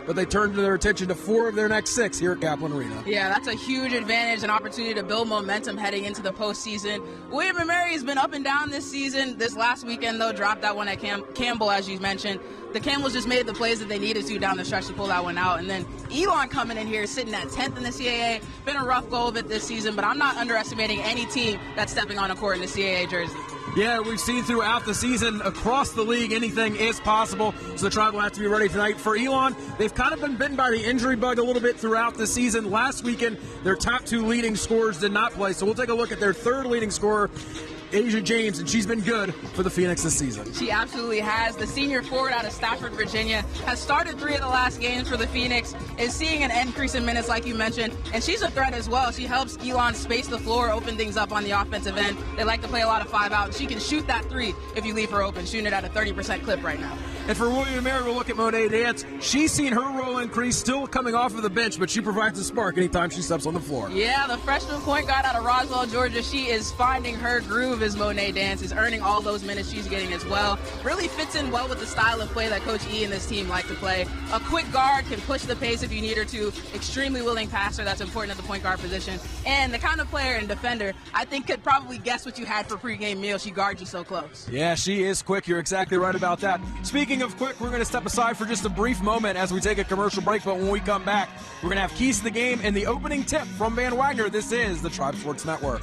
but they turned their attention to 4 of their next 6 here at Kaplan Arena. Yeah, that's a huge advantage, an opportunity to build momentum heading into the postseason. William & Mary has been up and down this season. This last weekend, though, dropped that one at Campbell, as you mentioned. The Camels just made the plays that they needed to down the stretch to pull that one out. And then Elon coming in here, sitting at 10th in the CAA. Been a rough go of it this season, but I'm not underestimating any team that's stepping on a court in the CAA jersey. Yeah, we've seen throughout the season, across the league, anything is possible. So the Tribe will have to be ready tonight. For Elon, they've kind of been bitten by the injury bug a little bit throughout the season. Last weekend, their top 2 leading scorers did not play. So we'll take a look at their 3rd leading scorer, Asia James, and she's been good for the Phoenix this season. She absolutely has. The senior forward out of Stafford, Virginia, has started 3 of the last games for the Phoenix, is seeing an increase in minutes like you mentioned, and she's a threat as well. She helps Elon space the floor, open things up on the offensive end. They like to play a lot of 5 out. She can shoot that 3 if you leave her open, shooting it at a 30% clip right now. And for William & Mary, we'll look at Monet Dance. She's seen her role increase, still coming off of the bench, but she provides a spark anytime she steps on the floor. Yeah, the freshman point guard out of Roswell, Georgia, she is finding her groove as Monet Dance, is earning all those minutes she's getting as well. Really fits in well with the style of play that Coach E and this team like to play. A quick guard, can push the pace if you need her to. Extremely willing passer, that's important at the point guard position. And the kind of player and defender, I think could probably guess what you had for pregame meal. She guards you so close. Yeah, she is quick. You're exactly right about that. Speaking of quick, we're going to step aside for just a brief moment as we take a commercial break, but when we come back, we're going to have keys to the game and the opening tip from Van Wagner. This is the Tribe Sports Network.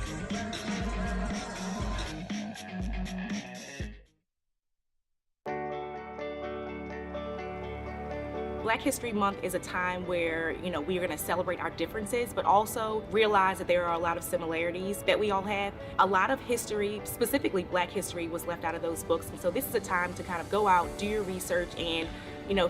Black History Month is a time where, we are going to celebrate our differences, but also realize that there are a lot of similarities that we all have. A lot of history, specifically Black history, was left out of those books. And so this is a time to kind of go out, do your research, and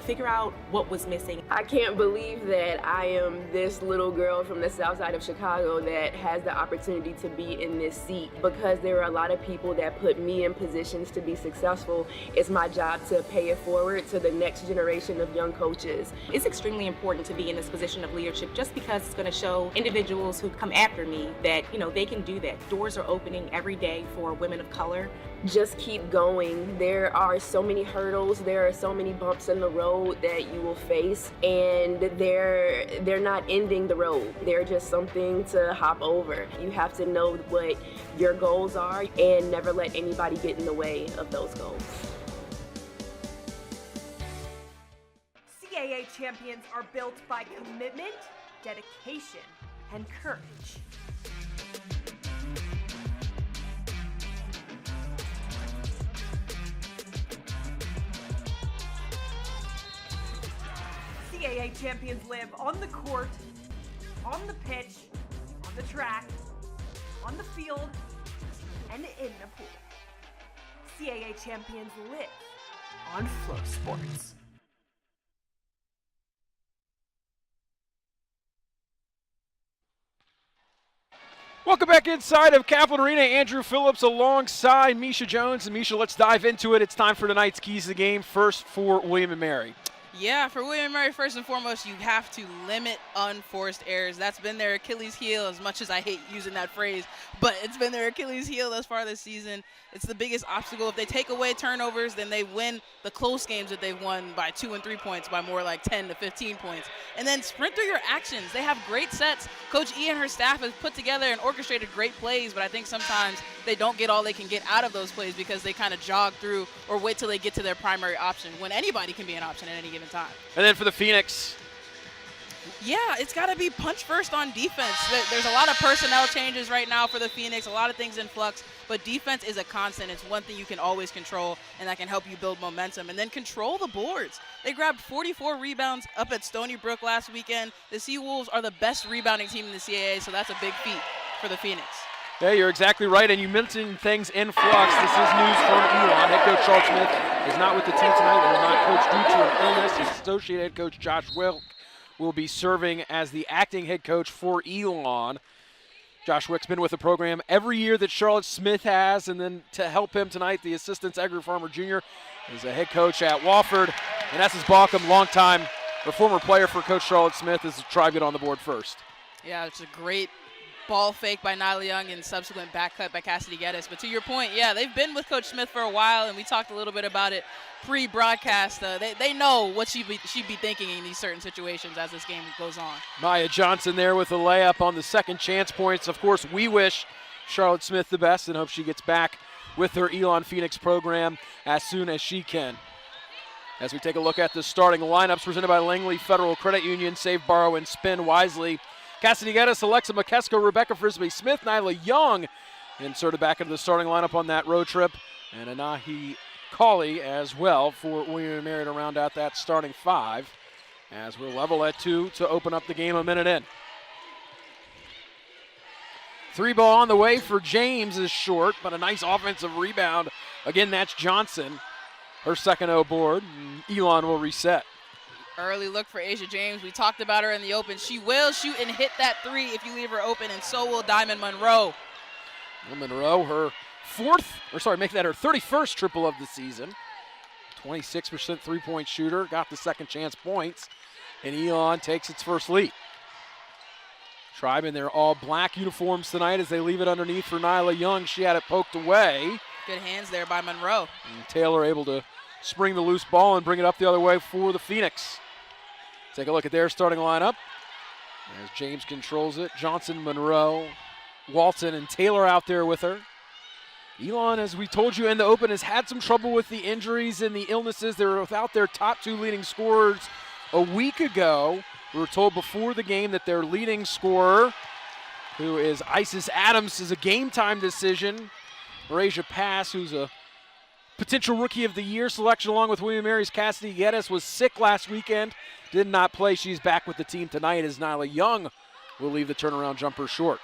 figure out what was missing. I can't believe that I am this little girl from the south side of Chicago that has the opportunity to be in this seat, because there are a lot of people that put me in positions to be successful. It's my job to pay it forward to the next generation of young coaches. It's extremely important to be in this position of leadership, just because it's going to show individuals who come after me that, they can do that. Doors are opening every day for women of color. Just keep going. There are so many hurdles, there are so many bumps in the road that you will face, and they're not ending the road. They're just something to hop over. You have to know what your goals are and never let anybody get in the way of those goals. CAA champions are built by commitment, dedication, and courage. CAA champions live on the court, on the pitch, on the track, on the field, and in the pool. CAA champions live on Flow Sports. Welcome back inside of Kaplan Arena. Andrew Phillips alongside Misha Jones. And Misha, let's dive into it. It's time for tonight's keys to the game. First for William & Mary. Yeah, for William & Mary, first and foremost, you have to limit unforced errors. That's been their Achilles heel, as much as I hate using that phrase, but it's been their Achilles heel thus far this season. It's the biggest obstacle. If they take away turnovers, then they win the close games that they've won by 2 and 3 points, by more like 10 to 15 points. And then sprint through your actions. They have great sets. Coach E and her staff have put together and orchestrated great plays, but I think sometimes they don't get all they can get out of those plays because they kind of jog through or wait till they get to their primary option, when anybody can be an option at any given time. And then for the Phoenix. Yeah, it's got to be punch first on defense. There's a lot of personnel changes right now for the Phoenix, a lot of things in flux, but defense is a constant. It's one thing you can always control, and that can help you build momentum. And then control the boards. They grabbed 44 rebounds up at Stony Brook last weekend. The Seawolves are the best rebounding team in the CAA, so that's a big feat for the Phoenix. Yeah, you're exactly right, and you mentioned things in flux. This is news from Elon. Head coach Charlotte Smith is not with the team tonight and will not coach due to an illness. His associate head coach Josh Wilk will be serving as the acting head coach for Elon. Josh Wick's been with the program every year that Charlotte Smith has, and then to help him tonight, the assistant Edgar Farmer Jr. is a head coach at Wofford. And Esses Baucom, longtime or former player for Coach Charlotte Smith, is the Tribe get on the board first. Yeah, it's a great ball fake by Nyla Young and subsequent back cut by Cassidy Geddes. But to your point, yeah, they've been with Coach Smith for a while, and we talked a little bit about it pre-broadcast. They know what she'd be thinking in these certain situations as this game goes on. Maya Johnson there with a layup on the second chance points. Of course, we wish Charlotte Smith the best and hope she gets back with her Elon Phoenix program as soon as she can. As we take a look at the starting lineups presented by Langley Federal Credit Union, save, borrow, and spend wisely. Cassidy Geddes, Alexa McKesko, Rebecca Frisbee-Smith, Nyla Young inserted back into the starting lineup on that road trip, and Anahi Cauley as well for William & Mary to round out that starting five as we're level at 2 to open up the game a minute in. 3 ball on the way for James is short, but a nice offensive rebound. Again, that's Johnson, her second O board. Elon will reset. Early look for Asia James. We talked about her in the open. She will shoot and hit that 3 if you leave her open, and so will Diamond Monroe. Monroe, her make that her 31st triple of the season. 26% three-point shooter, got the second chance points, and Elon takes its first lead. Tribe in their all black uniforms tonight as they leave it underneath for Nyla Young. She had it poked away. Good hands there by Monroe. And Taylor able to spring the loose ball and bring it up the other way for the Phoenix. Take a look at their starting lineup as James controls it. Johnson, Monroe, Walton, and Taylor out there with her. Elon, as we told you in the open, has had some trouble with the injuries and the illnesses. They were without their top 2 leading scorers a week ago. We were told before the game that their leading scorer, who is Isis Adams, is a game-time decision. Marasia Pass, who's a potential Rookie of the Year selection along with William & Mary's Cassidy Geddes, was sick last weekend, did not play. She's back with the team tonight as Nyla Young will leave the turnaround jumper short.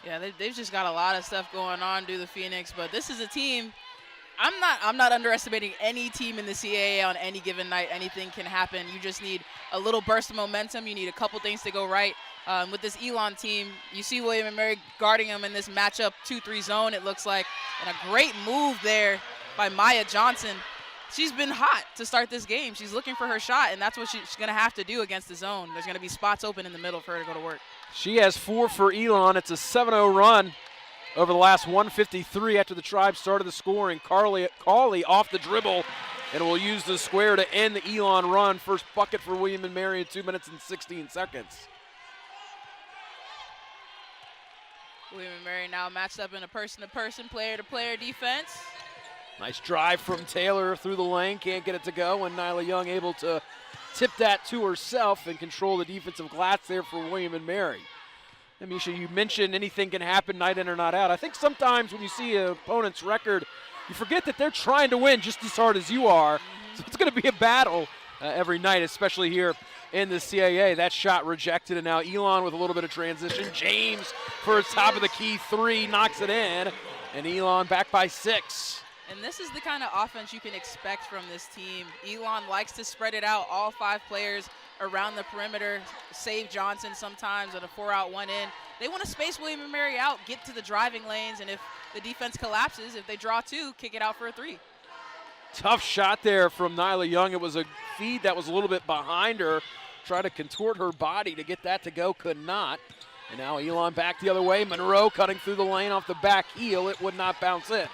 Yeah, they've just got a lot of stuff going on, do the Phoenix, but this is a team. I'm not underestimating any team in the CAA on any given night. Anything can happen. You just need a little burst of momentum. You need a couple things to go right. With this Elon team, you see William & Mary guarding them in this matchup 2-3 zone, it looks like. And a great move there by Maya Johnson. She's been hot to start this game. She's looking for her shot, and that's what she's going to have to do against the zone. There's going to be spots open in the middle for her to go to work. She has 4 for Elon. It's a 7-0 run over the last 153 after the Tribe started the scoring. Cauley off the dribble, and will use the square to end the Elon run. First bucket for William & Mary in 2 minutes and 16 seconds. William & Mary now matched up in a person-to-person, player-to-player defense. Nice drive from Taylor through the lane, can't get it to go, and Nyla Young able to tip that to herself and control the defensive glass there for William & Mary. And Misha, you mentioned anything can happen night in or not out. I think sometimes when you see an opponent's record, you forget that they're trying to win just as hard as you are. So it's going to be a battle every night, especially here in the CAA. That shot rejected, and now Elon with a little bit of transition. James for his top of the key 3 knocks it in, and Elon back by 6. And this is the kind of offense you can expect from this team. Elon likes to spread it out, all 5 players around the perimeter, save Johnson sometimes on a 4-out, 1-in. They want to space William & Mary out, get to the driving lanes, and if the defense collapses, if they draw 2, kick it out for a 3. Tough shot there from Nyla Young. It was a feed that was a little bit behind her. Tried to contort her body to get that to go, could not. And now Elon back the other way. Monroe cutting through the lane off the back heel. It would not bounce in.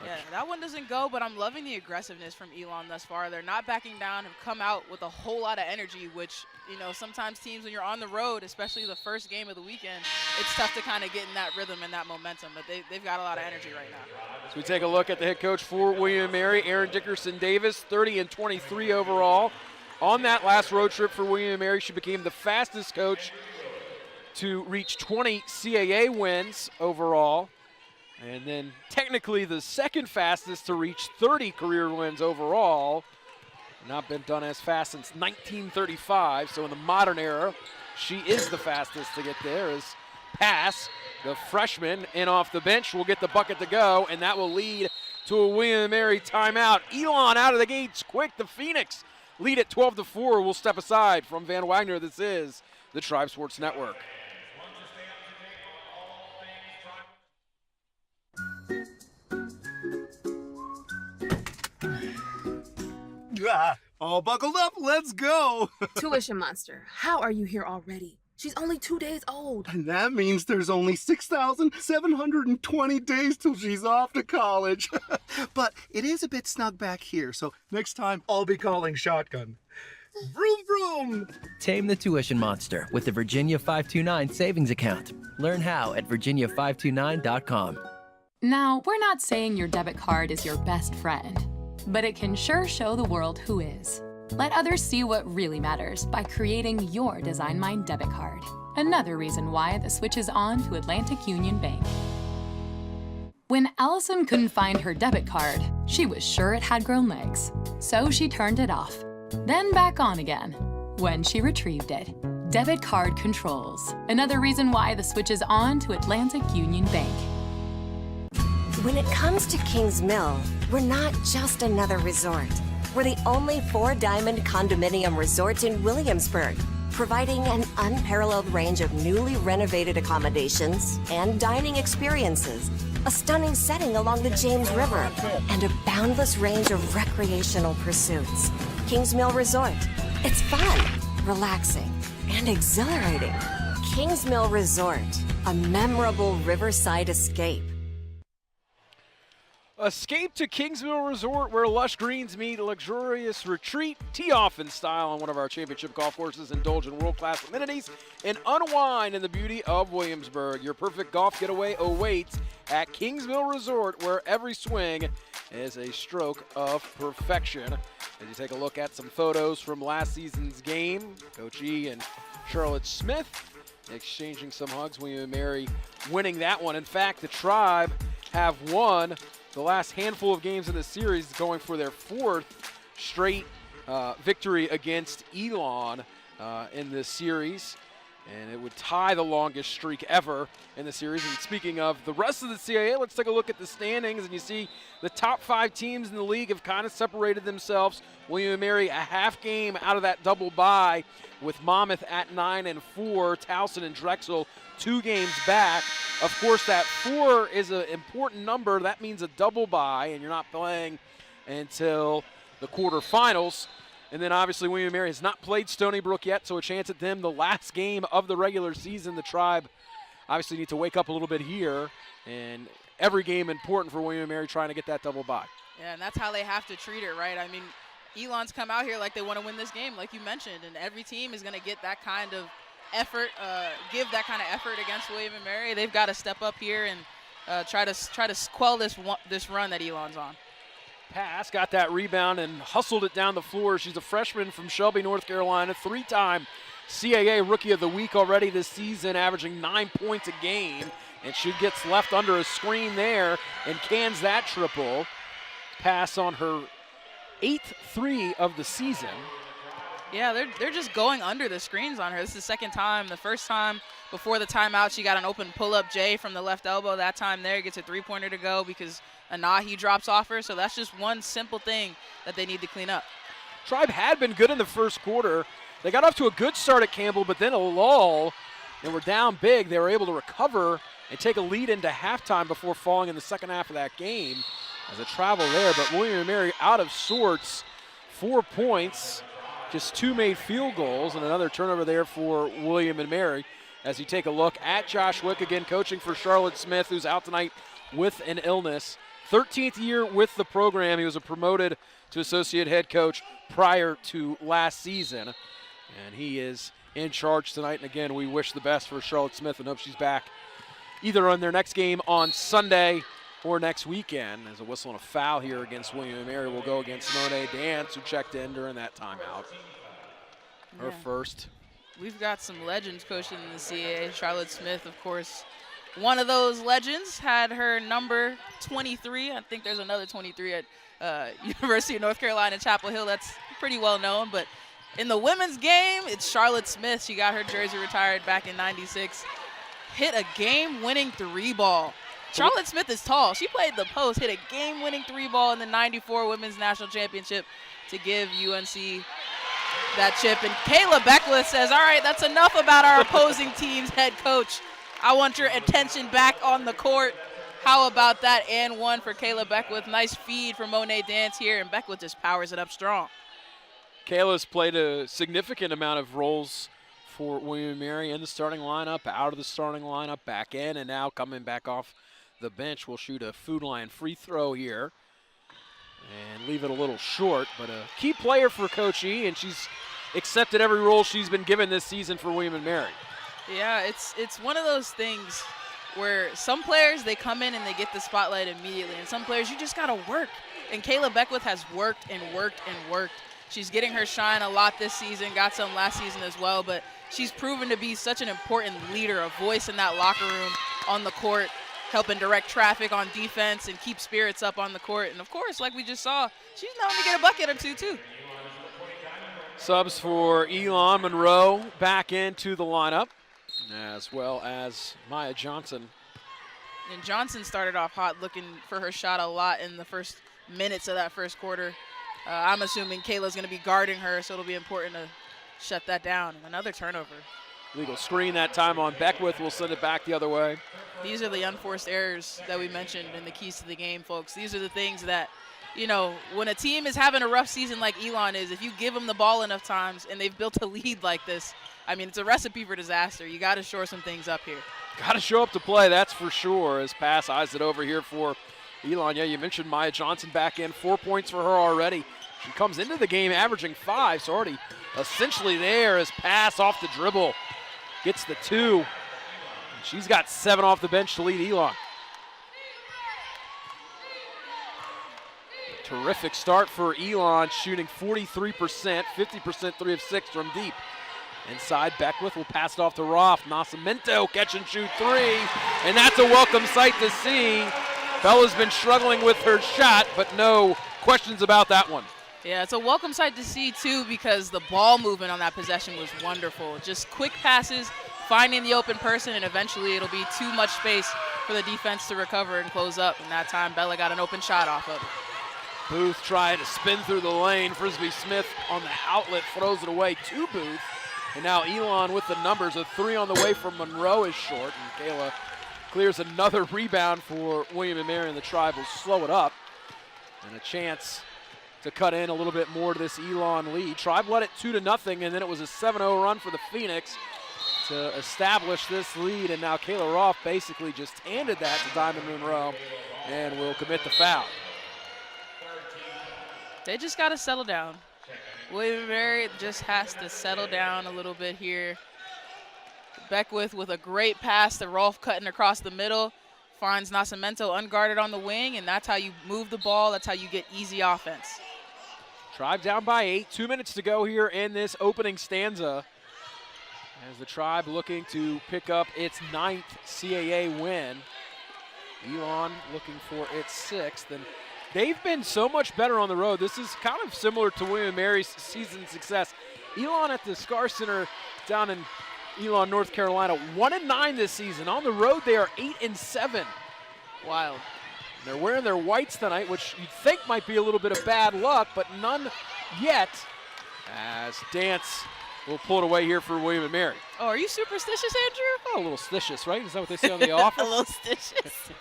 Yeah, that one doesn't go, but I'm loving the aggressiveness from Elon thus far. They're not backing down, have come out with a whole lot of energy, which, you know, sometimes teams when you're on the road, especially the first game of the weekend, it's tough to kind of get in that rhythm and that momentum, but they've got a lot of energy right now. So we take a look at the head coach for William & Mary, Aaron Dickerson Davis, 30-23 overall. On that last road trip for William & Mary, she became the fastest coach to reach 20 CAA wins overall. And then technically the second fastest to reach 30 career wins overall. Not been done as fast since 1935. So in the modern era, she is the fastest to get there. As Pass, the freshman, in off the bench, will get the bucket to go, and that will lead to a William & Mary timeout. Elon out of the gates quick. The Phoenix lead at 12-4. We'll step aside from Van Wagner. This is the Tribe Sports Network. All buckled up, let's go. Tuition Monster, how are you here already? She's only 2 days old. And that means there's only 6,720 days till she's off to college. But it is a bit snug back here, so next time I'll be calling shotgun. Vroom, vroom! Tame the tuition monster with the Virginia 529 savings account. Learn how at virginia529.com. Now, we're not saying your debit card is your best friend, but it can sure show the world who is. Let others see what really matters by creating your Design Mind debit card. Another reason why the switch is on to Atlantic Union Bank. When Allison couldn't find her debit card, she was sure it had grown legs, so she turned it off, then back on again when she retrieved it. Debit card controls. Another reason why the switch is on to Atlantic Union Bank. When it comes to Kings Mill, we're not just another resort. We're the only 4-diamond condominium resort in Williamsburg, providing an unparalleled range of newly renovated accommodations and dining experiences, a stunning setting along the James River, and a boundless range of recreational pursuits. Kings Mill Resort. It's fun, relaxing, and exhilarating. Kings Mill Resort, a memorable riverside escape. Escape to Kingsmill Resort, where lush greens meet luxurious retreat. Tee off in style on one of our championship golf courses. Indulge in world-class amenities and unwind in the beauty of Williamsburg. Your perfect golf getaway awaits at Kingsmill Resort, where every swing is a stroke of perfection. As you take a look at some photos from last season's game, Coach E and Charlotte Smith exchanging some hugs. William and Mary winning that one. In fact, the Tribe have won the last handful of games in the series, going for their 4th straight victory against Elon in this series. And it would tie the longest streak ever in the series. And speaking of the rest of the CAA, let's take a look at the standings. And you see the top 5 teams in the league have kind of separated themselves. William & Mary a half game out of that double bye, with Monmouth at 9-4, Towson and Drexel 2 games back. Of course, that 4 is an important number. That means a double bye, and you're not playing until the quarterfinals. And then obviously William & Mary has not played Stony Brook yet, so a chance at them the last game of the regular season. The Tribe obviously need to wake up a little bit here, and every game important for William & Mary trying to get that double bye. Yeah, and that's how they have to treat it, right? I mean, Elon's come out here like they want to win this game, like you mentioned, and every team is going to get that kind of effort, give that kind of effort against William & Mary. They've got to step up here and try to quell this run that Elon's on. Pass, got that rebound and hustled it down the floor. She's a freshman from Shelby, North Carolina, 3-time CAA Rookie of the Week already this season, averaging 9 points a game. And she gets left under a screen there and cans that triple. Pass on her 8th 3 of the season. Yeah, they're just going under the screens on her. This is the second time. The first time before the timeout, she got an open pull-up J from the left elbow. That time there, gets a three-pointer to go because Anahi drops off her. So that's just one simple thing that they need to clean up. Tribe had been good in the first quarter. They got off to a good start at Campbell, but then a lull, and were down big. They were able to recover and take a lead into halftime before falling in the second half of that game. As a travel there, but William & Mary out of sorts. 4 points, just 2 made field goals, and another turnover there for William & Mary. As you take a look at Josh Wick, again coaching for Charlotte Smith, who's out tonight with an illness. 13th year with the program. He was promoted to associate head coach prior to last season, and he is in charge tonight. And again, we wish the best for Charlotte Smith and hope she's back either on their next game on Sunday or next weekend. As a whistle and a foul here against William & Mary will go against Monet Dance, who checked in during that timeout. Her first. We've got some legends coaching in the CAA. Charlotte Smith, of course, one of those legends, had her number 23. I think there's another 23 at University of North Carolina, Chapel Hill. That's pretty well known. But in the women's game, it's Charlotte Smith. She got her jersey retired back in '96. Hit a game-winning 3-ball. Charlotte Smith is tall. She played the post, hit a game-winning 3-ball in the '94 Women's National Championship to give UNC that chip. And Kayla Beckwith says, all right, that's enough about our opposing team's head coach. I want your attention back on the court. How about that? And one for Kayla Beckwith. Nice feed from Monet Dance here, and Beckwith just powers it up strong. Kayla's played a significant amount of roles for William & Mary in the starting lineup, out of the starting lineup, back in, and now coming back off the bench. Will shoot a Food Lion free throw here and leave it a little short, but a key player for Coach E, and she's accepted every role she's been given this season for William & Mary. Yeah, it's one of those things where some players, they come in and they get the spotlight immediately, and some players, you just got to work. And Kayla Beckwith has worked and worked and worked. She's getting her shine a lot this season, got some last season as well, but she's proven to be such an important leader, a voice in that locker room, on the court, helping direct traffic on defense and keep spirits up on the court. And, of course, like we just saw, she's known to get a bucket or two, too. Subs for Elon Monroe back into the lineup, as well as Maya Johnson. And Johnson started off hot, looking for her shot a lot in the first minutes of that first quarter. I'm assuming Kayla's going to be guarding her, so it'll be important to shut that down. Another turnover. Legal screen that time on Beckwith. Will send it back the other way. These are the unforced errors that we mentioned in the keys to the game, folks. These are the things that, you know, when a team is having a rough season like Elon is, if you give them the ball enough times and they've built a lead like this, I mean, it's a recipe for disaster. You got to shore some things up here. Got to show up to play, that's for sure, as Pass eyes it over here for Elon. Yeah, you mentioned Maya Johnson back in. 4 points for her already. She comes into the game averaging 5, so already essentially there as Pass off the dribble. Gets the 2. And she's got 7 off the bench to lead Elon. Terrific start for Elon, shooting 43%, 50% 3 of 6 from deep. Inside, Beckwith will pass it off to Roth. Nascimento catch and shoot 3, and that's a welcome sight to see. Bella's been struggling with her shot, but no questions about that one. Yeah, it's a welcome sight to see, too, because the ball movement on that possession was wonderful. Just quick passes, finding the open person, and eventually it'll be too much space for the defense to recover and close up. And that time, Bella got an open shot off of it. Booth trying to spin through the lane. Frisbee Smith on the outlet throws it away to Booth. And now Elon with the numbers. A 3 on the way from Monroe is short. And Kayla clears another rebound for William & Mary, and the Tribe will slow it up. And a chance to cut in a little bit more to this Elon lead. Tribe led it 2-0, and then it was a 7-0 run for the Phoenix to establish this lead. And now Kayla Roth basically just handed that to Diamond Monroe and will commit the foul. They just got to settle down. William & Mary just has to settle down a little bit here. Beckwith with a great pass to Rolf, cutting across the middle. Finds Nascimento unguarded on the wing, and that's how you move the ball. That's how you get easy offense. Tribe down by 8. 2 minutes to go here in this opening stanza, as the Tribe looking to pick up its 9th CAA win. Elon looking for its 6th. And they've been so much better on the road. This is kind of similar to William & Mary's season success. Elon at the Scar Center down in Elon, North Carolina, 1-9 this season. On the road, they are 8-7. Wild. They're wearing their whites tonight, which you'd think might be a little bit of bad luck, but none yet, as Dance will pull it away here for William & Mary. Oh, are you superstitious, Andrew? Oh, a little stitious, right? Is that what they say on The Office? A little stitious.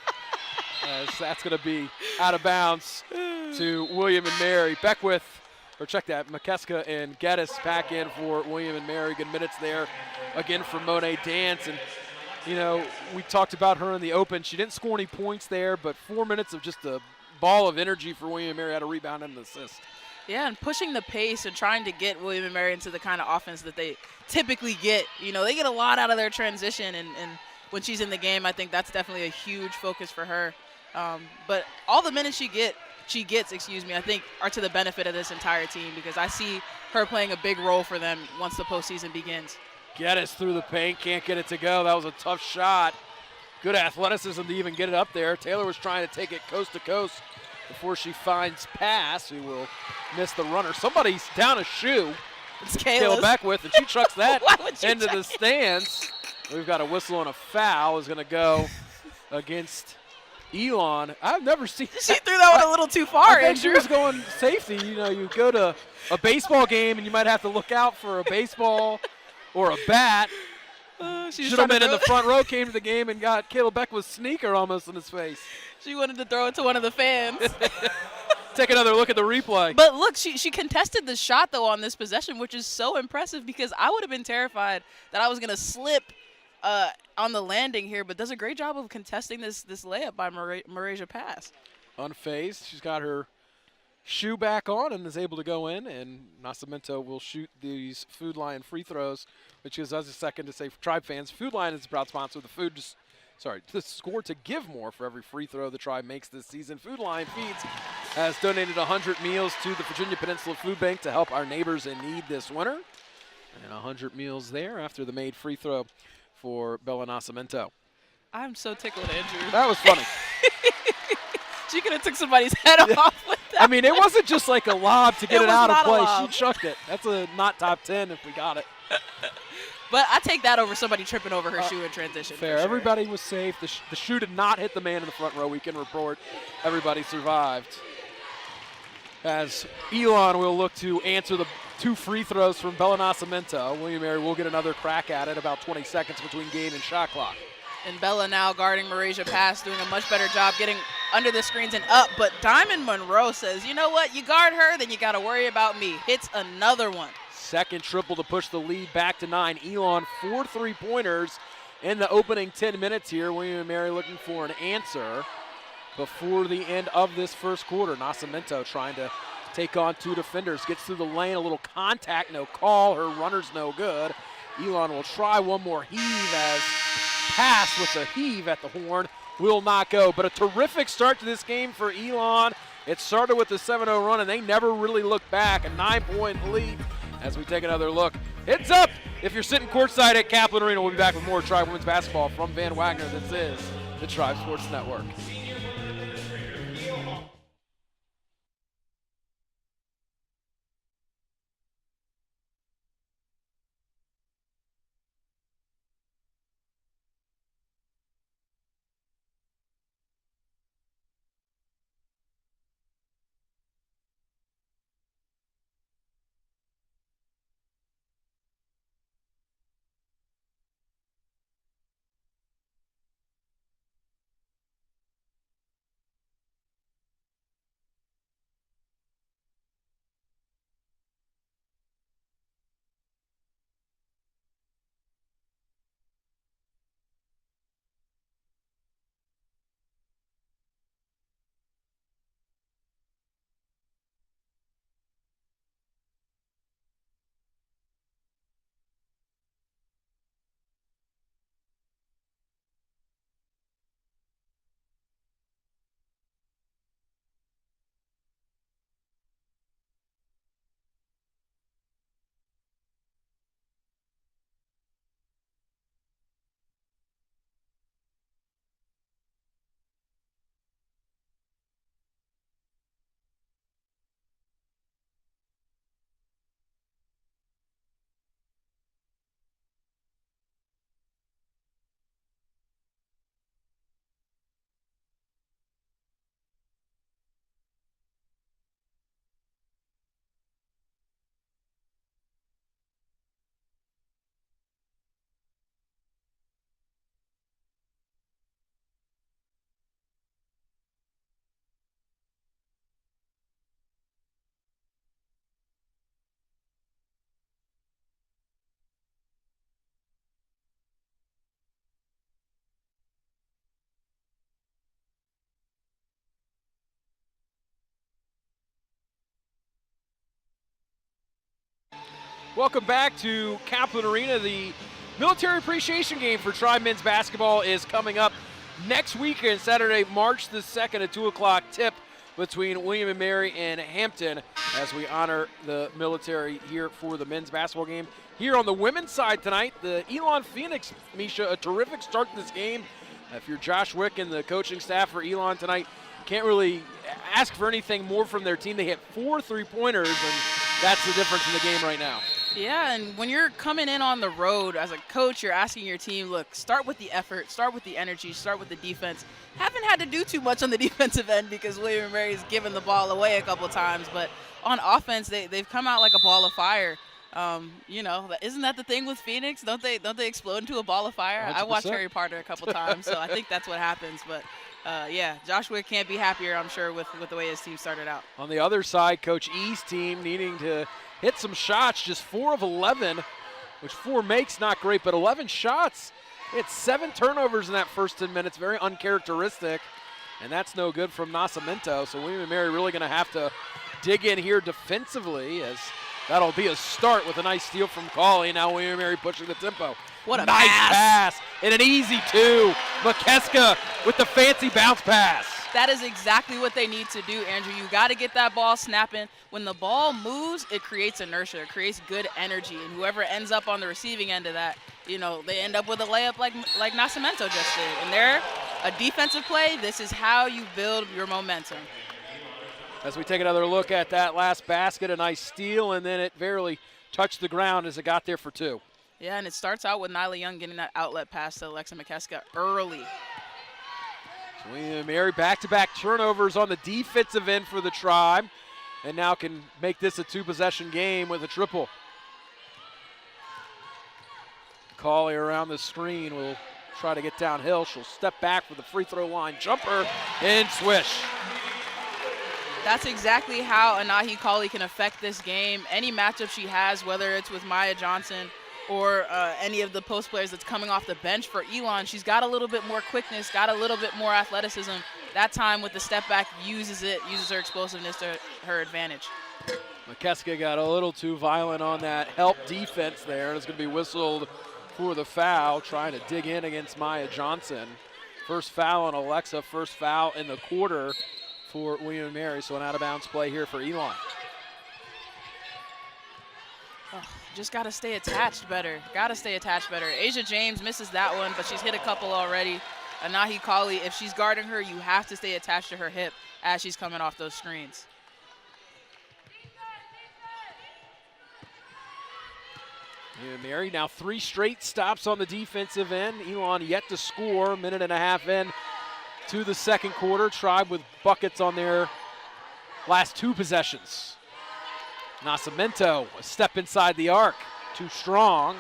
So that's going to be out of bounds to William & Mary. Beckwith, or check that, McKeska and Geddes back in for William & Mary. Good minutes there again for Monet Dance. And, you know, we talked about her in the open. She didn't score any points there, but 4 minutes of just a ball of energy for William & Mary. Had a rebound and an assist. Yeah, and pushing the pace and trying to get William & Mary into the kind of offense that they typically get. You know, they get a lot out of their transition, and when she's in the game, I think that's definitely a huge focus for her. But all the minutes she gets, I think, are to the benefit of this entire team, because I see her playing a big role for them once the postseason begins. Geddes through the paint, can't get it to go. That was a tough shot. Good athleticism to even get it up there. Taylor was trying to take it coast to coast before she finds Pass, who will miss the runner. Somebody's down a shoe. It's Kayla Beckwith, and she trucks that into the it? stands. We've got a whistle and a foul is going to go against Elon. I've never seen. She threw that one a little too far, I think she Andrew. was going safety. You know, you go to a baseball game and you might have to look out for a baseball or a bat. Should have been in the front row, came to the game and got Caleb Beckwith's sneaker almost in his face. She wanted to throw it to one of the fans. take another look at the replay. But look, she contested the shot, though, on this possession, which is so impressive because I would have been terrified that I was going to slip on the landing here, but does a great job of contesting this layup by Marasia Pass. Unfazed. She's got her shoe back on and is able to go in, and Nascimento will shoot these Food Lion free throws, which gives us a second to say for Tribe fans, Food Lion is a proud sponsor of the score to give more for every free throw the Tribe makes this season. Food Lion Feeds has donated 100 meals to the Virginia Peninsula Food Bank to help our neighbors in need this winter. And 100 meals there after the made free throw for Bella Nascimento. I'm so tickled, Andrew. That was funny. She could have took somebody's head off with that. I mean, it wasn't just like a lob to get it out of not a play. lob. She chucked it. That's a not top 10 if we got it. But I take that over somebody tripping over her shoe in transition. Fair. Sure. Everybody was safe. The shoe did not hit the man in the front row. We can report everybody survived. As Elon will look to answer the 2 free throws from Bella Nascimento. William Mary will get another crack at it, about 20 seconds between game and shot clock. And Bella now guarding Marasia Pass, doing a much better job getting under the screens and up. But Diamond Monroe says, you know what? You guard her, then you got to worry about me. Hits another one. Second triple to push the lead back to 9. Elon, 4 3-pointers in the opening 10 minutes here. William & Mary looking for an answer before the end of this first quarter. Nascimento trying to take on 2 defenders. Gets through the lane, a little contact, no call. Her runner's no good. Elon will try one more heave as Pass with a heave at the horn will not go. But a terrific start to this game for Elon. It started with the 7-0 run, and they never really looked back. A 9-point lead as we take another look. Heads up if you're sitting courtside at Kaplan Arena. We'll be back with more Tribe Women's Basketball from Van Wagner. This is the Tribe Sports Network. Welcome back to Kaplan Arena. The Military Appreciation Game for Tribe Men's Basketball is coming up next weekend, Saturday, March the 2nd at 2 o'clock tip between William & Mary and Hampton as we honor the military here for the men's basketball game. Here on the women's side tonight, the Elon Phoenix, Misha, a terrific start to this game. If you're Josh Wick and the coaching staff for Elon tonight, can't really ask for anything more from their team. They hit 4 3-pointers, and that's the difference in the game right now. Yeah, and when you're coming in on the road as a coach, you're asking your team, look, start with the effort, start with the energy, start with the defense. Haven't had to do too much on the defensive end because William & Mary's given the ball away a couple times, but on offense, they've come out like a ball of fire. You know, isn't that the thing with Phoenix? Don't they explode into a ball of fire? 100%. I watched Harry Potter a couple times, so I think that's what happens. But yeah, Joshua can't be happier, I'm sure, with the way his team started out. On the other side, Coach E's team needing to hit some shots, just 4 of 11, which 4 makes not great, but 11 shots. It's 7 turnovers in that first 10 minutes, very uncharacteristic, and that's no good from Nascimento. So William & Mary really going to have to dig in here defensively, as that'll be a start with a nice steal from Cauley. Now William & Mary pushing the tempo. What a nice pass. And an easy 2. McKeska with the fancy bounce pass. That is exactly what they need to do, Andrew. You got to get that ball snapping. When the ball moves, it creates inertia. It creates good energy. And whoever ends up on the receiving end of that, you know, they end up with a layup like Nascimento just did. And they're a defensive play. This is how you build your momentum. As we take another look at that last basket, a nice steal, and then it barely touched the ground as it got there for 2. Yeah, and it starts out with Nyla Young getting that outlet pass to Alexa McKeska early. William & Mary back-to-back turnovers on the defensive end for the Tribe, and now can make this a 2-possession game with a triple. Cauley around the screen will try to get downhill. She'll step back for the free throw line jumper and swish. That's exactly how Anahi Cauley can affect this game. Any matchup she has, whether it's with Maya Johnson or any of the post players that's coming off the bench for Elon, she's got a little bit more quickness, got a little bit more athleticism. That time with the step back, uses her explosiveness to her advantage. McKeska got a little too violent on that help defense there, and it's going to be whistled for the foul, trying to dig in against Maya Johnson. First foul on Alexa, first foul in the quarter for William & Mary, so an out-of-bounds play here for Elon. Oh, just got to stay attached better. Got to stay attached better. Asia James misses that one, but she's hit a couple already. Anahi Cauley, if she's guarding her, you have to stay attached to her hip as she's coming off those screens. Mary now 3 straight stops on the defensive end. Elon yet to score, minute and a half in to the second quarter. Tribe with buckets on their last 2 possessions. Nascimento, a step inside the arc, too strong.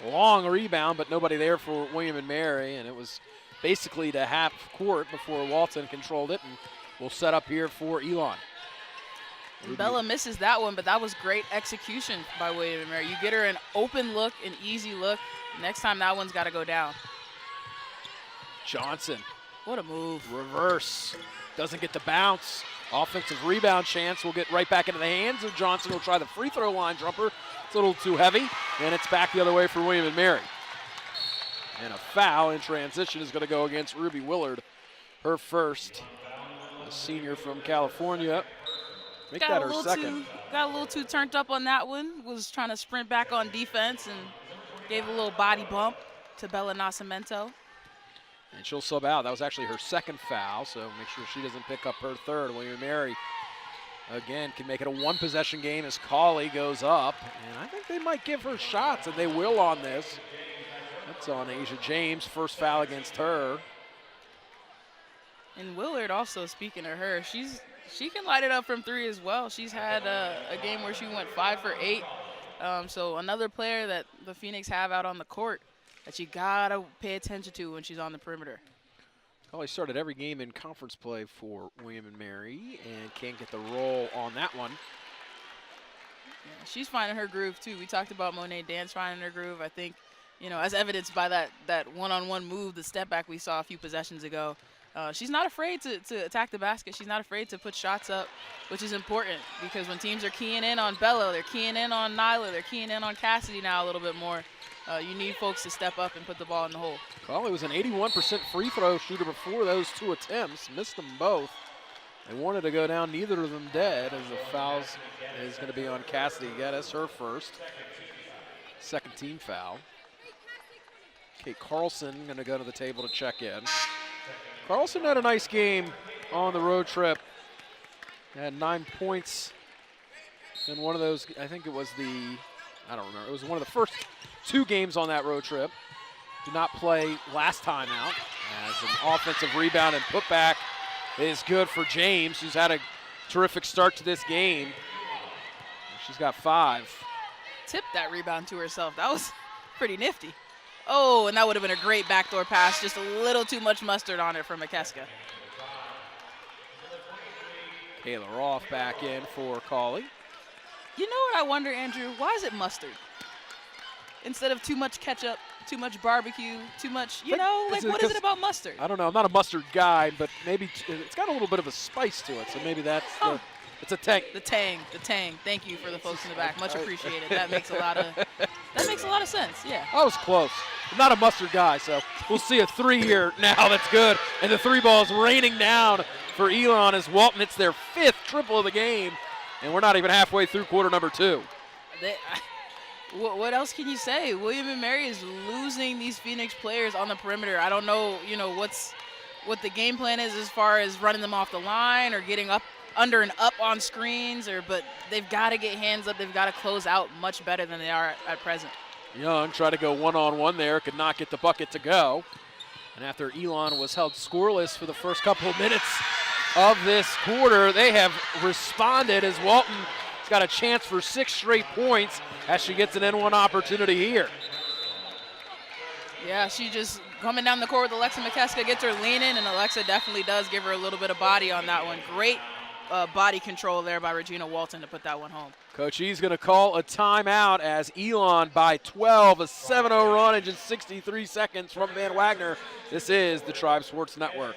Long rebound, but nobody there for William & Mary, and it was basically to half court before Walton controlled it, and we'll set up here for Elon. Bella misses that one, but that was great execution by William & Mary. You get her an open look, an easy look. Next time that one's got to go down. Johnson. What a move. Reverse. Doesn't get the bounce. Offensive rebound chance will get right back into the hands of Johnson. Will try the free throw line jumper. It's a little too heavy, and it's back the other way for William & Mary. And a foul in transition is going to go against Ruby Willard. Her first. A senior from California. Make that her second. Got a little too turned up on that one. Was trying to sprint back on defense and gave a little body bump to Bella Nascimento. And she'll sub out. That was actually her second foul, so make sure she doesn't pick up her third. William & Mary, again, can make it a 1-possession game as Cauley goes up. And I think they might give her shots, and they will on this. That's on Asia James, first foul against her. And Willard also, speaking of her, she can light it up from 3 as well. She's had a game where she went 5 for 8. So another player that the Phoenix have out on the court that you gotta pay attention to when she's on the perimeter. Cauley started every game in conference play for William & Mary and can't get the roll on that one. Yeah, she's finding her groove too. We talked about Monet Dance finding her groove. I think, you know, as evidenced by that one-on-one move, the step back we saw a few possessions ago. She's not afraid to attack the basket. She's not afraid to put shots up, which is important because when teams are keying in on Bella, they're keying in on Nyla, they're keying in on Cassidy now a little bit more. You need folks to step up and put the ball in the hole. Cauley was an 81% free throw shooter before those 2 attempts, missed them both. They wanted to go down, neither of them dead, as the fouls is going to be on Cassidy. Yeah, that's her first. Second team foul. Kate Carlson going to go to the table to check in. Carlson had a nice game on the road trip. Had 9 points in one of those, I think it was I don't remember. It was one of the first 2 games on that road trip. Did not play last time out. As an offensive rebound and putback is good for James, who's had a terrific start to this game. She's got 5. tipped that rebound to herself. That was pretty nifty. Oh, and that would have been a great backdoor pass. Just a little too much mustard on it from McKeska. Kayla Roth back in for Cauley. You know what I wonder, Andrew? Why is it mustard? Instead of too much ketchup, too much barbecue, too much, what is it about mustard? I don't know. I'm not a mustard guy, but maybe it's got a little bit of a spice to it, so maybe that's it's a tang. The tang. Thank you for the folks in the back. Much appreciated. That makes a lot of sense. Yeah. I was close. I'm not a mustard guy, so we'll see a 3 here now. That's good. And the 3 ball is raining down for Elon as Walton hits their 5th triple of the game, and we're not even halfway through quarter number 2. What else can you say? William & Mary is losing these Phoenix players on the perimeter. I don't know, what the game plan is as far as running them off the line or getting up under and up on screens, but they've got to get hands up. They've got to close out much better than they are at present. Young tried to go one-on-one there, could not get the bucket to go. And after Elon was held scoreless for the first couple of minutes of this quarter, they have responded as Walton has got a chance for 6 straight points as she gets an N1 opportunity here. Yeah, she just coming down the court with Alexa McKeska, gets her leaning, and Alexa definitely does give her a little bit of body on that one. Great body control there by Regina Walton to put that one home. Coach E's going to call a timeout as Elon by 12, a 7-0 run in just 63 seconds from Van Wagner. This is the Tribe Sports Network.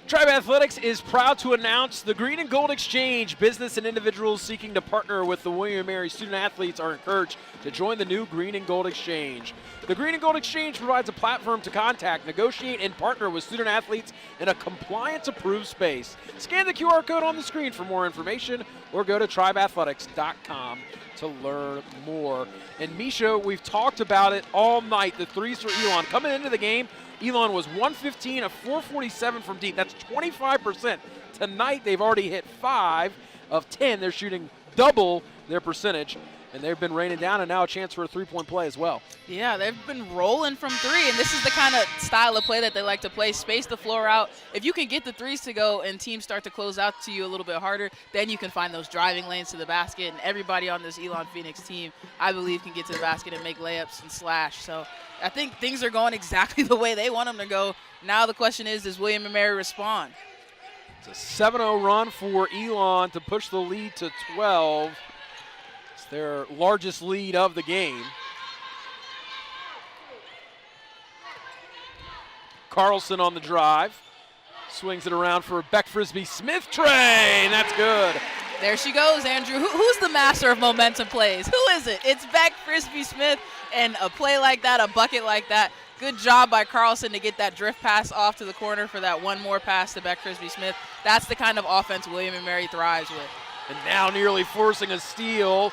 Tribe Athletics is proud to announce the Green and Gold Exchange. Business and individuals seeking to partner with the William & Mary student athletes are encouraged to join the new Green and Gold Exchange. The Green and Gold Exchange provides a platform to contact, negotiate, and partner with student athletes in a compliance-approved space. Scan the QR code on the screen for more information or go to tribeathletics.com to learn more. And Misha, we've talked about it all night, the threes for Elon. Coming into the game, Elon was 115 of 447 from deep. That's 25%. Tonight, they've already hit 5 of 10. They're shooting double their percentage, and they've been raining down, and now a chance for a three-point play as well. Yeah, they've been rolling from 3, and this is the kind of style of play that they like to play. Space the floor out. If you can get the threes to go and teams start to close out to you a little bit harder, then you can find those driving lanes to the basket, and everybody on this Elon Phoenix team, I believe, can get to the basket and make layups and slash. So I think things are going exactly the way they want them to go. Now the question is, does William & Mary respond? It's a 7-0 run for Elon to push the lead to 12. It's their largest lead of the game. Carlson on the drive. Swings it around for a Beck Frisbee Smith tray, and that's good. There she goes, Andrew. Who's the master of momentum plays? Who is it? It's Beck Frisbee Smith, and a play like that, a bucket like that. Good job by Carlson to get that drift pass off to the corner for that one more pass to Beck Frisbee Smith. That's the kind of offense William & Mary thrives with. And now nearly forcing a steal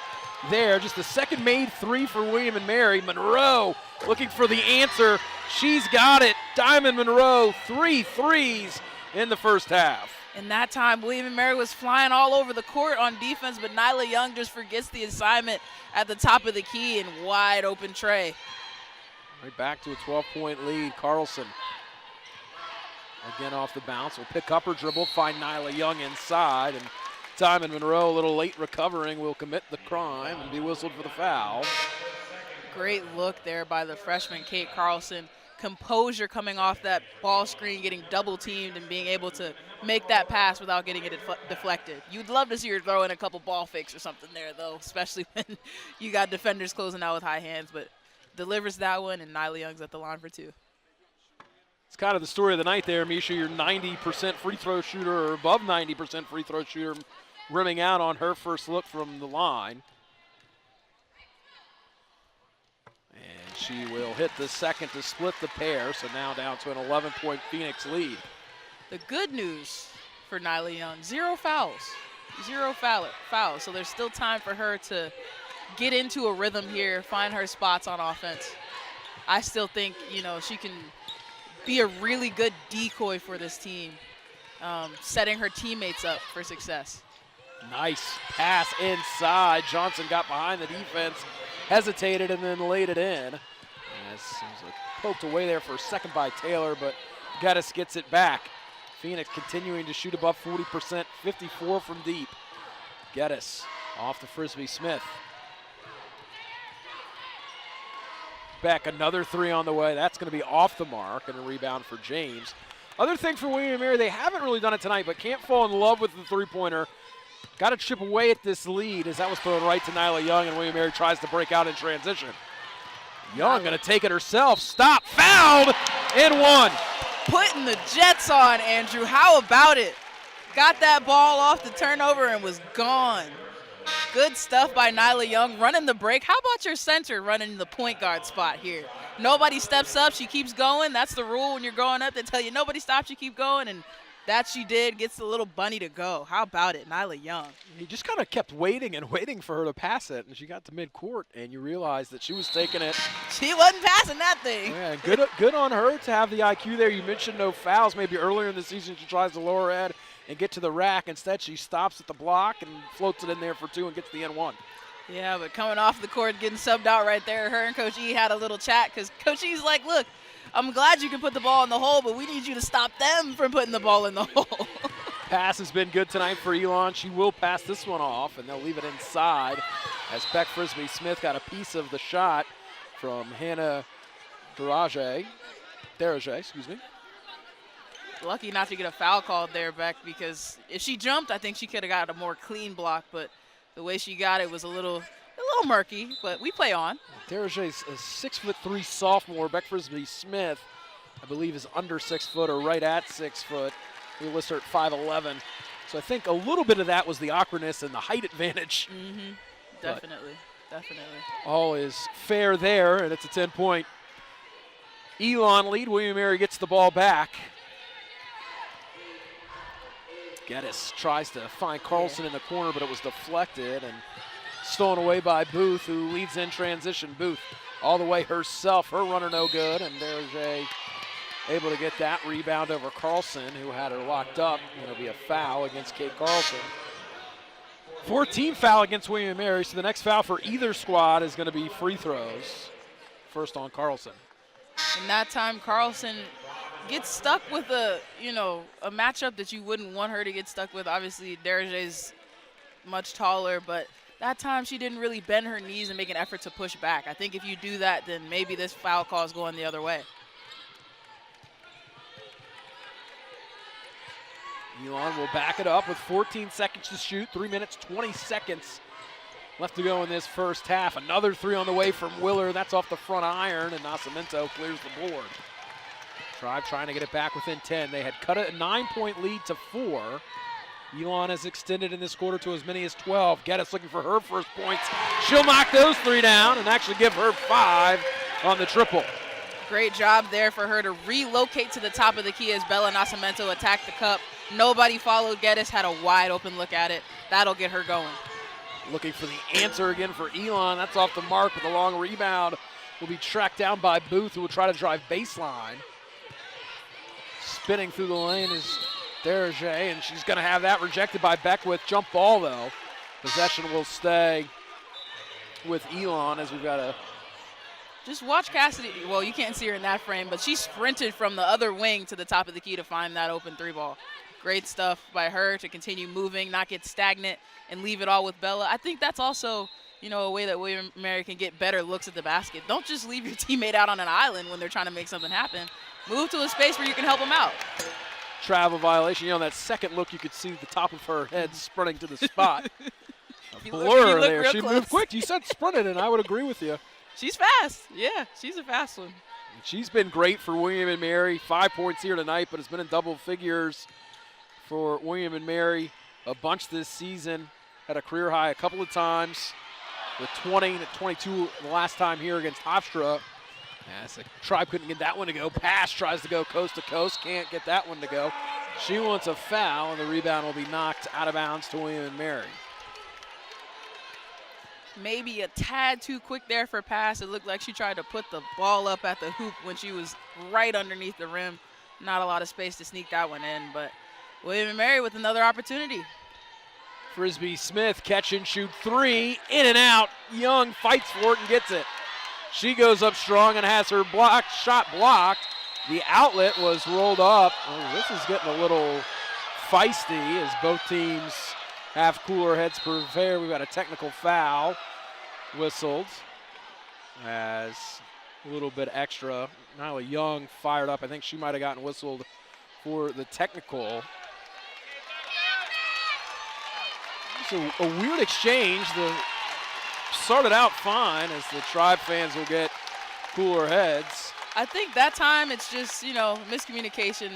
there. Just the second made three for William & Mary. Monroe looking for the answer. She's got it. Diamond Monroe, 3 threes in the first half. And that time, William & Mary was flying all over the court on defense, but Nyla Young just forgets the assignment at the top of the key and wide open tray. Right back to a 12-point lead. Carlson again off the bounce. Will pick up her dribble, find Nyla Young inside, and Diamond Monroe, a little late recovering, will commit the crime and be whistled for the foul. Great look there by the freshman, Kate Carlson. Composure coming off that ball screen, getting double teamed and being able to make that pass without getting it deflected. You'd love to see her throw in a couple ball fakes or something there, though, especially when you got defenders closing out with high hands, but delivers that one, and Nyla Young's at the line for 2. It's kind of the story of the night there, Misha. Your 90% free throw shooter, or above 90% free throw shooter, rimming out on her first look from the line. And she will hit the second to split the pair, so now down to an 11-point Phoenix lead. The good news for Nyla Young, 0 fouls. 0 fouls, so there's still time for her to get into a rhythm here, find her spots on offense. I still think, she can be a really good decoy for this team, setting her teammates up for success. Nice pass inside. Johnson got behind the defense, hesitated, and then laid it in. As it was poked away there for a second by Taylor, but Geddes gets it back. Phoenix continuing to shoot above 40%, 54 from deep. Geddes off to Frisbee Smith. Beck, another 3 on the way. That's going to be off the mark, and a rebound for James. Other thing for William & Mary, they haven't really done it tonight, but can't fall in love with the three-pointer. Got to chip away at this lead as that was thrown right to Nyla Young, and William & Mary tries to break out in transition. Young going to take it herself. Stop. Fouled. And 1. Putting the Jets on, Andrew. How about it? Got that ball off the turnover and was gone. Good stuff by Nyla Young, running the break. How about your center running the point guard spot here? Nobody steps up, she keeps going. That's the rule when you're growing up. They tell you nobody stops, you keep going, and that she did, gets the little bunny to go. How about it, Nyla Young? He just kind of kept waiting and waiting for her to pass it, and she got to midcourt, and you realized that she was taking it. She wasn't passing that thing. Yeah, good on her to have the IQ there. You mentioned no fouls. Maybe earlier in the season she tries to lower her head and get to the rack. Instead, she stops at the block and floats it in there for 2 and gets the N1. Yeah, but coming off the court, getting subbed out right there, her and Coach E had a little chat because Coach E's like, look, I'm glad you can put the ball in the hole, but we need you to stop them from putting the ball in the hole. Pass has been good tonight for Elon. She will pass this one off, and they'll leave it inside as Beck Frisbee Smith got a piece of the shot from Hannah Darajay, excuse me. Lucky not to get a foul called there, Beck, because if she jumped, I think she could have got a more clean block, but the way she got it was a little murky, but we play on. Darajay's a 6'3" sophomore. Beck Frisbee Smith, I believe, is under 6 foot or right at 6 foot. We list her at 5'11". So I think a little bit of that was the awkwardness and the height advantage. Mm-hmm. Definitely. All is fair there, and it's a 10-point Elon lead. William & Mary gets the ball back. Geddes tries to find Carlson in the corner, but it was deflected and stolen away by Booth, who leads in transition. Booth all the way herself. Her runner no good, and Darajay able to get that rebound over Carlson, who had her locked up. It'll be a foul against Kate Carlson. 14 foul against William & Mary, so the next foul for either squad is going to be free throws. First on Carlson. And that time Carlson gets stuck with a matchup that you wouldn't want her to get stuck with. Obviously, Darajay's much taller, but that time she didn't really bend her knees and make an effort to push back. I think if you do that, then maybe this foul call is going the other way. Elon will back it up with 14 seconds to shoot, 3 minutes, 20 seconds left to go in this first half. Another 3 on the way from Willer. That's off the front iron, and Nascimento clears the board. Tribe trying to get it back within 10. They had cut a 9-point lead to 4. Elon has extended in this quarter to as many as 12. Geddes looking for her first points. She'll knock those 3 down and actually give her 5 on the triple. Great job there for her to relocate to the top of the key as Bella Nascimento attacked the cup. Nobody followed Geddes, had a wide open look at it. That'll get her going. Looking for the answer again for Elon. That's off the mark with a long rebound. Will be tracked down by Booth, who will try to drive baseline. Spinning through the lane is Derege, and she's going to have that rejected by Beckwith. Jump ball, though. Possession will stay with Elon as we've got a... Just watch Cassidy. Well, you can't see her in that frame, but she sprinted from the other wing to the top of the key to find that open 3-ball. Great stuff by her to continue moving, not get stagnant, and leave it all with Bella. I think that's also, you know, a way that William & Mary can get better looks at the basket. Don't just leave your teammate out on an island when they're trying to make something happen. Move to a space where you can help them out. Travel violation. You know, that second look, you could see the top of her head sprinting to the spot. A blur there. She moved quick. You said sprinted, and I would agree with you. She's fast. Yeah, she's a fast one. She's been great for William & Mary. 5 points here tonight, but it's been in double figures for William & Mary a bunch this season. Had a career high a couple of times with 20 and 22 the last time here against Hofstra. As the Tribe couldn't get that one to go. Pass tries to go coast to coast. Can't get that one to go. She wants a foul, and the rebound will be knocked out of bounds to William & Mary. Maybe a tad too quick there for pass. It looked like she tried to put the ball up at the hoop when she was right underneath the rim. Not a lot of space to sneak that one in, but William & Mary with another opportunity. Frisbee Smith catch and shoot 3, in and out. Young fights for it and gets it. She goes up strong and has her shot blocked. The outlet was rolled up. Oh, this is getting a little feisty as both teams have cooler heads prevail. We've got a technical foul whistled as a little bit extra. Nyla Young fired up. I think she might have gotten whistled for the technical. It's a weird exchange. Started out fine as the Tribe fans will get cooler heads. I think that time it's just, you know, miscommunication.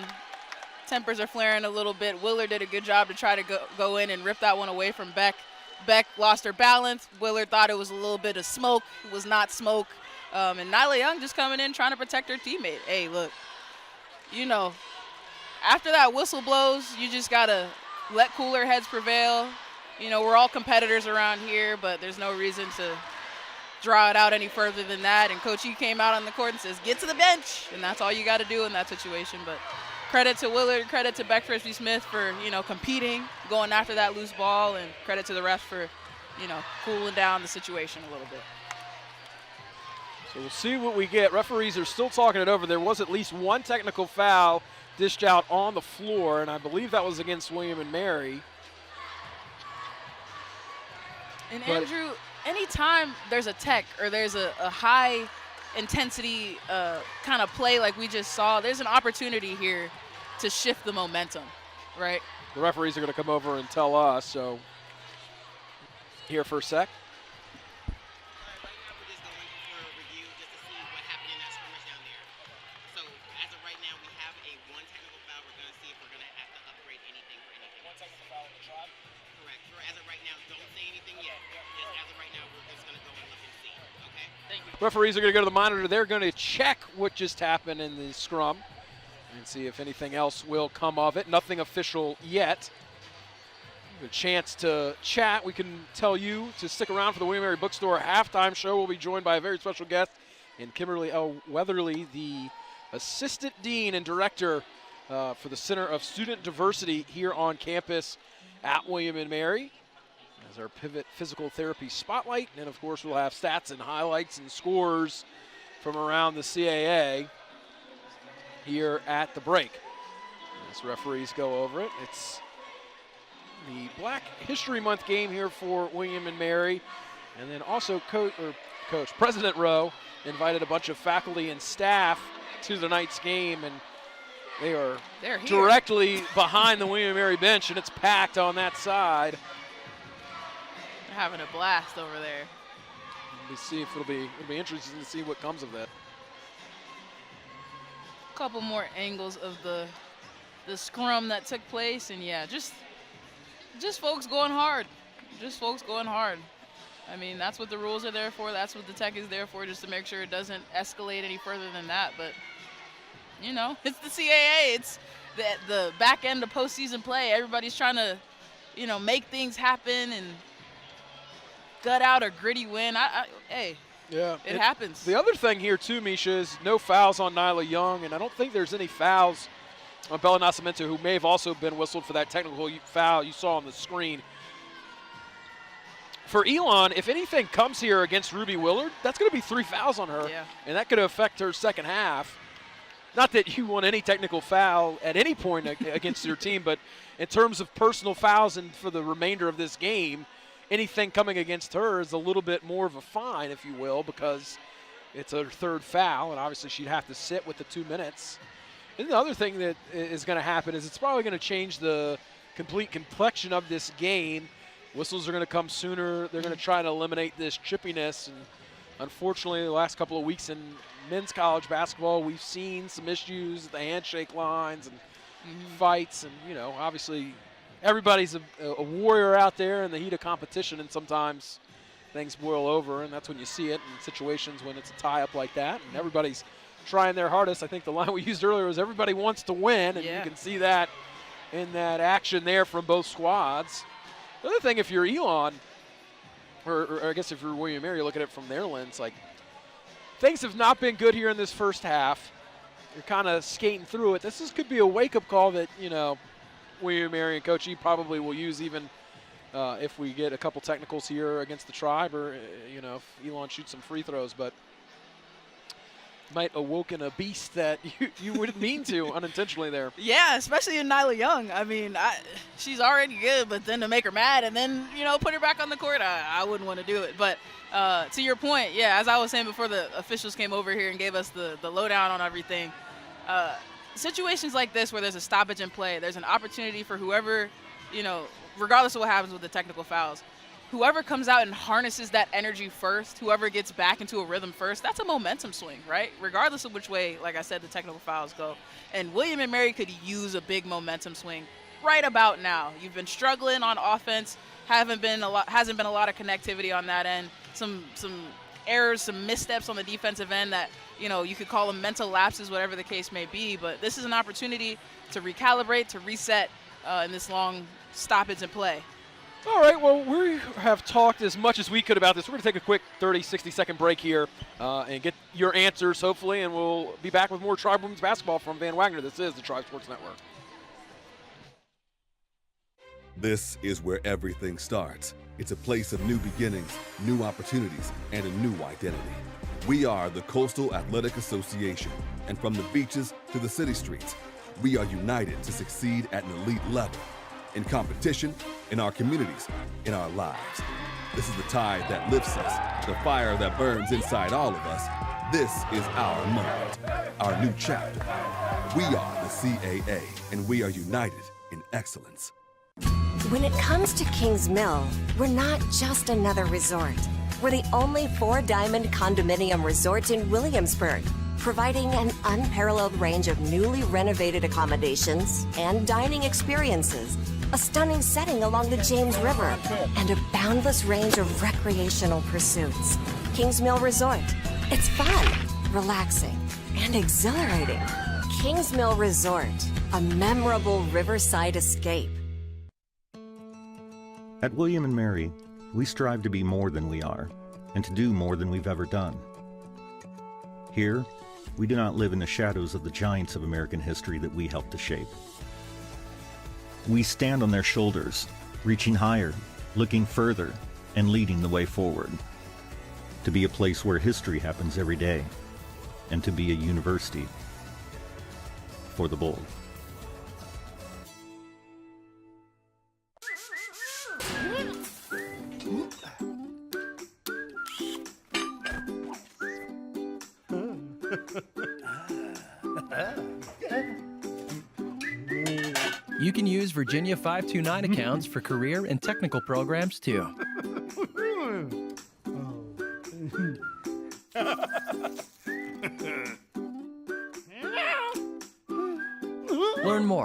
Tempers are flaring a little bit. Willard did a good job to try to go in and rip that one away from Beck. Beck lost her balance. Willard thought it was a little bit of smoke. It was not smoke. And Nyla Young just coming in trying to protect her teammate. Hey, look, you know, after that whistle blows, you just got to let cooler heads prevail. You know, we're all competitors around here, but there's no reason to draw it out any further than that. And Coach E came out on the court and says, get to the bench. And that's all you got to do in that situation. But credit to Willard, credit to Beck Frisbee Smith for, you know, competing, going after that loose ball, and credit to the refs for, you know, cooling down the situation a little bit. So we'll see what we get. Referees are still talking it over. There was at least one technical foul dished out on the floor, and I believe that was against William & Mary. And Andrew, anytime there's a tech or there's a high intensity kind of play like we just saw, there's an opportunity here to shift the momentum, right? The referees are going to come over and tell us, so here for a sec. Referees are going to go to the monitor. They're going to check what just happened in the scrum and see if anything else will come of it. Nothing official yet. A chance to chat. We can tell you to stick around for the William & Mary Bookstore halftime show. We'll be joined by a very special guest in Kimberly L. Weatherly, the Assistant Dean and Director for the Center of Student Diversity here on campus at William & Mary. As our Pivot Physical Therapy Spotlight. And of course, we'll have stats and highlights and scores from around the CAA here at the break. As referees go over it, it's the Black History Month game here for William & Mary. And then also President Rowe invited a bunch of faculty and staff to tonight's game, and they're directly behind the William & Mary bench, and it's packed on that side. Having a blast over there. We'll see if it'll be interesting to see what comes of that. couple more angles of the scrum that took place, and yeah, just folks going hard. Just folks going hard. I mean, that's what the rules are there for. That's what the tech is there for, just to make sure it doesn't escalate any further than that. But, you know, it's the CAA. It's the back end of postseason play. Everybody's trying to, you know, make things happen and gut out a gritty win. Hey, yeah, it happens. The other thing here, too, Misha, is no fouls on Nyla Young, and I don't think there's any fouls on Bella Nascimento, who may have also been whistled for that technical foul you saw on the screen. For Elon, if anything comes here against Ruby Willard, that's going to be 3 fouls on her, and that could affect her second half. Not that you want any technical foul at any point against your team, but in terms of personal fouls and for the remainder of this game, anything coming against her is a little bit more of a fine, if you will, because it's her 3rd foul, and obviously she'd have to sit with the 2 minutes. And the other thing that is going to happen is it's probably going to change the complete complexion of this game. Whistles are going to come sooner. They're going to try to eliminate this chippiness. And unfortunately, the last couple of weeks in men's college basketball, we've seen some issues at the handshake lines and fights. And, you know, obviously everybody's a warrior out there in the heat of competition, and sometimes things boil over, and that's when you see it in situations when it's a tie-up like that. And everybody's trying their hardest. I think the line we used earlier was everybody wants to win, and you can see that in that action there from both squads. The other thing, if you're Elon, or I guess if you're William & Mary, you look at it from their lens, like, things have not been good here in this first half. You're kind of skating through it. This could be a wake-up call that, you know, William & Mary and Coach E probably will use even if we get a couple technicals here against the Tribe, or, you know, if Elon shoots some free throws. But might awoken a beast that you wouldn't mean to unintentionally there. Yeah, especially in Nyla Young. I mean, she's already good, but then to make her mad and then, you know, put her back on the court, I wouldn't want to do it. But to your point, yeah, as I was saying before the officials came over here and gave us the lowdown on everything, situations like this where there's a stoppage in play, there's an opportunity for whoever, you know, regardless of what happens with the technical fouls, whoever comes out and harnesses that energy first, whoever gets back into a rhythm first, that's a momentum swing, right? Regardless of which way, like I said, the technical fouls go. And William & Mary could use a big momentum swing right about now. You've been struggling on offense, hasn't been a lot of connectivity on that end. Some errors, some missteps on the defensive end that, you know, you could call them mental lapses, whatever the case may be. But this is an opportunity to recalibrate, to reset in this long stoppage in play. All right, well, we have talked as much as we could about this. We're going to take a quick 30, 60-second break here and get your answers, hopefully, and we'll be back with more Tribe Women's Basketball from Van Wagner. This is the Tribe Sports Network. This is where everything starts. It's a place of new beginnings, new opportunities, and a new identity. We are the Coastal Athletic Association, and from the beaches to the city streets, we are united to succeed at an elite level. In competition, in our communities, in our lives. This is the tide that lifts us, the fire that burns inside all of us. This is our moment, our new chapter. We are the CAA, and we are united in excellence. When it comes to Kings Mill, we're not just another resort. We're the only 4-diamond condominium resort in Williamsburg, providing an unparalleled range of newly renovated accommodations and dining experiences, a stunning setting along the James River, and a boundless range of recreational pursuits. Kings Mill Resort. It's fun, relaxing, and exhilarating. Kings Mill Resort, a memorable riverside escape. At William & Mary, we strive to be more than we are, and to do more than we've ever done. Here, we do not live in the shadows of the giants of American history that we helped to shape. We stand on their shoulders, reaching higher, looking further, and leading the way forward. To be a place where history happens every day, and to be a university for the bold. You can use Virginia 529 accounts for career and technical programs too.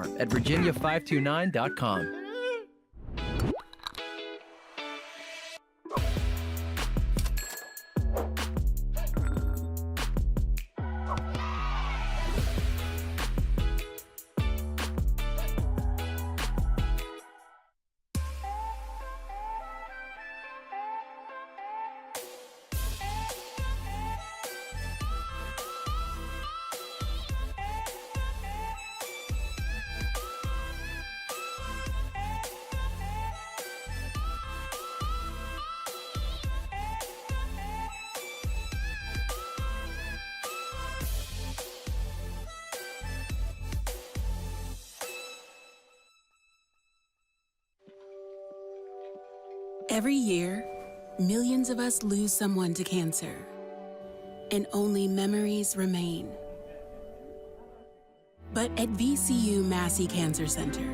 more at virginia529.com. Every year, millions of us lose someone to cancer, and only memories remain. But at VCU Massey Cancer Center,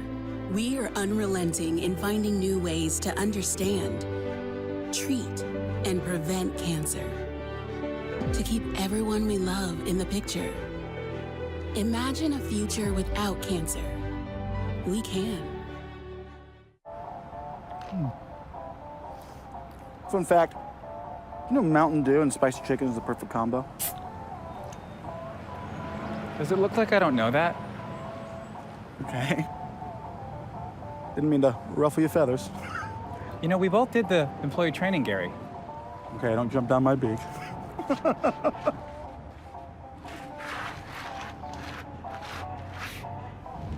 we are unrelenting in finding new ways to understand, treat, and prevent cancer. To keep everyone we love in the picture. Imagine a future without cancer. We can. Fun fact, you know Mountain Dew and spicy chicken is the perfect combo? Does it look like I don't know that? Okay. Didn't mean to ruffle your feathers. You know, we both did the employee training, Gary. Okay, don't jump down my beak.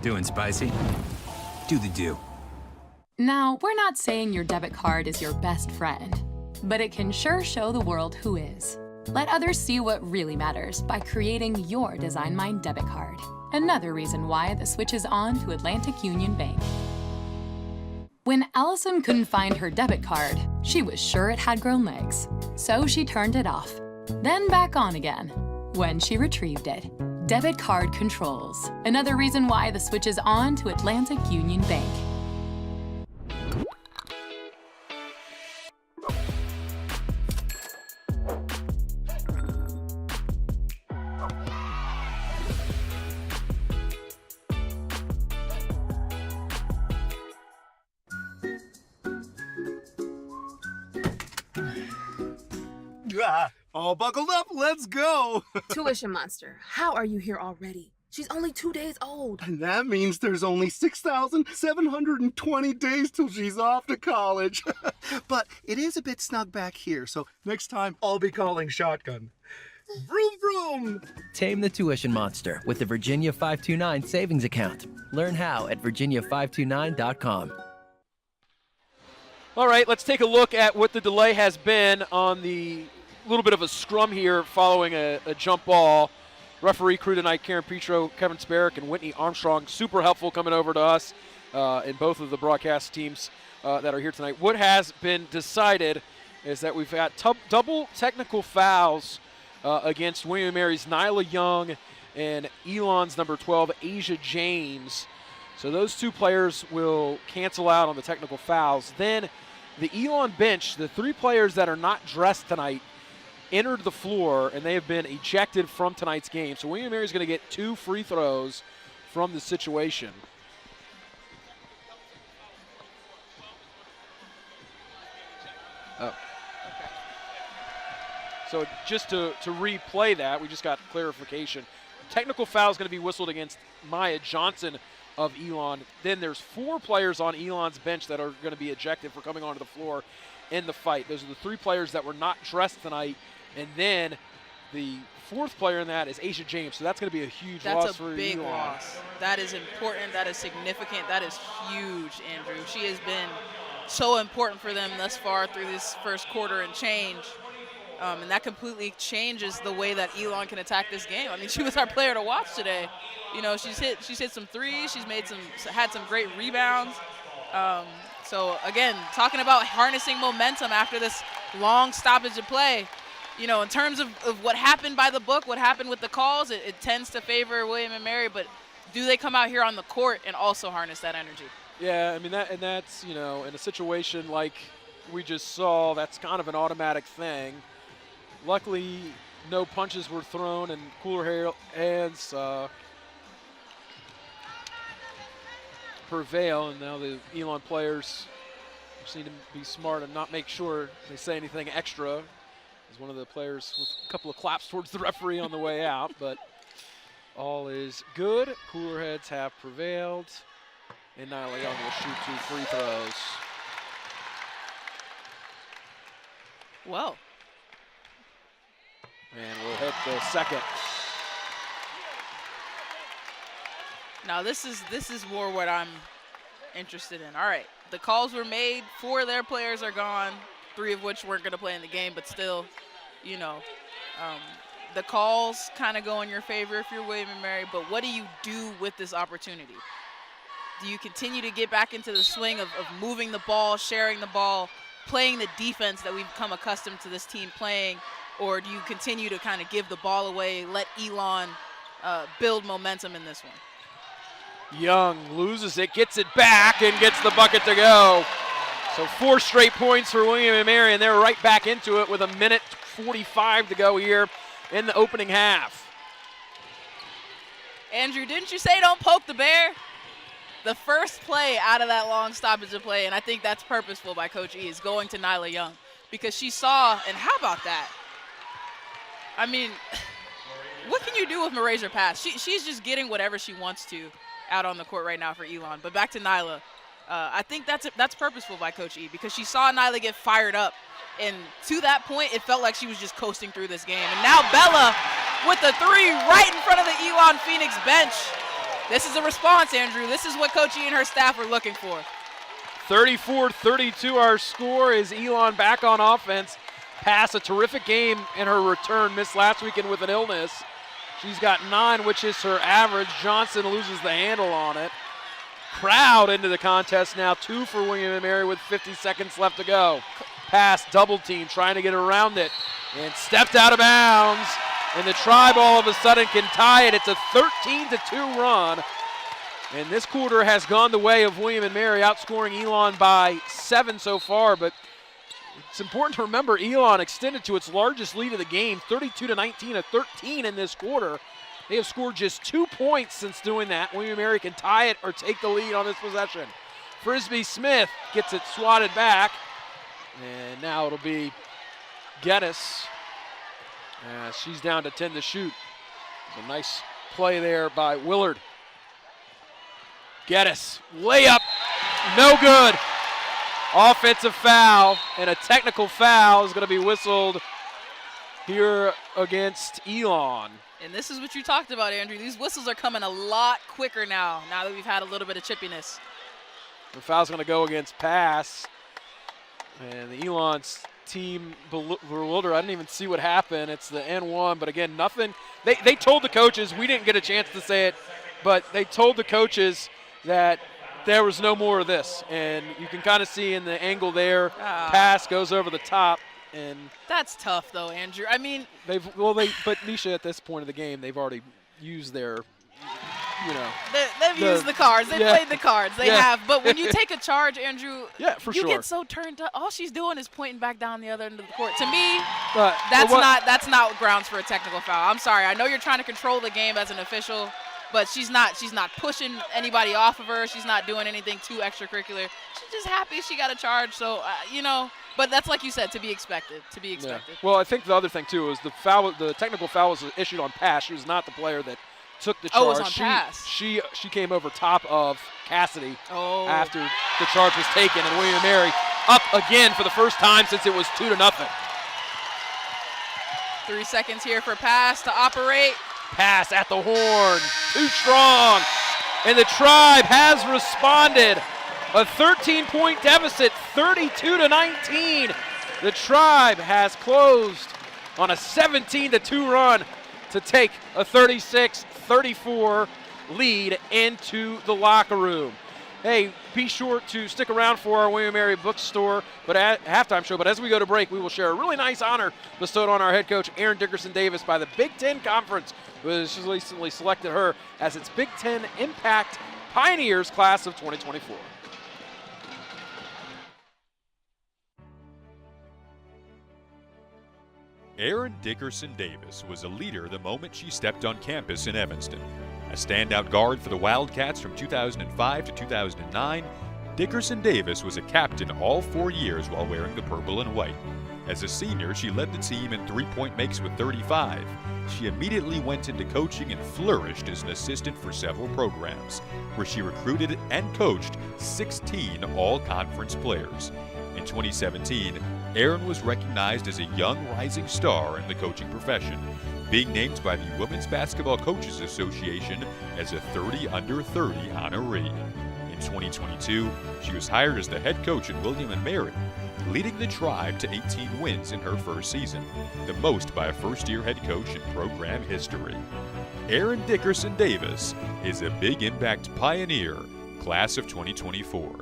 Doing spicy? Do the do. Now, we're not saying your debit card is your best friend, but it can sure show the world who is. Let others see what really matters by creating your Design Mind debit card. Another reason why the switch is on to Atlantic Union Bank. When Allison couldn't find her debit card, she was sure it had grown legs. So she turned it off, then back on again when she retrieved it. Debit card controls. Another reason why the switch is on to Atlantic Union Bank. All buckled up, let's go! Tuition monster, how are you here already? She's only 2 days old. And that means there's only 6,720 days till she's off to college. But it is a bit snug back here, so next time I'll be calling shotgun. Vroom vroom! Tame the tuition monster with the Virginia 529 savings account. Learn how at virginia529.com. All right, let's take a look at what the delay has been on the little bit of a scrum here following a jump ball. Referee crew tonight, Karen Petro, Kevin Sparrick, and Whitney Armstrong. Super helpful coming over to us in both of the broadcast teams that are here tonight. What has been decided is that we've got double technical fouls against William & Mary's Nyla Young and Elon's number 12, Asia James. So those two players will cancel out on the technical fouls. Then the Elon bench, the three players that are not dressed tonight, entered the floor, and they have been ejected from tonight's game. So William & Mary is going to get 2 free throws from the situation. Oh. Okay. So just to replay that, we just got clarification. Technical foul is going to be whistled against Maya Johnson of Elon. Then there's 4 players on Elon's bench that are going to be ejected for coming onto the floor in the fight. Those are the 3 players that were not dressed tonight. And then the 4th player in that is Asia James. So that's going to be a huge loss for Elon. That's a big loss. That is important. That is significant. That is huge, Andrew. She has been so important for them thus far through this first quarter and change. And that completely changes the way that Elon can attack this game. I mean, she was our player to watch today. You know, she's hit some threes. She's had some great rebounds. So again, talking about harnessing momentum after this long stoppage of play. You know, in terms of what happened by the book, what happened with the calls, it tends to favor William & Mary, but do they come out here on the court and also harness that energy? Yeah, I mean, that's, you know, in a situation like we just saw, that's kind of an automatic thing. Luckily, no punches were thrown and cooler hands. prevail, and now the Elon players just need to be smart and not make sure they say anything extra. As one of the players with a couple of claps towards the referee on the way out, but all is good. Cooler heads have prevailed, and Nyla Young will shoot 2 free throws. Well. And we'll hit the second. Now this is more what I'm interested in. All right, the calls were made. 4 of their players are gone, 3 of which weren't going to play in the game, but still, you know, the calls kind of go in your favor if you're William & Mary, but what do you do with this opportunity? Do you continue to get back into the swing of moving the ball, sharing the ball, playing the defense that we've become accustomed to this team playing, or do you continue to kind of give the ball away, let Elon build momentum in this one? Young loses it, gets it back, and gets the bucket to go. So 4 straight points for William & Mary, and they're right back into it with 1:45 to go here in the opening half. Andrew, didn't you say don't poke the bear? The first play out of that long stoppage of play, and I think that's purposeful by Coach E, is going to Nyla Young, because she saw, and how about that? I mean, what can you do with Marazer pass? She's just getting whatever she wants to out on the court right now for Elon. But back to Nyla. I think that's purposeful by Coach E, because she saw Nyla get fired up. And to that point, it felt like she was just coasting through this game. And now Bella with the 3 right in front of the Elon Phoenix bench. This is a response, Andrew. This is what Coach E and her staff are looking for. 34-32 our score is Elon back on offense. Pass a terrific game in her return, missed last weekend with an illness. She's got 9, which is her average. Johnson loses the handle on it. Crowd into the contest now, 2 for William & Mary with 50 seconds left to go. Pass, double team, trying to get around it, and stepped out of bounds. And the Tribe all of a sudden can tie it. It's a 13-2 run. And this quarter has gone the way of William & Mary, outscoring Elon by 7 so far. But it's important to remember Elon extended to its largest lead of the game, 32-19, a 13 in this quarter. They have scored just 2 points since doing that. William & Mary can tie it or take the lead on this possession. Frisbee Smith gets it swatted back. And now it'll be Geddes. She's down to 10 to shoot. It's a nice play there by Willard. Geddes, layup, no good. Offensive foul, and a technical foul is going to be whistled here against Elon. And this is what you talked about, Andrew. These whistles are coming a lot quicker now that we've had a little bit of chippiness. The foul's going to go against Pass. And the Elon's team bewildered. I didn't even see what happened. It's the N1, but again, nothing. They told the coaches, we didn't get a chance to say it, but they told the coaches that there was no more of this. And you can kind of see in the angle there, Pass goes over the top. And that's tough, though, Andrew. I mean, but Nisha, at this point of the game, they've already used their, they've used the cards. They played the cards. They have. But when you take a charge, Andrew, you get so turned up. All she's doing is pointing back down the other end of the court. To me, that's not grounds for a technical foul. I'm sorry. I know you're trying to control the game as an official, but she's not pushing anybody off of her. She's not doing anything too extracurricular. She's just happy she got a charge. So But that's, like you said, to be expected. Yeah. Well, I think the other thing too is the technical foul was issued on Pass. She was not the player that took the charge. Oh, it was on Pass. She came over top of Cassidy after the charge was taken, and William & Mary up again for the first time since it was 2-0. 3 seconds here for Pass to operate. Pass at the horn, too strong, and the Tribe has responded. A 13-point deficit, 32-19. The Tribe has closed on a 17-2 run to take a 36-34 lead into the locker room. Hey, be sure to stick around for our William & Mary bookstore halftime show. But as we go to break, we will share a really nice honor bestowed on our head coach, Aaron Dickerson-Davis, by the Big Ten Conference, who has recently selected her as its Big Ten Impact Pioneers class of 2024. Erin Dickerson-Davis was a leader the moment she stepped on campus in Evanston. A standout guard for the Wildcats from 2005 to 2009, Dickerson Davis was a captain all 4 years while wearing the purple and white. As a senior, she led the team in three-point makes with 35. She immediately went into coaching and flourished as an assistant for several programs, where she recruited and coached 16 all-conference players. In 2017, Erin was recognized as a young rising star in the coaching profession, being named by the Women's Basketball Coaches Association as a 30 under 30 honoree. In 2022, she was hired as the head coach at William & Mary, leading the Tribe to 18 wins in her first season, the most by a first-year head coach in program history. Erin Dickerson Davis is a big impact pioneer, class of 2024.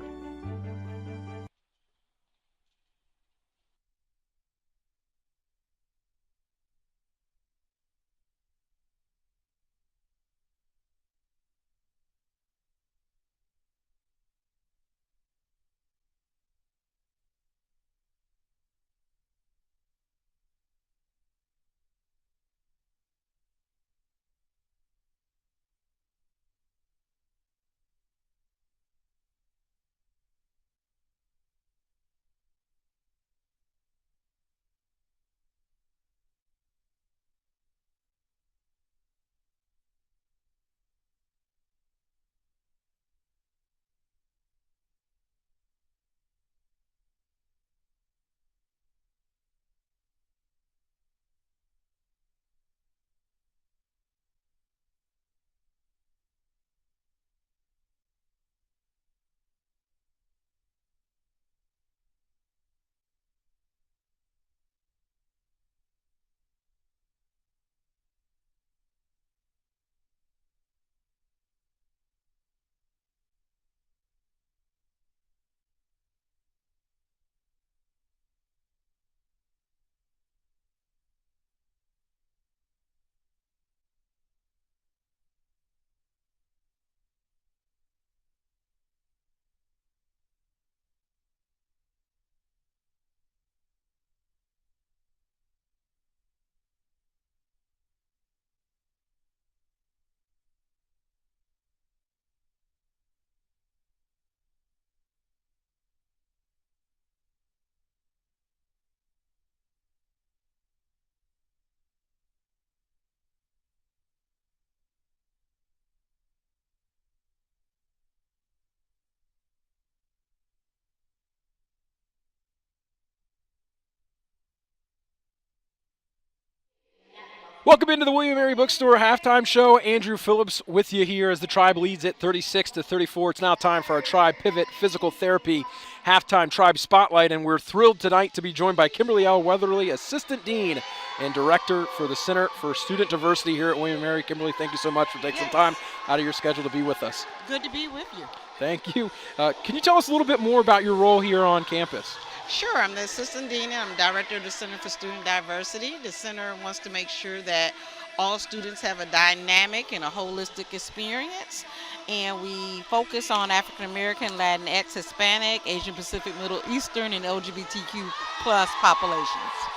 Welcome into the William & Mary Bookstore halftime show. Andrew Phillips with you here as the Tribe leads at 36-34. It's now time for our Tribe Pivot Physical Therapy halftime Tribe Spotlight, and we're thrilled tonight to be joined by Kimberly L. Weatherly, Assistant Dean and Director for the Center for Student Diversity here at William & Mary. Kimberly, thank you so much for taking some time out of your schedule to be with us. Good to be with you. Thank you. Can you tell us a little bit more about your role here on campus? Sure, I'm the Assistant Dean and I'm Director of the Center for Student Diversity. The center wants to make sure that all students have a dynamic and a holistic experience, and we focus on African American, Latinx, Hispanic, Asian Pacific, Middle Eastern, and LGBTQ plus populations.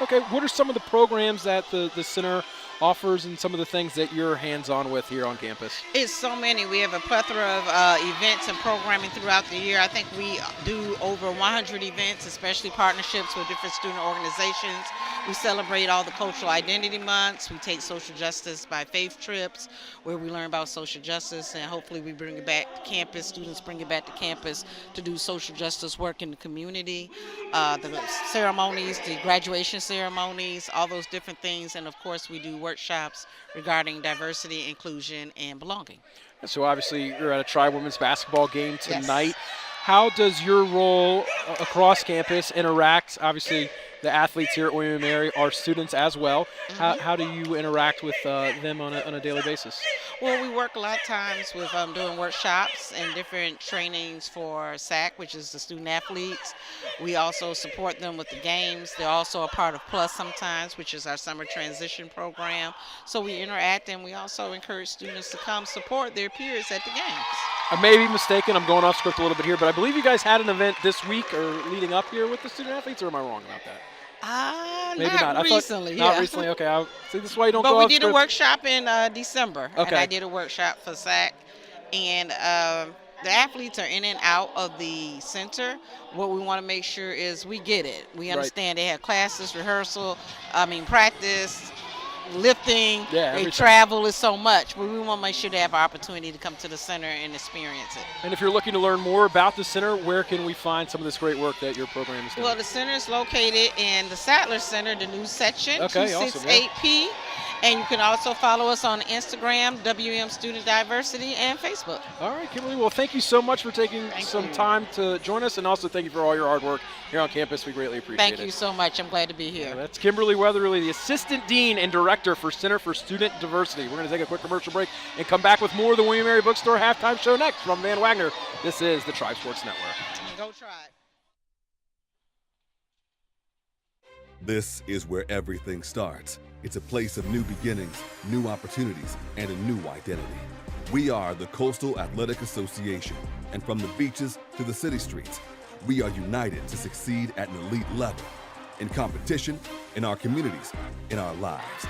Okay, what are some of the programs that the center offers and some of the things that you're hands-on with here on campus? It's so many. We have a plethora of events and programming throughout the year. I think we do over 100 events, especially partnerships with different student organizations. We celebrate all the cultural identity months. We take social justice by faith trips where we learn about social justice, and hopefully we bring it back to campus. Students bring it back to campus to do social justice work in the community. The ceremonies, the graduation ceremonies, all those different things, and of course we do workshops regarding diversity, inclusion, and belonging. So obviously you're at a Tribe women's basketball game tonight. Yes. How does your role across campus interact? Obviously the athletes here at William & Mary are students as well. Mm-hmm. How do you interact with them on a daily basis? Well, we work a lot of times with doing workshops and different trainings for SAC, which is the student athletes. We also support them with the games. They're also a part of Plus sometimes, which is our summer transition program. So we interact, and we also encourage students to come support their peers at the games. I may be mistaken. I'm going off script a little bit here, but I believe you guys had an event this week or leading up here with the student athletes, or am I wrong about that? Maybe not. Recently. Not recently. Okay. See, this is why you don't but go we off did script. a workshop in December. Okay. And I did a workshop for SAC. And the athletes are in and out of the center. What we want to make sure is we get it. We understand they have classes, practice, lifting. They travel is so much, but we want to make sure they have an opportunity to come to the center and experience it. And if you're looking to learn more about the center, where can we find some of this great work that your program is doing? Well, the center is located in the Sattler Center, the news section, 268P. And you can also follow us on Instagram, WM Student Diversity, and Facebook. All right, Kimberly. Well, thank you so much for taking some time to join us, and also thank you for all your hard work here on campus. We greatly appreciate it. Thank you so much. I'm glad to be here. That's Kimberly Weatherly, the Assistant Dean and Director for Center for Student Diversity. We're going to take a quick commercial break and come back with more of the William & Mary Bookstore Halftime Show next from Van Wagner. This is the Tribe Sports Network. Go Tribe. This is where everything starts. It's a place of new beginnings, new opportunities, and a new identity. We are the Coastal Athletic Association, and from the beaches to the city streets, we are united to succeed at an elite level, in competition, in our communities, in our lives.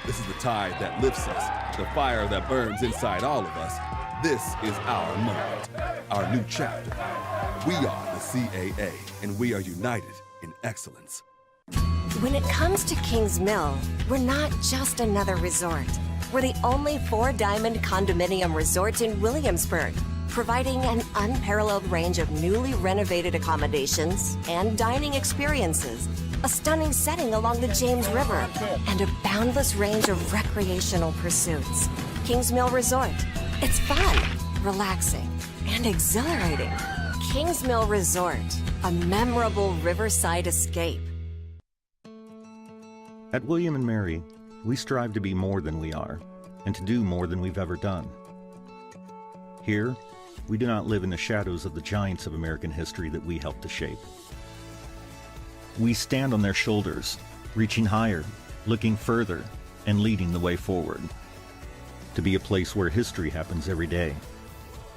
This is the tide that lifts us, the fire that burns inside all of us. This is our moment, our new chapter. We are the CAA, and we are united in excellence. When it comes to Kings Mill, we're not just another resort. We're the only 4-diamond condominium resort in Williamsburg, providing an unparalleled range of newly renovated accommodations and dining experiences, a stunning setting along the James River, and a boundless range of recreational pursuits. Kings Mill Resort. It's fun, relaxing, and exhilarating. Kings Mill Resort, a memorable riverside escape. At William & Mary, we strive to be more than we are, and to do more than we've ever done. Here, we do not live in the shadows of the giants of American history that we helped to shape. We stand on their shoulders, reaching higher, looking further, and leading the way forward. To be a place where history happens every day,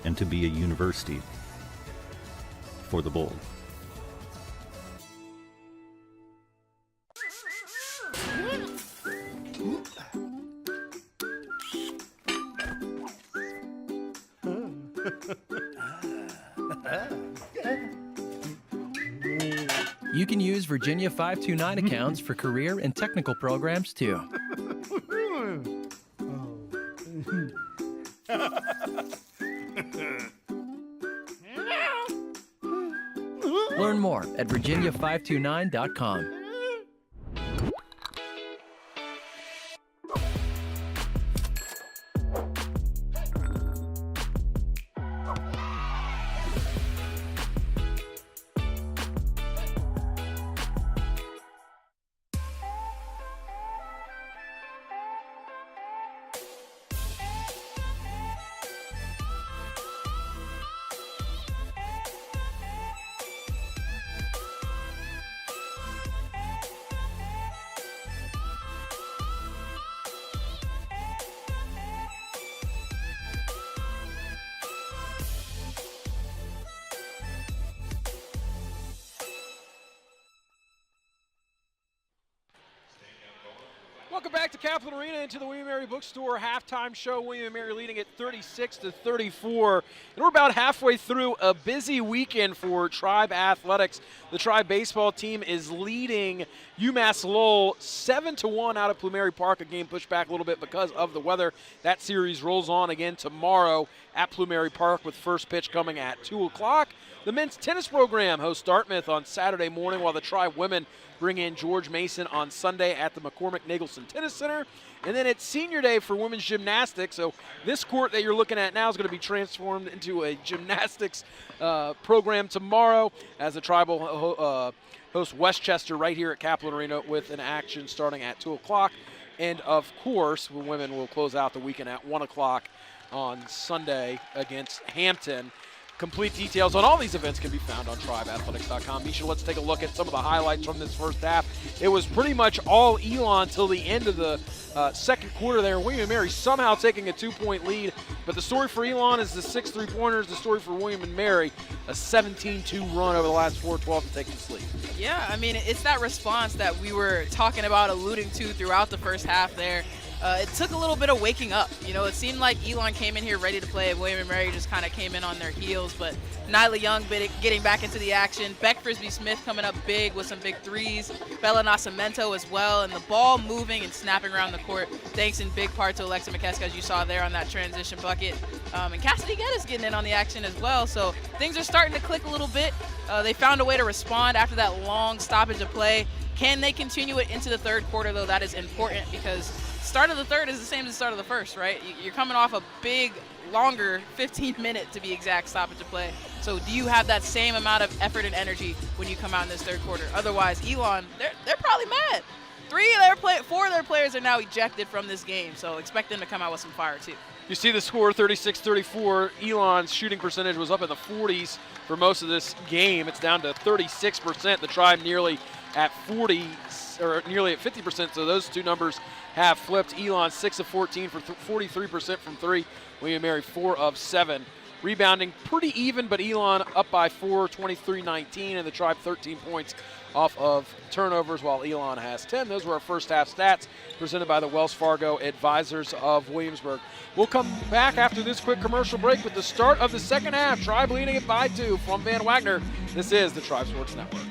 and to be a university for the bold. You can use Virginia 529 accounts for career and technical programs too. Learn more at virginia529.com. Welcome back to Capitol Arena into the William & Mary Bookstore halftime show. William & Mary leading at 36-34. And we're about halfway through a busy weekend for Tribe Athletics. The Tribe baseball team is leading UMass Lowell 7-1 out of Plumeri Park. A game pushed back a little bit because of the weather. That series rolls on again tomorrow at Plumeri Park with first pitch coming at 2 o'clock. The men's tennis program hosts Dartmouth on Saturday morning, while the Tribe women bring in George Mason on Sunday at the McCormick-Nagelson Tennis Center. And then it's senior day for women's gymnastics. So this court that you're looking at now is going to be transformed into a gymnastics program tomorrow, as the Tribe will host Westchester right here at Capitol Arena with an action starting at 2 o'clock. And, of course, the women will close out the weekend at 1 o'clock on Sunday against Hampton. Complete details on all these events can be found on tribeathletics.com. Misha, let's take a look at some of the highlights from this first half. It was pretty much all Elon till the end of the second quarter there. William & Mary somehow taking a 2-point lead But the story for Elon is the 6 3-pointers. The story for William and Mary, a 17-2 run over the last 4-12 to take the lead. Yeah, I mean, it's that response that we were talking about, alluding to throughout the first half there. It took a little bit of waking up. You know, it seemed like Elon came in here ready to play. William and Mary just kind of came in on their heels, but Nyla Young getting back into the action. Beck Frisbee-Smith coming up big with some big threes. Bella Nascimento as well, and the ball moving and snapping around the court, thanks in big part to Alexa McKeska, as you saw there on that transition bucket. And Cassidy Geddes getting in on the action as well, so things are starting to click a little bit. They found a way to respond after that long stoppage of play. Can they continue it into the third quarter, though? That is important, because start of the third is the same as the start of the first, right? You're coming off a big, longer 15-minute, to be exact, stoppage of play. So do you have that same amount of effort and energy when you come out in this third quarter? Otherwise, Elon, they're probably mad. 4 of their players are now ejected from this game, so expect them to come out with some fire, too. You see the score, 36-34. Elon's shooting percentage was up in the 40s for most of this game. It's down to 36%. The Tribe nearly at 40, or nearly at 50%, so those two numbers have flipped. Elon 6 of 14 for 43% from three. William Mary 4 of 7. Rebounding pretty even, but Elon up by 4, 23-19, and the Tribe 13 points off of turnovers, while Elon has 10. Those were our first half stats presented by the Wells Fargo Advisors of Williamsburg. We'll come back after this quick commercial break with the start of the second half. Tribe leading it by 2 from Van Wagner. This is the Tribe Sports Network.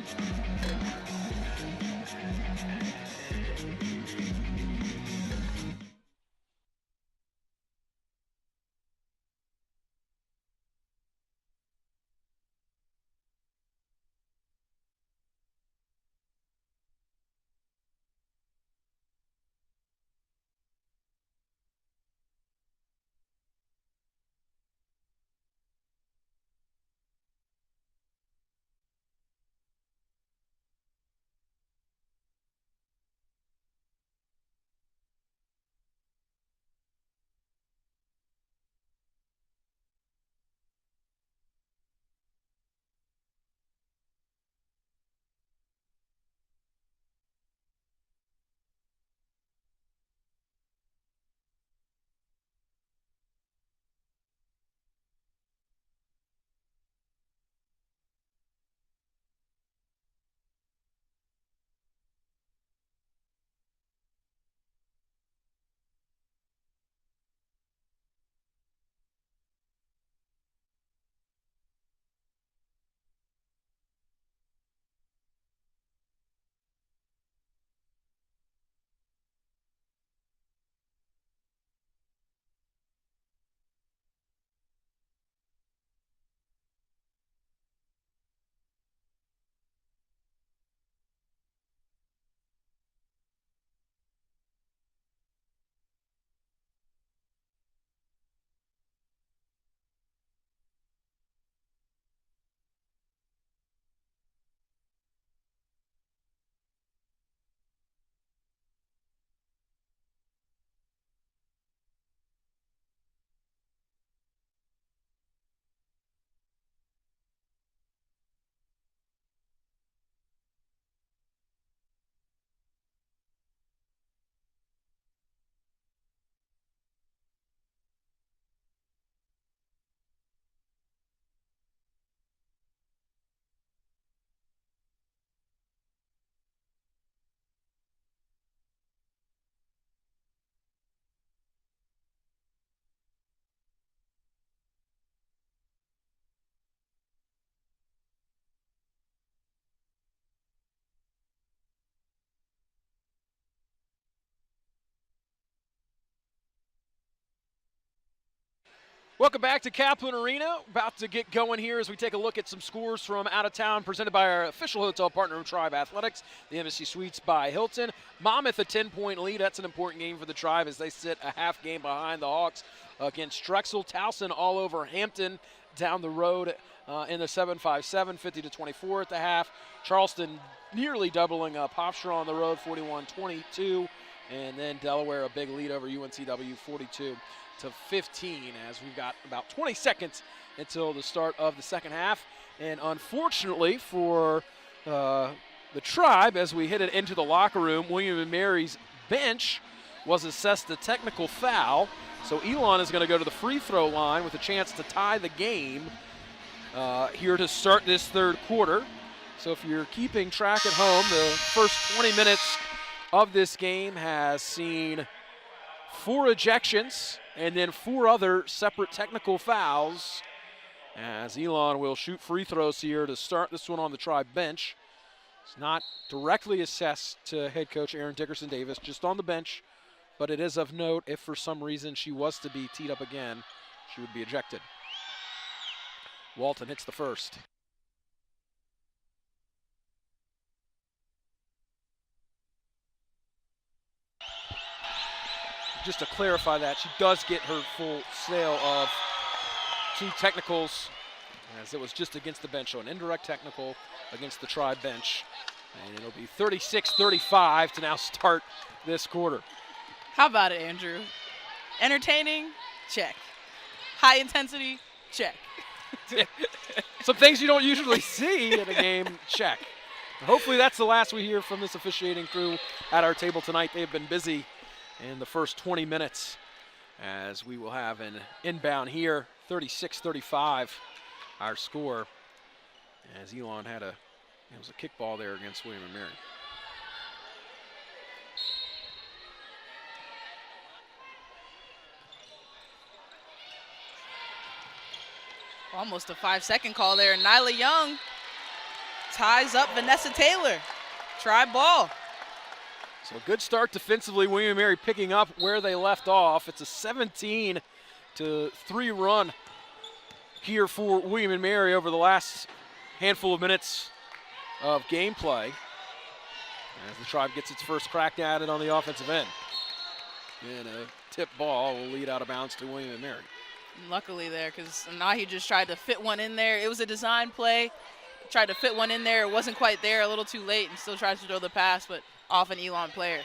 Welcome back to Kaplan Arena. About to get going here as we take a look at some scores from out of town presented by our official hotel partner of Tribe Athletics, the Embassy Suites by Hilton. Monmouth a 10-point lead. That's an important game for the Tribe as they sit a half game behind the Hawks against Drexel. Towson all over Hampton down the road in the 7-5-7, 50-24 at the half. Charleston nearly doubling up Hofstra on the road, 41-22. And then Delaware a big lead over UNCW, 42-15, as we've got about 20 seconds until the start of the second half. And unfortunately for the Tribe, as we hit it into the locker room, William & Mary's bench was assessed a technical foul. So Elon is going to go to the free throw line with a chance to tie the game here to start this third quarter. So if you're keeping track at home, the first 20 minutes of this game has seen 4 ejections and then 4 other separate technical fouls, as Elon will shoot free throws here to start this one on the Tribe bench. It's not directly assessed to head coach Erin Dickerson-Davis, just on the bench, but it is of note if for some reason she was to be teed up again, she would be ejected. Walton hits the first. Just to clarify that, she does get her full sale of 2 technicals, as it was just against the bench, so an indirect technical against the Tribe bench. And it'll be 36-35 to now start this quarter. How about it, Andrew? Entertaining? Check. High intensity? Check. Some things you don't usually see in a game, check. Hopefully that's the last we hear from this officiating crew at our table tonight. They've been busy in the first 20 minutes, as we will have an inbound here, 36-35, our score, as Elon had it was a kickball there against William & Mary. Almost a 5-second call there. Nyla Young ties up Vanessa Taylor. Tribe ball. So a good start defensively. William & Mary picking up where they left off. It's a 17-3 run here for William & Mary over the last handful of minutes of gameplay, as the Tribe gets its first crack at it on the offensive end. And a tip ball will lead out of bounds to William & Mary. Luckily there, because Nahi just tried to fit one in there. It was a design play. Tried to fit one in there. It wasn't quite there, a little too late, and still tries to throw the pass, but off an Elon player.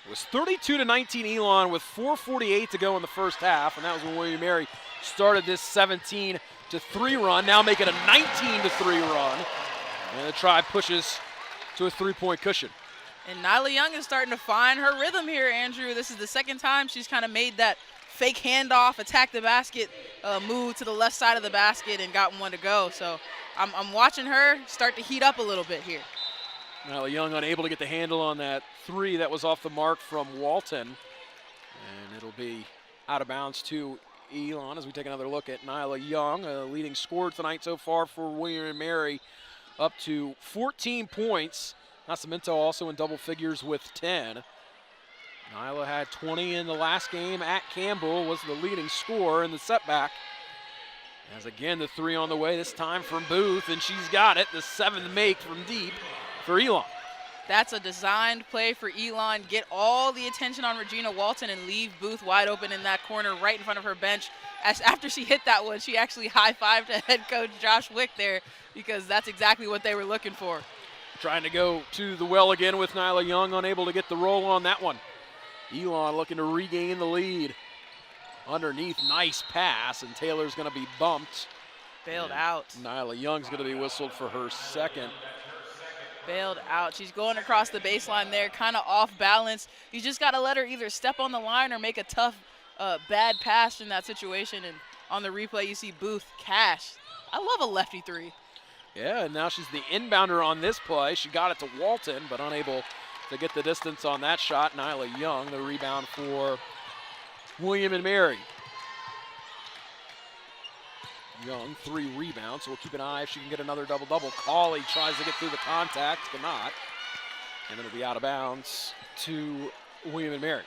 It was 32-19 Elon with 4:48 to go in the first half, and that was when William & Mary started this 17-3 run, now make it a 19-3 run. And the Tribe pushes to a 3-point cushion. And Nyla Young is starting to find her rhythm here, Andrew. This is the second time she's kind of made that fake handoff, attack the basket, move to the left side of the basket and got one to go. So I'm watching her start to heat up a little bit here. Nyla Young unable to get the handle on that 3 that was off the mark from Walton. And it'll be out of bounds to Elon as we take another look at Nyla Young, a leading scorer tonight so far for William & Mary, up to 14 points. Nascimento also in double figures with 10. Nyla had 20 in the last game at Campbell, was the leading scorer in the setback. As again, the 3 on the way, this time from Booth, and she's got it. The 7th make from deep for Elon. That's a designed play for Elon. Get all the attention on Regina Walton and leave Booth wide open in that corner right in front of her bench. After she hit that one, she actually high-fived to head coach Josh Wick there, because that's exactly what they were looking for. Trying to go to the well again with Nyla Young, unable to get the roll on that one. Elon looking to regain the lead. Underneath, nice pass, and Taylor's going to be bumped. Bailed out. Nyla Young's going to be whistled for her second. Bailed out. She's going across the baseline there, kind of off balance. You just got to let her either step on the line or make a tough, bad pass in that situation. And on the replay, you see Booth cash. I love a lefty 3. Yeah, and now she's the inbounder on this play. She got it to Walton, but unable to get the distance on that shot. Nyla Young, the rebound for William & Mary. Young, 3 rebounds, so we'll keep an eye if she can get another double-double. Cauley tries to get through the contact, cannot. And it'll be out of bounds to William & Mary.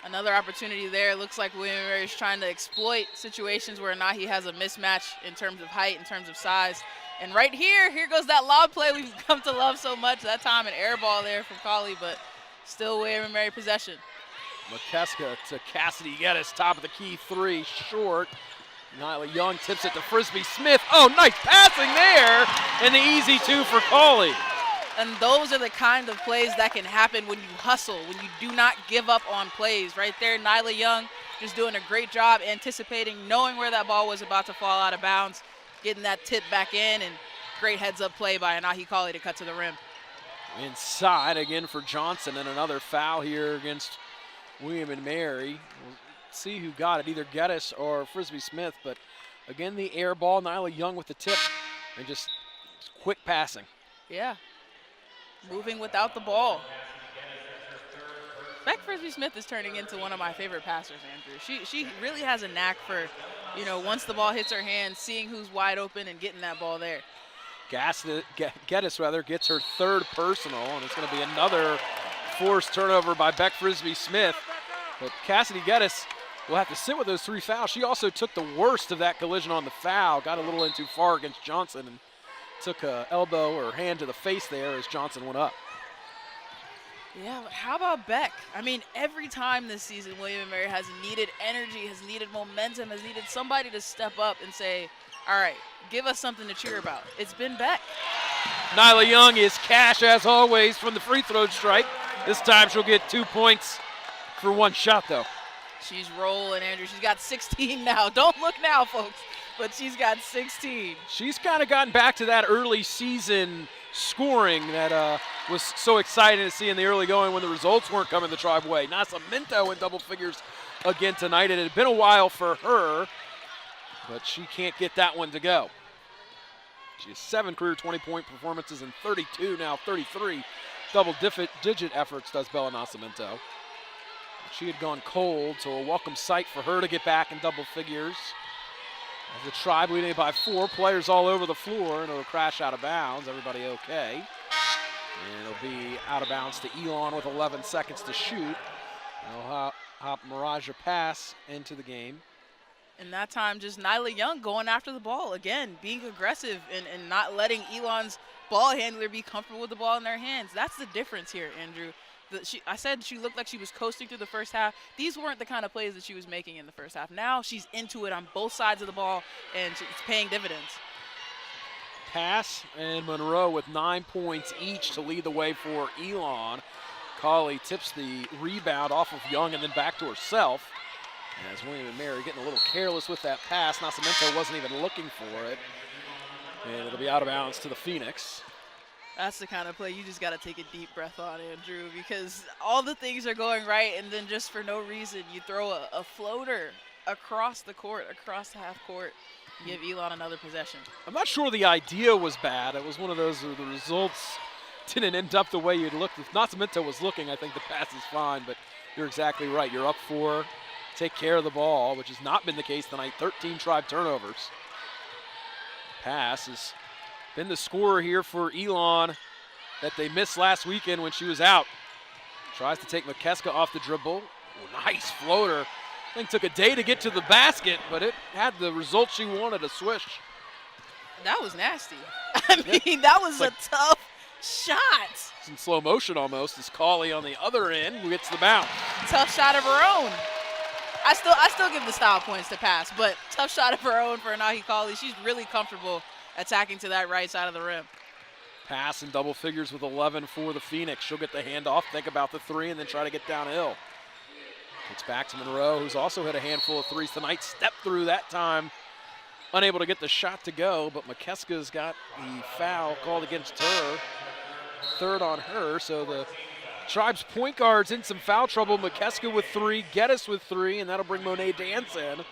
Another opportunity there. It looks like William & Mary is trying to exploit situations where Nahi has a mismatch in terms of height, in terms of size. And right here goes that lob play we've come to love so much. That time an air ball there from Cauley, but still William & Mary possession. McKeska to Cassidy Geddes, top of the key 3, short. Nyla Young tips it to Frisbee Smith. Oh, nice passing there, and the easy 2 for Cauley. And those are the kind of plays that can happen when you hustle, when you do not give up on plays. Right there, Nyla Young just doing a great job anticipating, knowing where that ball was about to fall out of bounds, getting that tip back in, and great heads-up play by Anahi Cauley to cut to the rim. Inside again for Johnson, and another foul here against William and Mary. We'll see who got it, either Geddes or Frisbee Smith, but again, the air ball, Nyla Young with the tip, and just quick passing. Yeah. Moving without the ball. Beck Frisbee Smith is turning into one of my favorite passers, Andrew. She really has a knack for, once the ball hits her hands, seeing who's wide open and getting that ball there. Geddes gets her third personal, and it's going to be another forced turnover by Beck Frisbee Smith. But Cassidy Geddes will have to sit with those 3 fouls. She also took the worst of that collision on the foul, got a little in too far against Johnson, and took an elbow or hand to the face there as Johnson went up. Yeah, but how about Beck? I mean, every time this season, William & Mary has needed energy, has needed momentum, has needed somebody to step up and say, all right, give us something to cheer about. It's been Beck. Nyla Young is cash as always from the free throw stripe. This time she'll get 2 points for 1 shot, though. She's rolling, Andrew. She's got 16 now. Don't look now, folks, but she's got 16. She's kind of gotten back to that early season scoring that was so exciting to see in the early going when the results weren't coming the Tribe way. Nascimento in double figures again tonight. It had been a while for her, but she can't get that one to go. She has 7 career 20-point performances and 32, now 33 double-digit efforts does Bella Nascimento. She had gone cold, so a welcome sight for her to get back in double figures. As the Tribe leading by 4, players all over the floor, and it'll crash out of bounds. Everybody okay. And it'll be out of bounds to Elon with 11 seconds to shoot. They'll hop Mirage a pass into the game. And that time, just Nyla Young going after the ball. Again, being aggressive and not letting Elon's ball handler be comfortable with the ball in their hands. That's the difference here, Andrew. I said she looked like she was coasting through the first half. These weren't the kind of plays that she was making in the first half. Now she's into it on both sides of the ball, and it's paying dividends. Pass, and Monroe with 9 points each to lead the way for Elon. Colley tips the rebound off of Young and then back to herself. As William and Mary getting a little careless with that pass. Nascimento wasn't even looking for it. And it'll be out of bounds to the Phoenix. That's the kind of play you just got to take a deep breath on, Andrew, because all the things are going right, and then just for no reason, you throw a floater across the court, across the half court, give Elon another possession. I'm not sure the idea was bad. It was one of those where the results didn't end up the way you'd looked. If Nascimento was looking, I think the pass is fine, but you're exactly right. You're up 4, take care of the ball, which has not been the case tonight. 13 Tribe turnovers. Pass has been the scorer here for Elon that they missed last weekend when she was out. Tries to take McKeska off the dribble. Nice floater. I think took a day to get to the basket, but it had the result she wanted, a swish. That was nasty. I mean, that was a tough shot. It's in slow motion almost as Colley on the other end who gets the bounce. Tough shot of her own. I still give the style points to pass, but tough shot of her own for Anahi Colley. She's really comfortable attacking to that right side of the rim. Pass in double figures with 11 for the Phoenix. She'll get the handoff, think about the 3, and then try to get downhill. It's back to Monroe, who's also hit a handful of 3s tonight. Stepped through that time. Unable to get the shot to go, but McKeska's got the foul called against her. 3rd on her, so the Tribe's point guard's in some foul trouble. McKeska with 3, Geddes with 3, and that'll bring Monet Dance in. And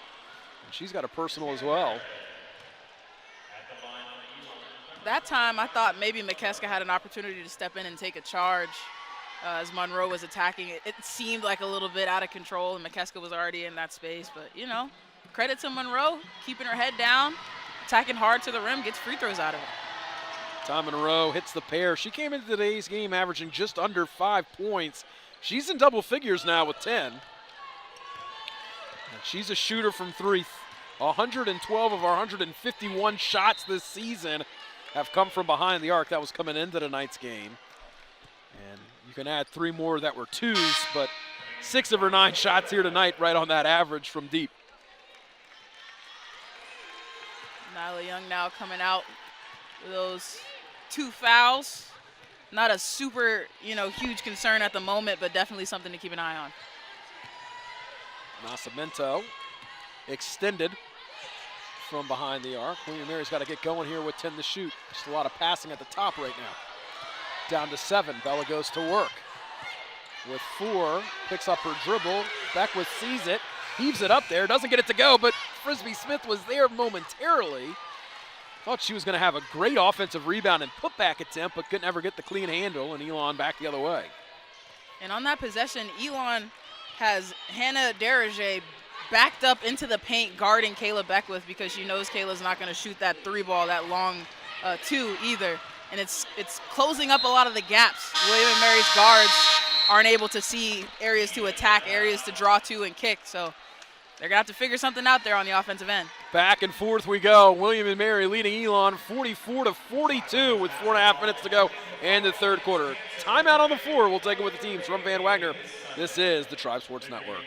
she's got a personal as well. That time, I thought maybe McKeska had an opportunity to step in and take a charge as Monroe was attacking. It seemed like a little bit out of control, and McKeska was already in that space. But, credit to Monroe, keeping her head down, attacking hard to the rim, gets free throws out of it. Tom Monroe hits the pair. She came into today's game averaging just under 5 points. She's in double figures now with 10. And she's a shooter from 3. 112 of our 151 shots this season have come from behind the arc. That was coming into tonight's game. And you can add 3 more that were 2s, but 6 of her 9 shots here tonight right on that average from deep. Nyla Young now coming out with those 2 fouls. Not a super, huge concern at the moment, but definitely something to keep an eye on. Nascimento extended from behind the arc. William Mary's got to get going here with 10 to shoot. Just a lot of passing at the top right now. Down to 7. Bella goes to work. with 4, picks up her dribble. Beckwith sees it, heaves it up there, doesn't get it to go, but Frisbee Smith was there momentarily. Thought she was going to have a great offensive rebound and putback attempt, but couldn't ever get the clean handle, and Elon back the other way. And on that possession, Elon has Hannah Deranger backed up into the paint guarding Kayla Beckwith because she knows Kayla's not going to shoot that 3 ball, that long 2 either. And it's closing up a lot of the gaps. William & Mary's guards aren't able to see areas to attack, areas to draw to and kick. So they're going to have to figure something out there on the offensive end. Back and forth we go. William & Mary leading Elon 44-42 with 4.5 minutes to go in the third quarter. Timeout on the floor. We'll take it with the teams from Van Wagner. This is the Tribe Sports Network.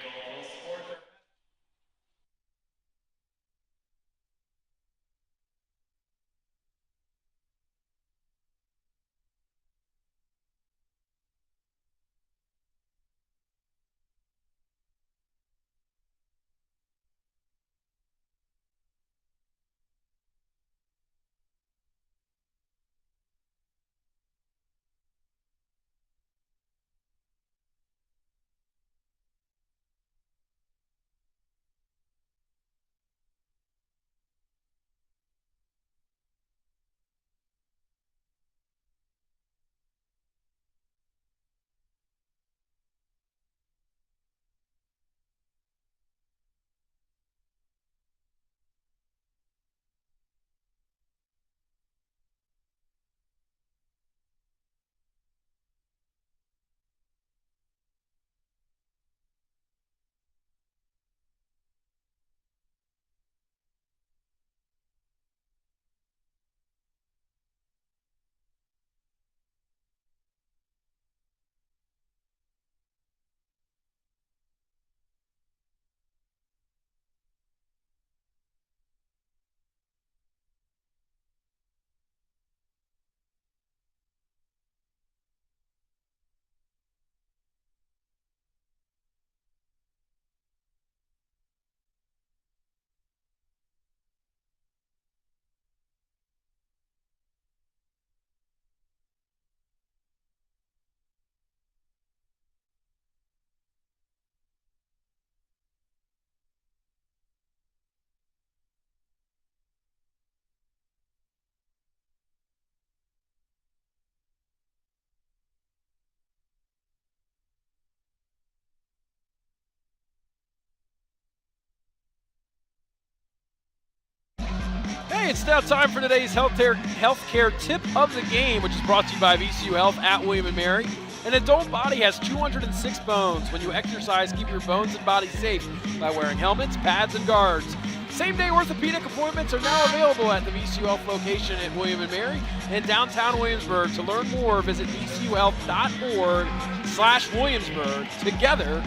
Hey, it's now time for today's healthcare tip of the game, which is brought to you by VCU Health at William & Mary. An adult body has 206 bones. When you exercise, keep your bones and body safe by wearing helmets, pads, and guards. Same-day orthopedic appointments are now available at the VCU Health location at William & Mary in downtown Williamsburg. To learn more, visit vcuhealth.org/Williamsburg. Together,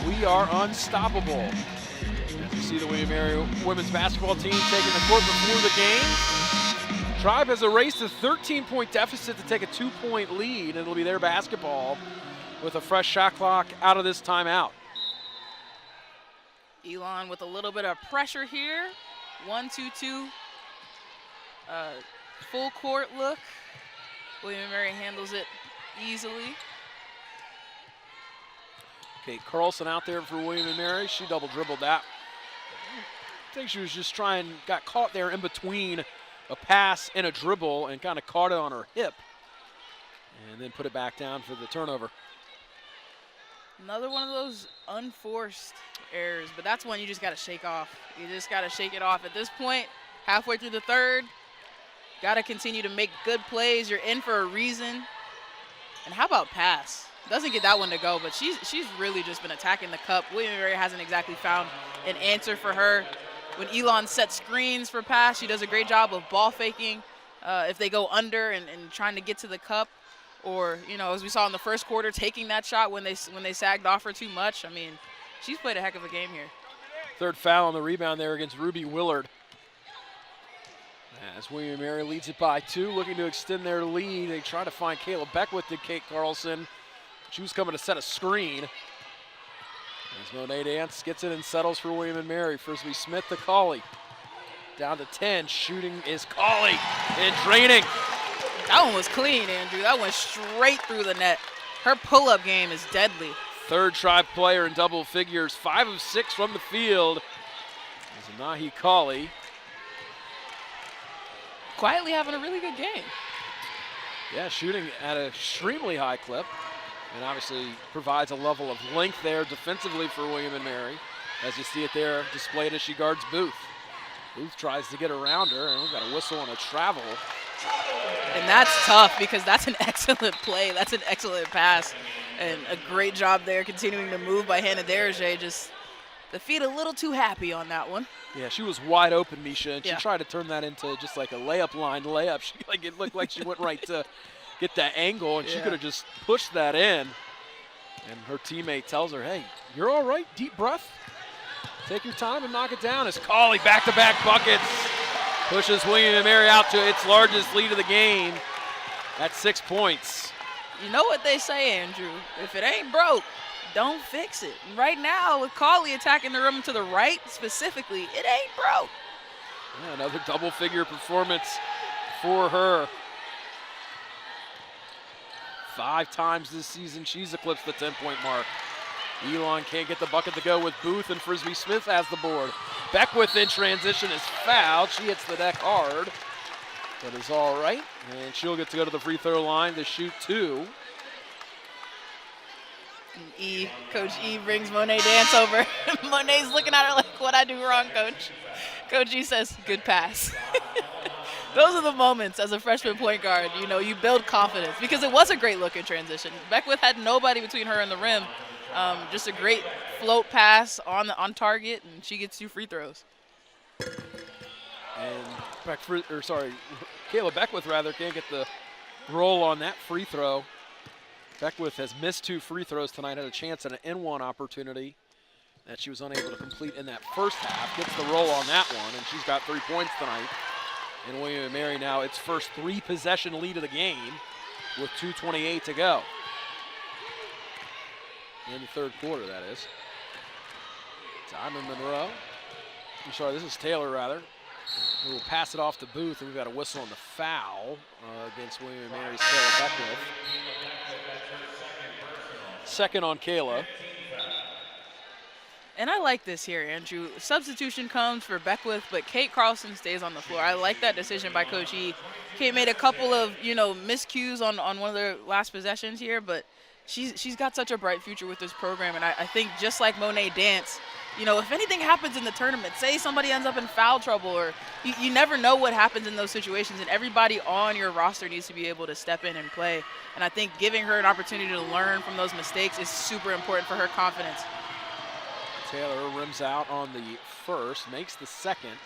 we are unstoppable. As you see the William & Mary women's basketball team taking the court before the game. Tribe has erased a 13-point deficit to take a 2-point lead. It'll be their basketball with a fresh shot clock out of this timeout. Elon with a little bit of pressure here. 1-2-2. Full court look. William & Mary handles it easily. Kate Carlson out there for William & Mary. She double dribbled that. I think she was just got caught there in between a pass and a dribble and kind of caught it on her hip and then put it back down for the turnover. Another one of those unforced errors, but that's one you just got to shake off. You just got to shake it off. At this point, halfway through the third, got to continue to make good plays. You're in for a reason. And how about pass? Doesn't get that one to go, but she's really just been attacking the cup. William & Mary hasn't exactly found an answer for her. When Elon sets screens for pass, she does a great job of ball faking if they go under and trying to get to the cup. Or, you know, as we saw in the first quarter, taking that shot when they sagged off her too much. I mean, she's played a heck of a game here. Third foul on the rebound there against Ruby Willard. As William & Mary leads it by 2, looking to extend their lead. They try to find Kayla Beckwith to Kate Carlson. She was coming to set a screen. As Monet Dance gets it and settles for William & Mary. Frisbee Smith to Cauley. Down to 10. Shooting is Cauley and draining. That one was clean, Andrew. That went straight through the net. Her pull-up game is deadly. Third try player in double figures, 5 of 6 from the field. Is Nahi Kali. Quietly having a really good game. Yeah, shooting at an extremely high clip, and obviously provides a level of length there defensively for William and Mary, as you see it there displayed as she guards Booth. Booth tries to get around her, and we've got a whistle and a travel. And that's tough because that's an excellent play. That's an excellent pass, and a great job there continuing to move by Hannah Derege. Just the feet a little too happy on that one. Yeah, she was wide open, Misha, and she Yeah. tried to turn that into just like a layup line layup. It looked like she went right to get that angle, and she Yeah. could have just pushed that in. And her teammate tells her, hey, you're all right, deep breath. Take your time and knock it down. As Colley back-to-back buckets pushes William and Mary out to its largest lead of the game at 6 points. You know what they say, Andrew? If it ain't broke, don't fix it. And right now, with Colley attacking the rim to the right specifically, it ain't broke. Yeah, another double-figure performance for her. 5 times this season, she's eclipsed the 10-point mark. Elon can't get the bucket to go with Booth, and Frisbee Smith has the board. Beckwith in transition is fouled. She hits the deck hard, but is all right, and she'll get to go to the free throw line to shoot 2. And Coach E brings Monet Dance over. Monet's looking at her like, what'd I do wrong, Coach? Coach E says, good pass. Those are the moments as a freshman point guard, you build confidence because it was a great look in transition. Beckwith had nobody between her and the rim. Just a great float pass on target, and she gets 2 free throws. And Kayla Beckwith can't get the roll on that free throw. Beckwith has missed 2 free throws tonight, had a chance at an N1 opportunity that she was unable to complete in that first half. Gets the roll on that one, and she's got 3 points tonight. And William and Mary now its first 3-possession lead of the game with 2:28 to go. In the third quarter, that is. Diamond Monroe. This is Taylor, rather. We'll pass it off to Booth, and we've got a whistle on the foul against William and Mary's Kayla Beckwith. Second on Kayla. And I like this here, Andrew. Substitution comes for Beckwith, but Kate Carlson stays on the floor. I like that decision by Coach E. Kate made a couple of, miscues on one of their last possessions here, but she's got such a bright future with this program. And I think just like Monet Dance, if anything happens in the tournament, say somebody ends up in foul trouble, or you never know what happens in those situations, and everybody on your roster needs to be able to step in and play. And I think giving her an opportunity to learn from those mistakes is super important for her confidence. Taylor rims out on the first, makes the second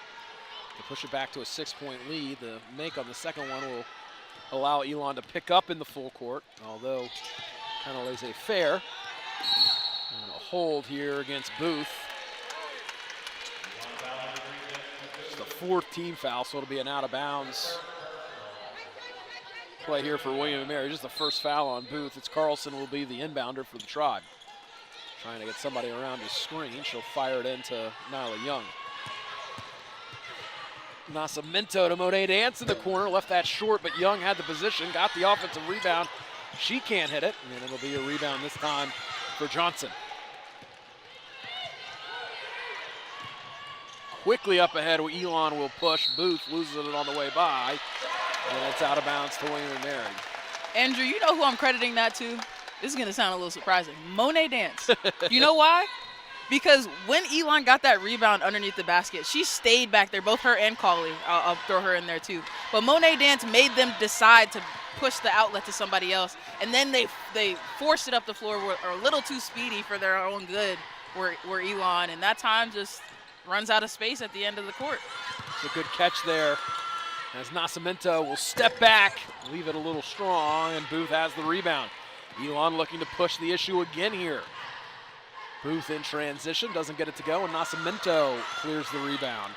to push it back to a 6-point lead. The make on the second one will allow Elon to pick up in the full court, although kind of laissez-faire. And a hold here against Booth. It's the 4th team foul, so it'll be an out-of-bounds play here for William and Mary. Just the first foul on Booth. It's Carlson will be the inbounder for the Tribe. Trying to get somebody around his screen. She'll fire it into Nyla Young. Nascimento to Monet Dance in the corner. Left that short, but Young had the position. Got the offensive rebound. She can't hit it, and it'll be a rebound this time for Johnson. Quickly up ahead, Elon will push. Booth loses it on the way by, and it's out of bounds to William and Mary. Andrew, you know who I'm crediting that to? This is going to sound a little surprising. Monet Dance. You know why? Because when Elon got that rebound underneath the basket, she stayed back there, both her and Colley. I'll throw her in there too. But Monet Dance made them decide to push the outlet to somebody else, and then they forced it up the floor, were a little too speedy for their own good, were Elon, and that time just runs out of space at the end of the court. It's a good catch there, as Nascimento will step back, leave it a little strong, and Booth has the rebound. Elon looking to push the issue again here. Booth in transition, doesn't get it to go, and Nascimento clears the rebound.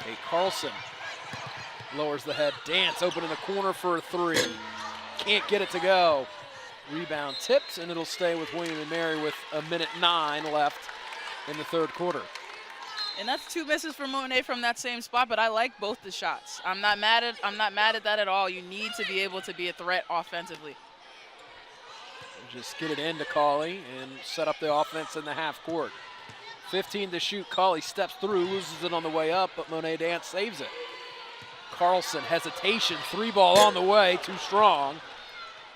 Kate Carlson lowers the head. Dance open in the corner for a 3. Can't get it to go. Rebound tipped, and it'll stay with William and Mary with 1:09 left in the third quarter. And that's 2 misses for Monet from that same spot, but I like both the shots. I'm not mad at that at all. You need to be able to be a threat offensively. just get it into Cauley and set up the offense in the half court. 15 to shoot. Cauley steps through, loses it on the way up, but Monet Dance saves it. Carlson, hesitation, 3-ball on the way, too strong.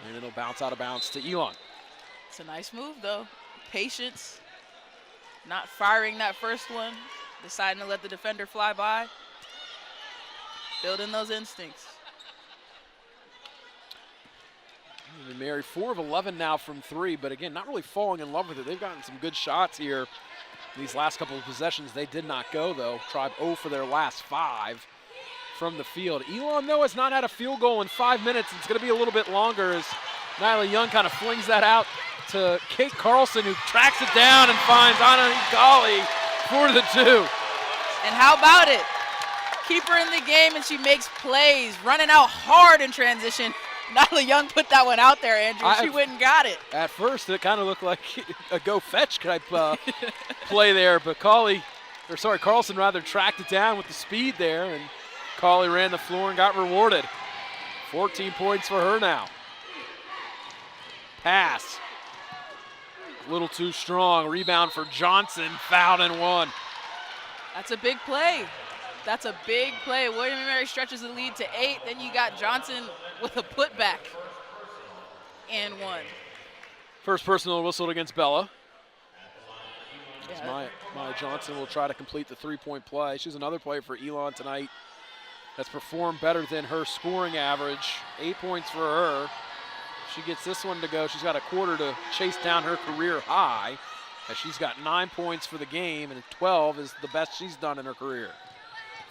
And it'll bounce out of bounds to Elon. It's a nice move, though. Patience, not firing that first one, deciding to let the defender fly by. Building those instincts. Mary 4 of 11 now from 3, but again, not really falling in love with it. They've gotten some good shots here. These last couple of possessions, they did not go, though. Tribe 0 for their last 5 from the field. Elon, though, has not had a field goal in 5 minutes. It's going to be a little bit longer as Nyla Young kind of flings that out to Kate Carlson, who tracks it down and finds Anna Cauley for the 2. And how about it? Keep her in the game, and she makes plays, running out hard in transition. Nyla Young put that one out there, Andrew. She went and got it. At first, it kind of looked like a go-fetch type play there, but Carlson rather tracked it down with the speed there, and Cauley ran the floor and got rewarded. 14 points for her now. Pass. A little too strong. Rebound for Johnson. Fouled and one. That's a big play. That's a big play. William & Mary stretches the lead to 8. Then you got Johnson with a putback and 1. First personal whistled against Bella. Yeah. Maya Johnson will try to complete the 3-point play. She's another player for Elon tonight that's performed better than her scoring average. 8 points for her. She gets this one to go. She's got a quarter to chase down her career high, as she's got 9 points for the game, and 12 is the best she's done in her career.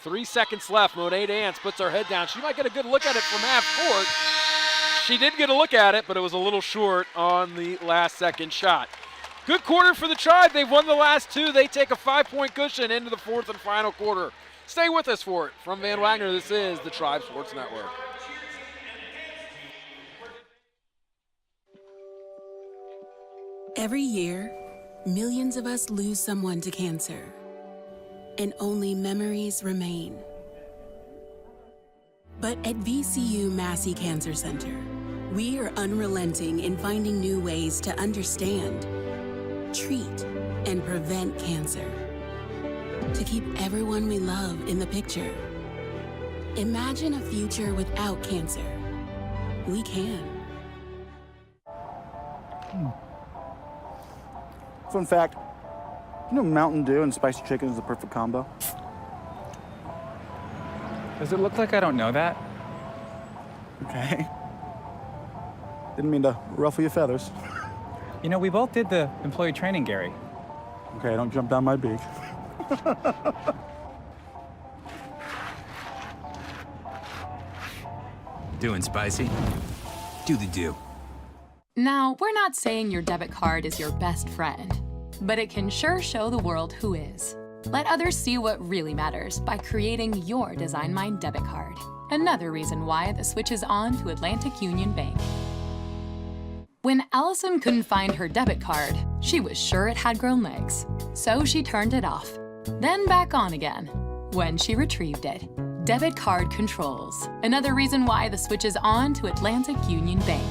3 seconds left. Monet Dance puts her head down. She might get a good look at it from half court. She did get a look at it, but it was a little short on the last second shot. Good quarter for the Tribe. They've won the last 2. They take a 5-point cushion into the 4th and final quarter. Stay with us for it. From Van Wagner, this is the Tribe Sports Network. Every year, millions of us lose someone to cancer, and only memories remain. But at VCU Massey Cancer Center, we are unrelenting in finding new ways to understand, treat, and prevent cancer. To keep everyone we love in the picture. Imagine a future without cancer. We can. Fun fact, you know Mountain Dew and spicy chicken is the perfect combo? Does it look like I don't know that? Okay. Didn't mean to ruffle your feathers. You know, we both did the employee training, Gary. Okay, don't jump down my beak. Doing spicy? Do the do. Now, we're not saying your debit card is your best friend, but it can sure show the world who is. Let others see what really matters by creating your Design Mind debit card. Another reason why the switch is on to Atlantic Union Bank. When Allison couldn't find her debit card, she was sure it had grown legs. So she turned it off, then back on again when she retrieved it. Debit card controls. Another reason why the switch is on to Atlantic Union Bank.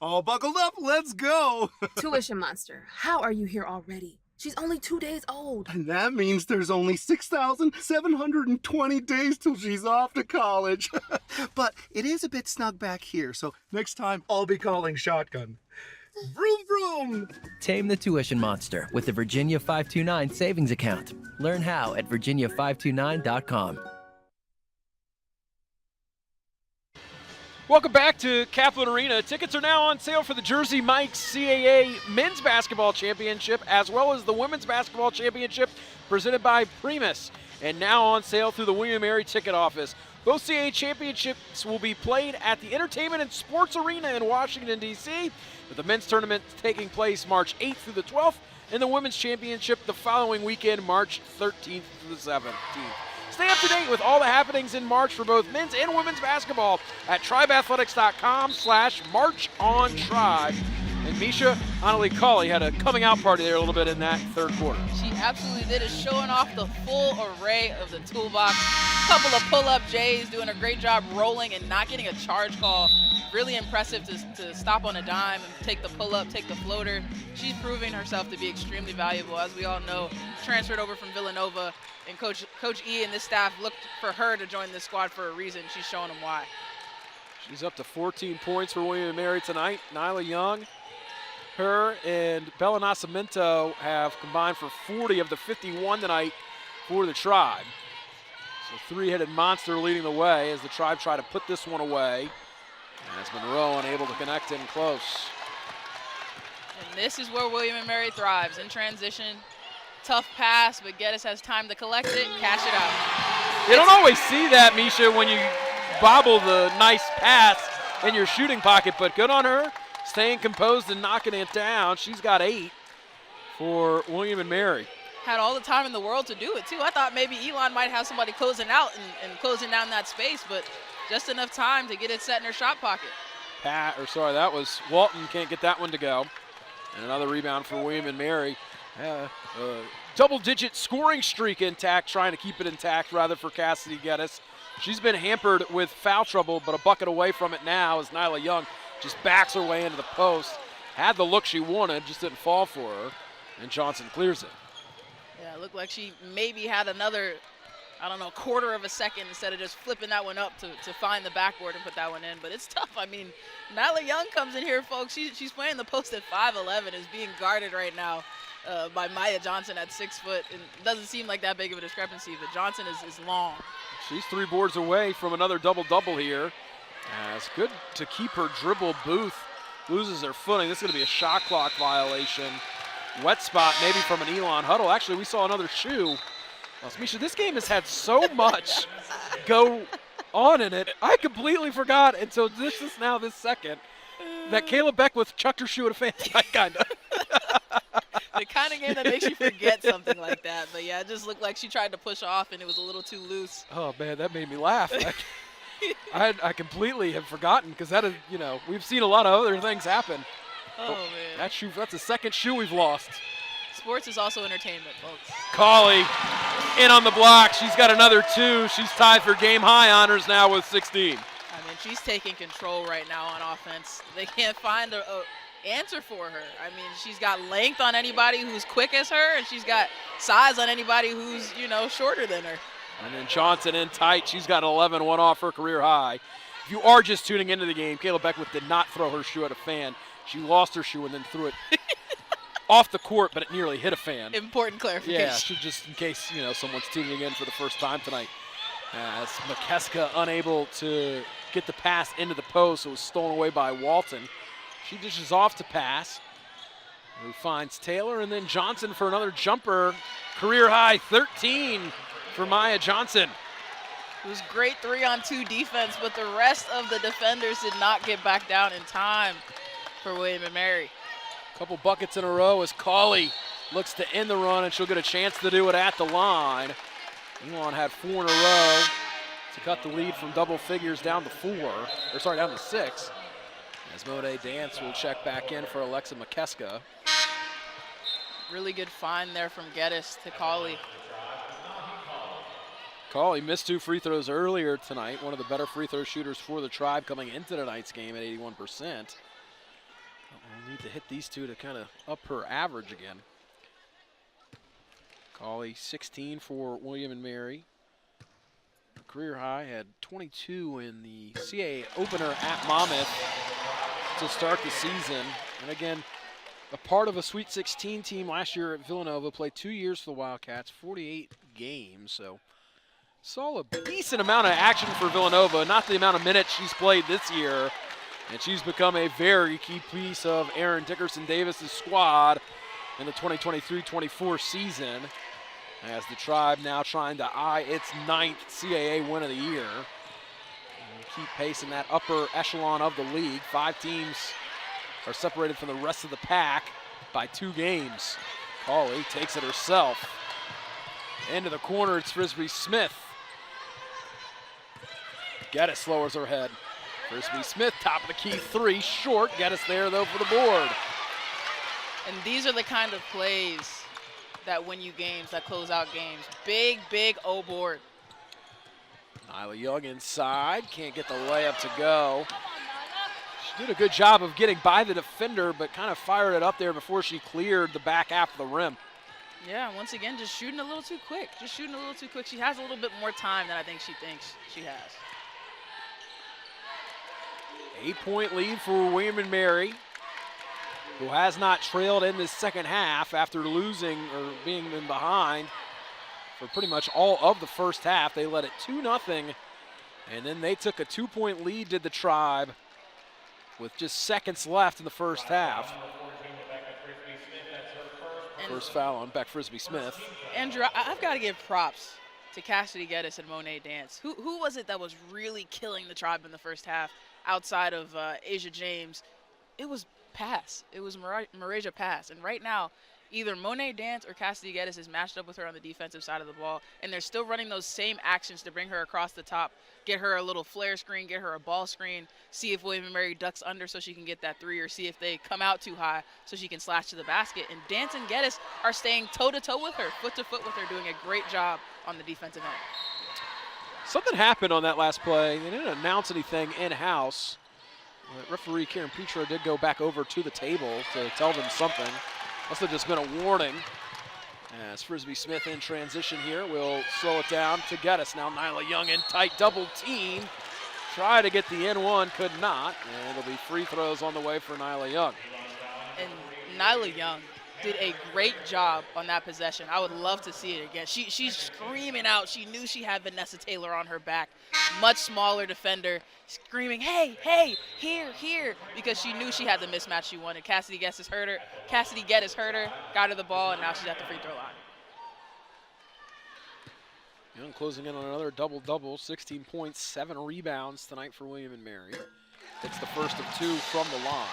All buckled up, let's go. Tuition Monster, how are you here already? She's only 2 days old. And that means there's only 6,720 days till she's off to college. But it is a bit snug back here, so next time I'll be calling shotgun. Vroom, vroom. Tame the tuition monster with the Virginia 529 savings account. Learn how at virginia529.com. Welcome back to Kaplan Arena. Tickets are now on sale for the Jersey Mike's CAA Men's Basketball Championship as well as the Women's Basketball Championship presented by Primus, and now on sale through the William & Mary ticket office. Both CAA championships will be played at the Entertainment and Sports Arena in Washington, D.C., with the men's tournament taking place March 8th through the 12th, and the women's championship the following weekend, March 13th through the 17th. Stay up to date with all the happenings in March for both men's and women's basketball at tribeathletics.com/marchontribe. And Misha, Annalie Colley had a coming out party there a little bit in that third quarter. She absolutely did. Is showing off the full array of the toolbox. Couple of pull-up J's, doing a great job rolling and not getting a charge call. Really impressive to stop on a dime and take the pull-up, take the floater. She's proving herself to be extremely valuable. As we all know, transferred over from Villanova, and Coach E and this staff looked for her to join this squad for a reason. She's showing them why. She's up to 14 points for William & Mary tonight. Nyla Young, her and Bella Nascimento have combined for 40 of the 51 tonight for the Tribe. So three-headed monster leading the way as the Tribe try to put this one away. As Monroe unable to connect in close. And this is where William & Mary thrives, in transition. Tough pass, but Geddes has time to collect it, cash it out. You don't always see that, Misha, when you bobble the nice pass in your shooting pocket, but good on her. Staying composed and knocking it down. She's got 8 for William & Mary. Had all the time in the world to do it, too. I thought maybe Elon might have somebody closing out and closing down that space, but just enough time to get it set in her shot pocket. That was Walton, can't get that one to go. And another rebound for William & Mary. Double-digit scoring streak intact, trying to keep it intact rather for Cassidy Geddes. She's been hampered with foul trouble, but a bucket away from it now as Nyla Young just backs her way into the post. Had the look she wanted, just didn't fall for her, and Johnson clears it. Yeah, it looked like she maybe had another, I don't know, quarter of a second instead of just flipping that one up to find the backboard and put that one in. But it's tough. I mean, Nyla Young comes in here, folks. She's playing the post at 5'11", is being guarded right now by Maya Johnson at 6 foot. And it doesn't seem like that big of a discrepancy, but Johnson is long. She's 3 boards away from another double-double here. It's good to keep her dribble. Booth loses her footing. This is going to be a shot clock violation. Wet spot maybe from an Elon huddle. Actually, we saw another shoe. Well, Misha, this game has had so much go on in it. I completely forgot until this second that Kayla Beckwith chucked her shoe at a fan. Kind of. The kind of game that makes you forget something like that. But yeah, it just looked like she tried to push off and it was a little too loose. Oh man, that made me laugh. I completely have forgotten because we've seen a lot of other things happen. Oh man. That's the second shoe we've lost. Sports is also entertainment, folks. Colley in on the block. She's got another 2. She's tied for game high honors now with 16. I mean, she's taking control right now on offense. They can't find a answer for her. I mean, she's got length on anybody who's quick as her, and she's got size on anybody who's, shorter than her. And then Johnson in tight. She's got an 11, one off her career high. If you are just tuning into the game, Kayla Beckwith did not throw her shoe at a fan. She lost her shoe and then threw it off the court, but it nearly hit a fan. Important clarification. Yeah, just in case, someone's tuning in for the first time tonight. As McKeska unable to get the pass into the post. It was stolen away by Walton. She dishes off to pass. Who finds Taylor, and then Johnson for another jumper. Career high 13 for Maya Johnson. It was great 3-on-2 defense, but the rest of the defenders did not get back down in time for William & Mary. Couple buckets in a row as Colley looks to end the run, and she'll get a chance to do it at the line. Elon had 4 in a row to cut the lead from double figures down to 6. As Monet Dance will check back in for Alexa McKeska. Really good find there from Geddes to Colley. Colley missed 2 free throws earlier tonight. One of the better free throw shooters for the Tribe coming into tonight's game at 81%. We'll need to hit these 2 to kind of up her average again. Colley 16 for William & Mary. Her career high had 22 in the CAA opener at Monmouth to start the season. And again, a part of a Sweet 16 team last year at Villanova, played 2 years for the Wildcats, 48 games. So saw a decent amount of action for Villanova, not the amount of minutes she's played this year. And she's become a very key piece of Aaron Dickerson-Davis' squad in the 2023-24 season, as the Tribe now trying to eye its 9th CAA win of the year. And keep pace in that upper echelon of the league. 5 teams are separated from the rest of the pack by 2 games. Colley takes it herself. Into the corner, it's Frisbee Smith Geddes lowers her head. Frisbee Smith, top of the key, 3, short. Geddes there, though, for the board. And these are the kind of plays that win you games, that close out games. Big, big O board. Nyla Young inside, can't get the layup to go. She did a good job of getting by the defender, but kind of fired it up there before she cleared the back half of the rim. Yeah, once again, just shooting a little too quick. Just shooting a little too quick. She has a little bit more time than I think she thinks she has. 8-point lead for William & Mary, who has not trailed in this second half after losing or being in behind for pretty much all of the first half. They led it 2-0, and then they took a 2-point lead to the Tribe with just seconds left in the first half. First foul on Beck Frisbee Smith. Andrew, I've got to give props to Cassidy Geddes and Monet Dance. Who was it that was really killing the Tribe in the first half outside of Asia James? It was Pass. It was Marasia Pass. And right now, either Monet Dance or Cassidy Geddes is matched up with her on the defensive side of the ball, and they're still running those same actions to bring her across the top, get her a little flare screen, get her a ball screen, see if William & Mary ducks under so she can get that 3, or see if they come out too high so she can slash to the basket. And Dance and Geddes are staying toe-to-toe with her, foot-to-foot with her, doing a great job on the defensive end. Something happened on that last play. They didn't announce anything in-house. Referee Karen Petro did go back over to the table to tell them something. Must have just been a warning. As Frisbee Smith in transition here, will slow it down to Geddes. Now Nyla Young in tight double team. Try to get the N1, could not. And it'll be free throws on the way for Nyla Young. And Nyla Young did a great job on that possession. I would love to see it again. She's screaming out. She knew she had Vanessa Taylor on her back. Much smaller defender, screaming, hey, hey, here, because she knew she had the mismatch she wanted. Cassidy Geddes hurt her, got her the ball, and now she's at the free throw line. Young closing in on another double-double, 16 points, 7 rebounds tonight for William & Mary. It's the first of 2 from the line.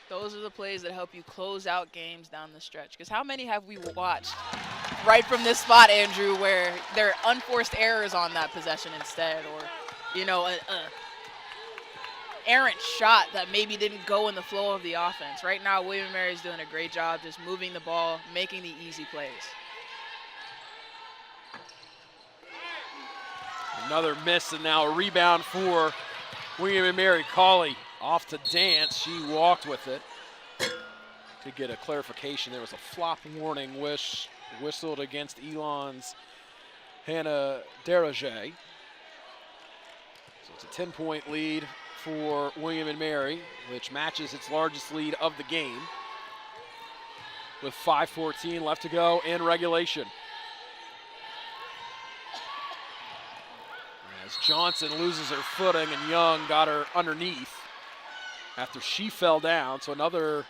Those are the plays that help you close out games down the stretch. Because how many have we watched right from this spot, Andrew, where there are unforced errors on that possession instead, or, you know, a errant shot that maybe didn't go in the flow of the offense. Right now, William & Mary is doing a great job just moving the ball, making the easy plays. Another miss, and now a rebound for William & Mary. Cauley off to Dance. She walked with it. To get a clarification, there was a flop warning whistled against Elon's Hannah Deraje. So it's a 10-point lead for William & Mary, which matches its largest lead of the game, with 5:14 left to go in regulation. As Johnson loses her footing and Young got her underneath after she fell down. So another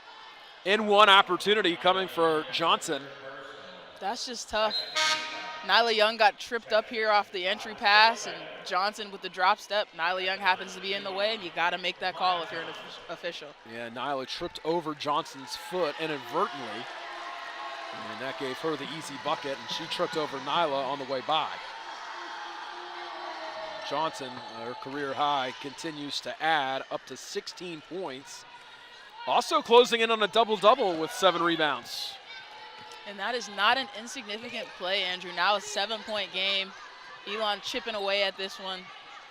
N1 opportunity coming for Johnson. That's just tough. Nyla Young got tripped up here off the entry pass, and Johnson with the drop step. Nyla Young happens to be in the way, and you got to make that call if you're an official. Yeah, Nyla tripped over Johnson's foot inadvertently, and that gave her the easy bucket, and she tripped over Nyla on the way by. Johnson, her career high, continues to add up to 16 points. Also closing in on a double-double with 7 rebounds. And that is not an insignificant play, Andrew. Now a 7-point game. Elon chipping away at this one.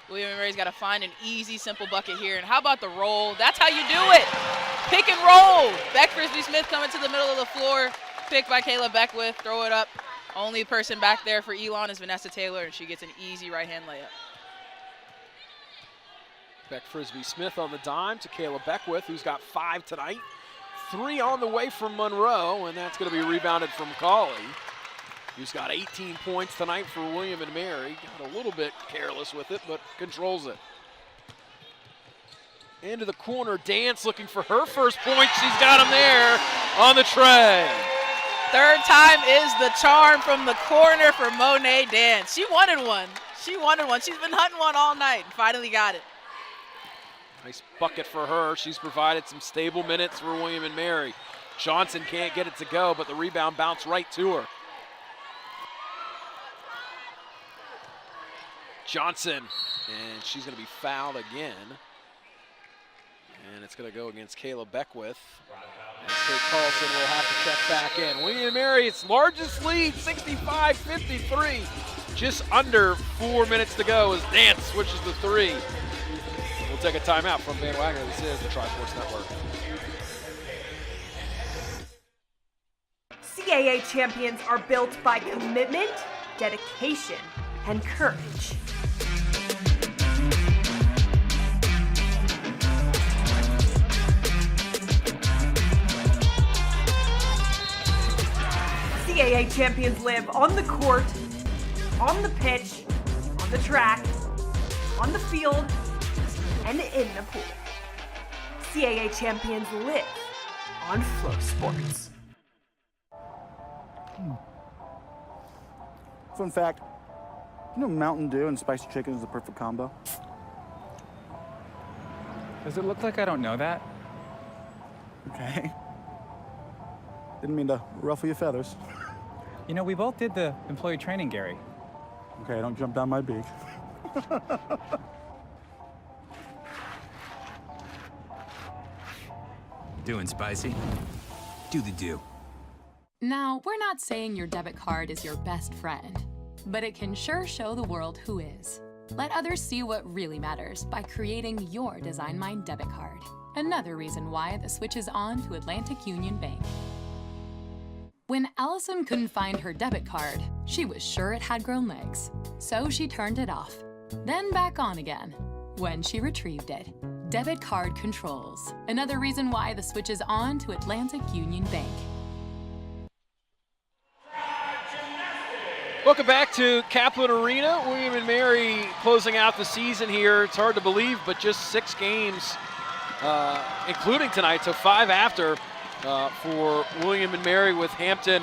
William & Mary's got to find an easy, simple bucket here. And how about the roll? That's how you do it. Pick and roll. Beck Frisbee Smith coming to the middle of the floor. Picked by Kayla Beckwith. Throw it up. Only person back there for Elon is Vanessa Taylor, and she gets an easy right-hand layup. Beck Frisbee Smith on the dime to Kayla Beckwith, who's got 5 tonight. 3 on the way from Monroe, and that's going to be rebounded from Cauley, who's got 18 points tonight for William & Mary. Got a little bit careless with it, but controls it. Into the corner, Dance looking for her first point. She's got him there on the tray. Third time is the charm from the corner for Monet Dance. She wanted one. She's been hunting one all night and finally got it. Nice bucket for her. She's provided some stable minutes for William & Mary. Johnson can't get it to go, but the rebound bounced right to her. Johnson, and she's going to be fouled again. And it's going to go against Kayla Beckwith. And Kate Carlson will have to check back in. William & Mary, its largest lead, 65-53. Just under 4 minutes to go as Dance switches to 3. We'll take a timeout from Van Wagner. This is the Tri-Sports Network. CAA champions are built by commitment, dedication, and courage. CAA champions live on the court, on the pitch, on the track, on the field, and in the pool. CAA champions live on Flow Sports. Fun fact, you know Mountain Dew and spicy chicken is the perfect combo? Does it look like I don't know that? Okay. Didn't mean to ruffle your feathers. You know, we both did the employee training, Gary. Okay, don't jump down my beak. Doing spicy? Do the do. Now, we're not saying your debit card is your best friend, but it can sure show the world who is. Let others see what really matters by creating your Design Mind debit card. Another reason why the switch is on to Atlantic Union Bank. When Allison couldn't find her debit card, she was sure it had grown legs. So she turned it off, then back on again when she retrieved it. Debit card controls. Another reason why the switch is on to Atlantic Union Bank. Welcome back to Kaplan Arena. William & Mary closing out the season here. It's hard to believe, but just 6 games, including tonight, so 5 after for William & Mary, with Hampton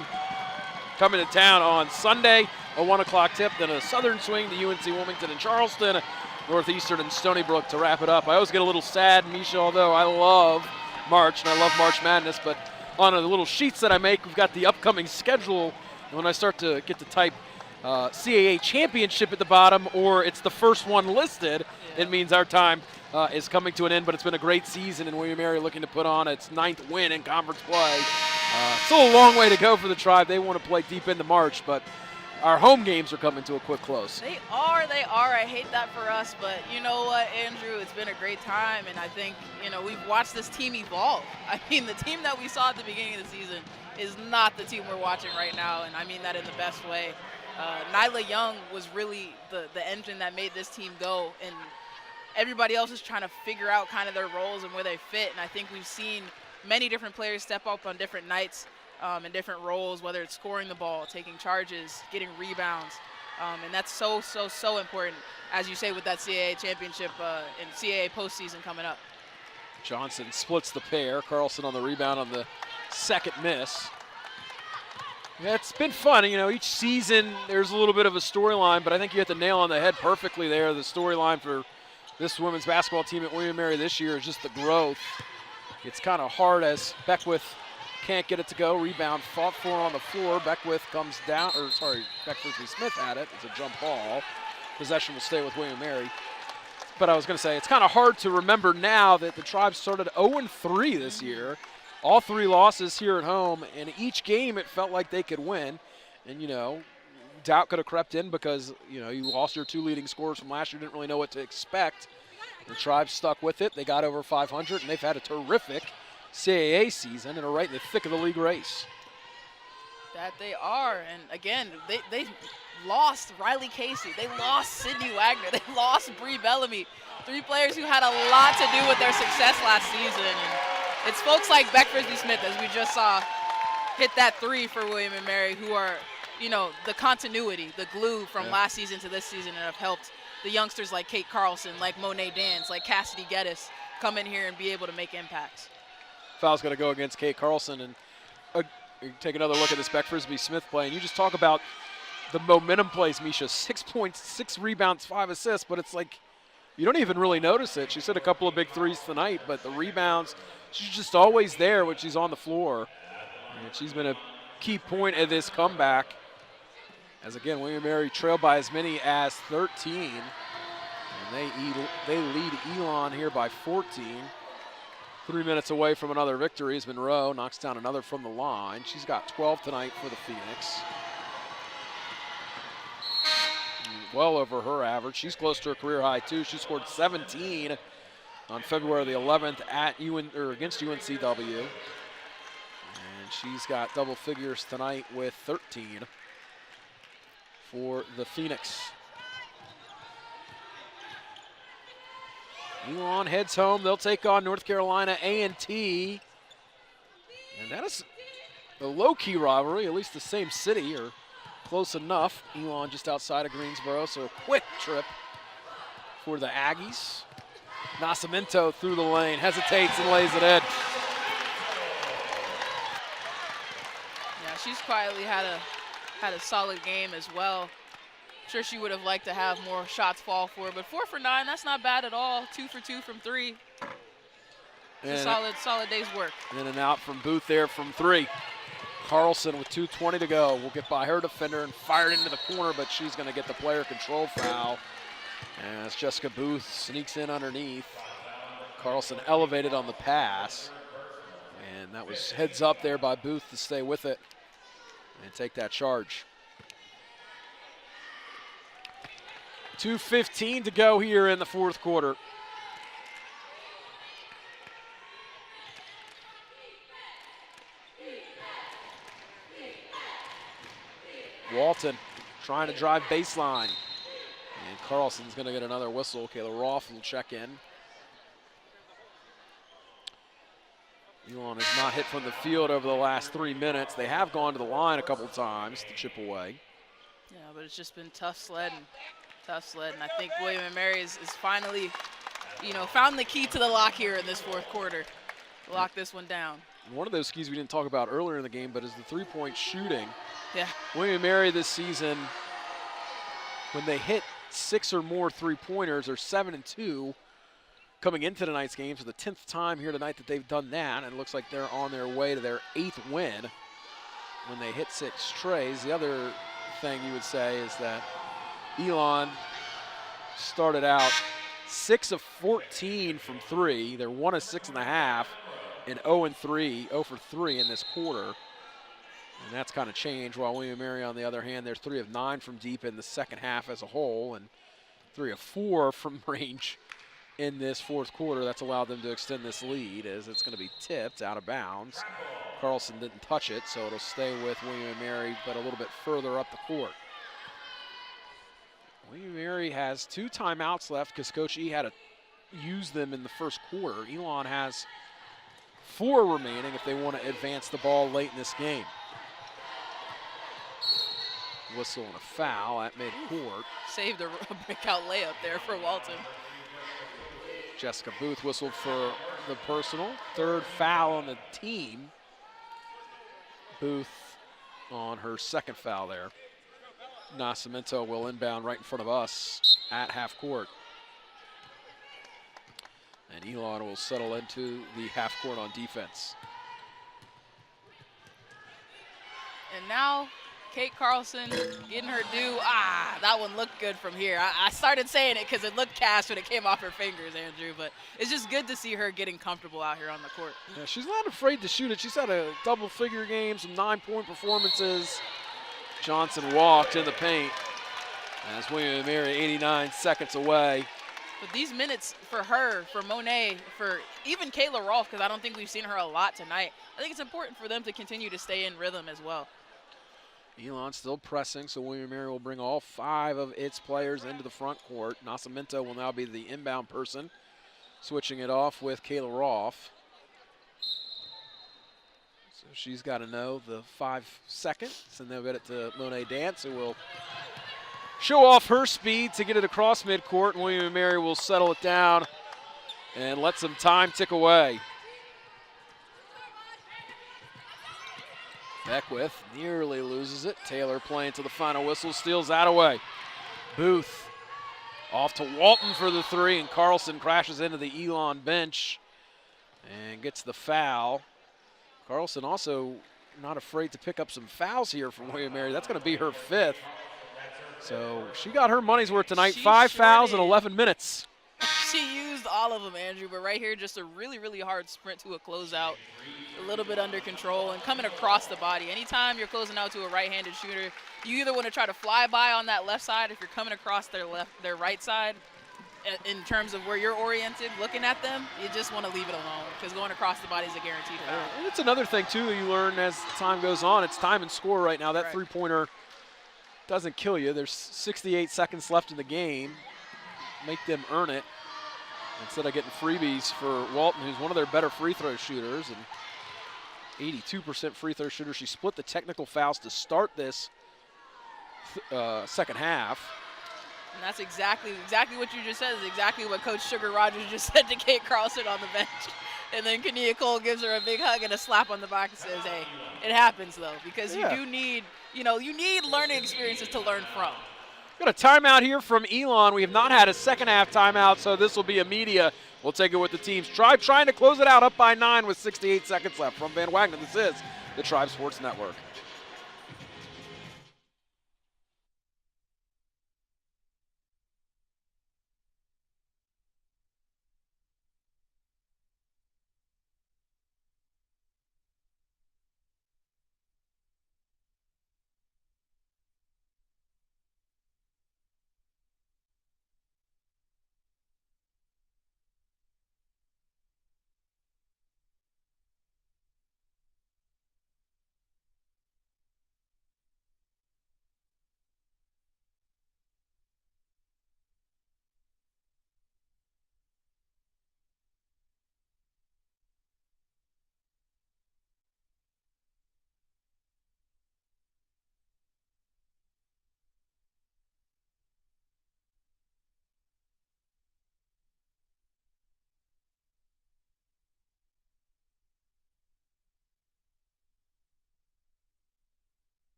coming to town on Sunday, a 1 o'clock tip, then a Southern swing to UNC Wilmington and Charleston, Northeastern and Stony Brook to wrap it up. I always get a little sad, Misha, although I love March and I love March Madness, but on the little sheets that I make, we've got the upcoming schedule, and when I start to get to type CAA championship at the bottom, or it's the first one listed, it means our time is coming to an end. But it's been a great season, and William & Mary looking to put on its 9th win in conference play. Still a long way to go for the Tribe. They want to play deep into March, but our home games are coming to a quick close. They are. I hate that for us, but you know what, Andrew? It's been a great time, and I think, we've watched this team evolve. I mean, the team that we saw at the beginning of the season is not the team we're watching right now, and I mean that in the best way. Nyla Young was really the engine that made this team go, and everybody else is trying to figure out kind of their roles and where they fit, and I think we've seen many different players step up on different nights in different roles, whether it's scoring the ball, taking charges, getting rebounds, and that's so important, as you say, with that CAA championship and CAA postseason coming up. Johnson splits the pair. Carlson on the rebound on the second miss. Yeah, it's been fun. Each season there's a little bit of a storyline, but I think you hit the nail on the head perfectly there. The storyline for this women's basketball team at William & Mary this year is just the growth. It's kind of hard as Beckwith can't get it to go. Rebound fought for on the floor. Beckwith comes down, Beckwith Smith had it. It's a jump ball. Possession will stay with William & Mary. But I was going to say, it's kind of hard to remember now that the Tribe started 0-3 this year. All 3 losses here at home, and each game it felt like they could win. And, doubt could have crept in because, you lost your 2 leading scorers from last year, didn't really know what to expect. The Tribe stuck with it. They got over 500, and they've had a terrific CAA season and are right in the thick of the league race. That they are, and again, they lost Riley Casey. They lost Sydney Wagner. They lost Bree Bellamy. 3 players who had a lot to do with their success last season. And it's folks like Beck Frisbee-Smith, as we just saw, hit that 3 for William & Mary, who are, the continuity, the glue from last season to this season, and have helped the youngsters like Kate Carlson, like Monet Dance, like Cassidy Geddes come in here and be able to make impacts. Foul's going to go against Kate Carlson, and take another look at this Beck Frisbee-Smith play. And you just talk about the momentum plays, Misha. 6 points, 6 rebounds, 5 assists, but it's like you don't even really notice it. She's hit a couple of big threes tonight, but the rebounds, she's just always there when she's on the floor. And she's been a key point of this comeback. As again, William & Mary trailed by as many as 13. And they lead Elon here by 14. 3 minutes away from another victory as Monroe knocks down another from the line. She's got 12 tonight for the Phoenix. Well over her average. She's close to her career high too. She scored 17 on February the 11th against UNCW. And she's got double figures tonight with 13 for the Phoenix. Elon heads home. They'll take on North Carolina A&T. And that is a low-key rivalry, at least the same city or close enough. Elon just outside of Greensboro, so a quick trip for the Aggies. Nascimento through the lane, hesitates and lays it in. Yeah, she's quietly had a solid game as well. Sure, she would have liked to have more shots fall for her, but 4 for 9, that's not bad at all. 2 for 2 from 3. It's a solid day's work. In and out from Booth there from 3. Carlson with 2:20 to go will get by her defender and fired into the corner, but she's going to get the player control foul as Jessica Booth sneaks in underneath. Carlson elevated on the pass, and that was heads up there by Booth to stay with it and take that charge. 2:15 to go here in the fourth quarter. Walton trying to drive baseline. And Carlson's going to get another whistle. Kayla Rolfe will check in. Elon has not hit from the field over the last 3 minutes. They have gone to the line a couple times to chip away. Yeah, but it's just been tough sledding. And I think William & Mary is finally, found the key to the lock here in this fourth quarter. Lock this one down. One of those keys we didn't talk about earlier in the game, but is the three-point shooting. Yeah. William & Mary this season, when they hit 6 or more three-pointers, are 7-2 coming into tonight's game. For the 10th time here tonight that they've done that, and it looks like they're on their way to their 8th win when they hit 6 trays. The other thing you would say is that Elon started out 6 of 14 from 3. They're 1 of 6.5 and 0 for 3 in this quarter. And that's kind of changed, while William & Mary, on the other hand, they're 3 of 9 from deep in the second half as a whole and 3 of 4 from range in this fourth quarter. That's allowed them to extend this lead as it's going to be tipped out of bounds. Carlson didn't touch it, so it'll stay with William & Mary, but a little bit further up the court. William & Mary has 2 timeouts left because Coach E had to use them in the first quarter. Elon has 4 remaining if they want to advance the ball late in this game. Whistle and a foul at midcourt. Saved a breakout layup there for Walton. Jessica Booth whistled for the personal. 3rd foul on the team. Booth on her 2nd foul there. Nascimento will inbound right in front of us at half court. And Elon will settle into the half court on defense. And now Kate Carlson getting her due. That one looked good from here. I started saying it because it looked cast when it came off her fingers, Andrew, but it's just good to see her getting comfortable out here on the court. Yeah, she's not afraid to shoot it. She's had a double-figure game, some 9-point performances. Johnson walked in the paint as William & Mary 89 seconds away. But these minutes for her, for Monet, for even Kayla Rolfe, because I don't think we've seen her a lot tonight, I think it's important for them to continue to stay in rhythm as well. Elon still pressing, so William & Mary will bring all 5 of its players into the front court. Nascimento will now be the inbound person, switching it off with Kayla Rolfe. So she's got to know the 5 seconds, and they'll get it to Monet Dance, who will show off her speed to get it across midcourt, and William & Mary will settle it down and let some time tick away. Beckwith nearly loses it. Taylor playing to the final whistle, steals that away. Booth off to Walton for the 3, and Carlson crashes into the Elon bench and gets the foul. Carlson also not afraid to pick up some fouls here from William & Mary. That's going to be her 5th. So she got her money's worth tonight. 5 fouls in 11 minutes. She used all of them, Andrew, but right here, just a really, really hard sprint to a closeout. A little bit under control and coming across the body. Anytime you're closing out to a right-handed shooter, you either want to try to fly by on that left side if you're coming across their right side in terms of where you're oriented, looking at them, you just want to leave it alone because going across the body is a guaranteed foul. And it's another thing, too, that you learn as time goes on. It's time and score right now. That three-pointer doesn't kill you. There's 68 seconds left in the game. Make them earn it instead of getting freebies for Walton, who's one of their better free throw shooters and 82% free throw shooter. She split the technical fouls to start this second half. And that's exactly what you just said is exactly what Coach Sugar Rogers just said to Kate Carlson on the bench. And then Kania Cole gives her a big hug and a slap on the back and says, hey, it happens though, because you do need, you need learning experiences to learn from. Got a timeout here from Elon. We have not had a second half timeout, so this will be a media. We'll take it with the teams. Tribe trying to close it out up by 9 with 68 seconds left. From Van Wagner, this is the Tribe Sports Network.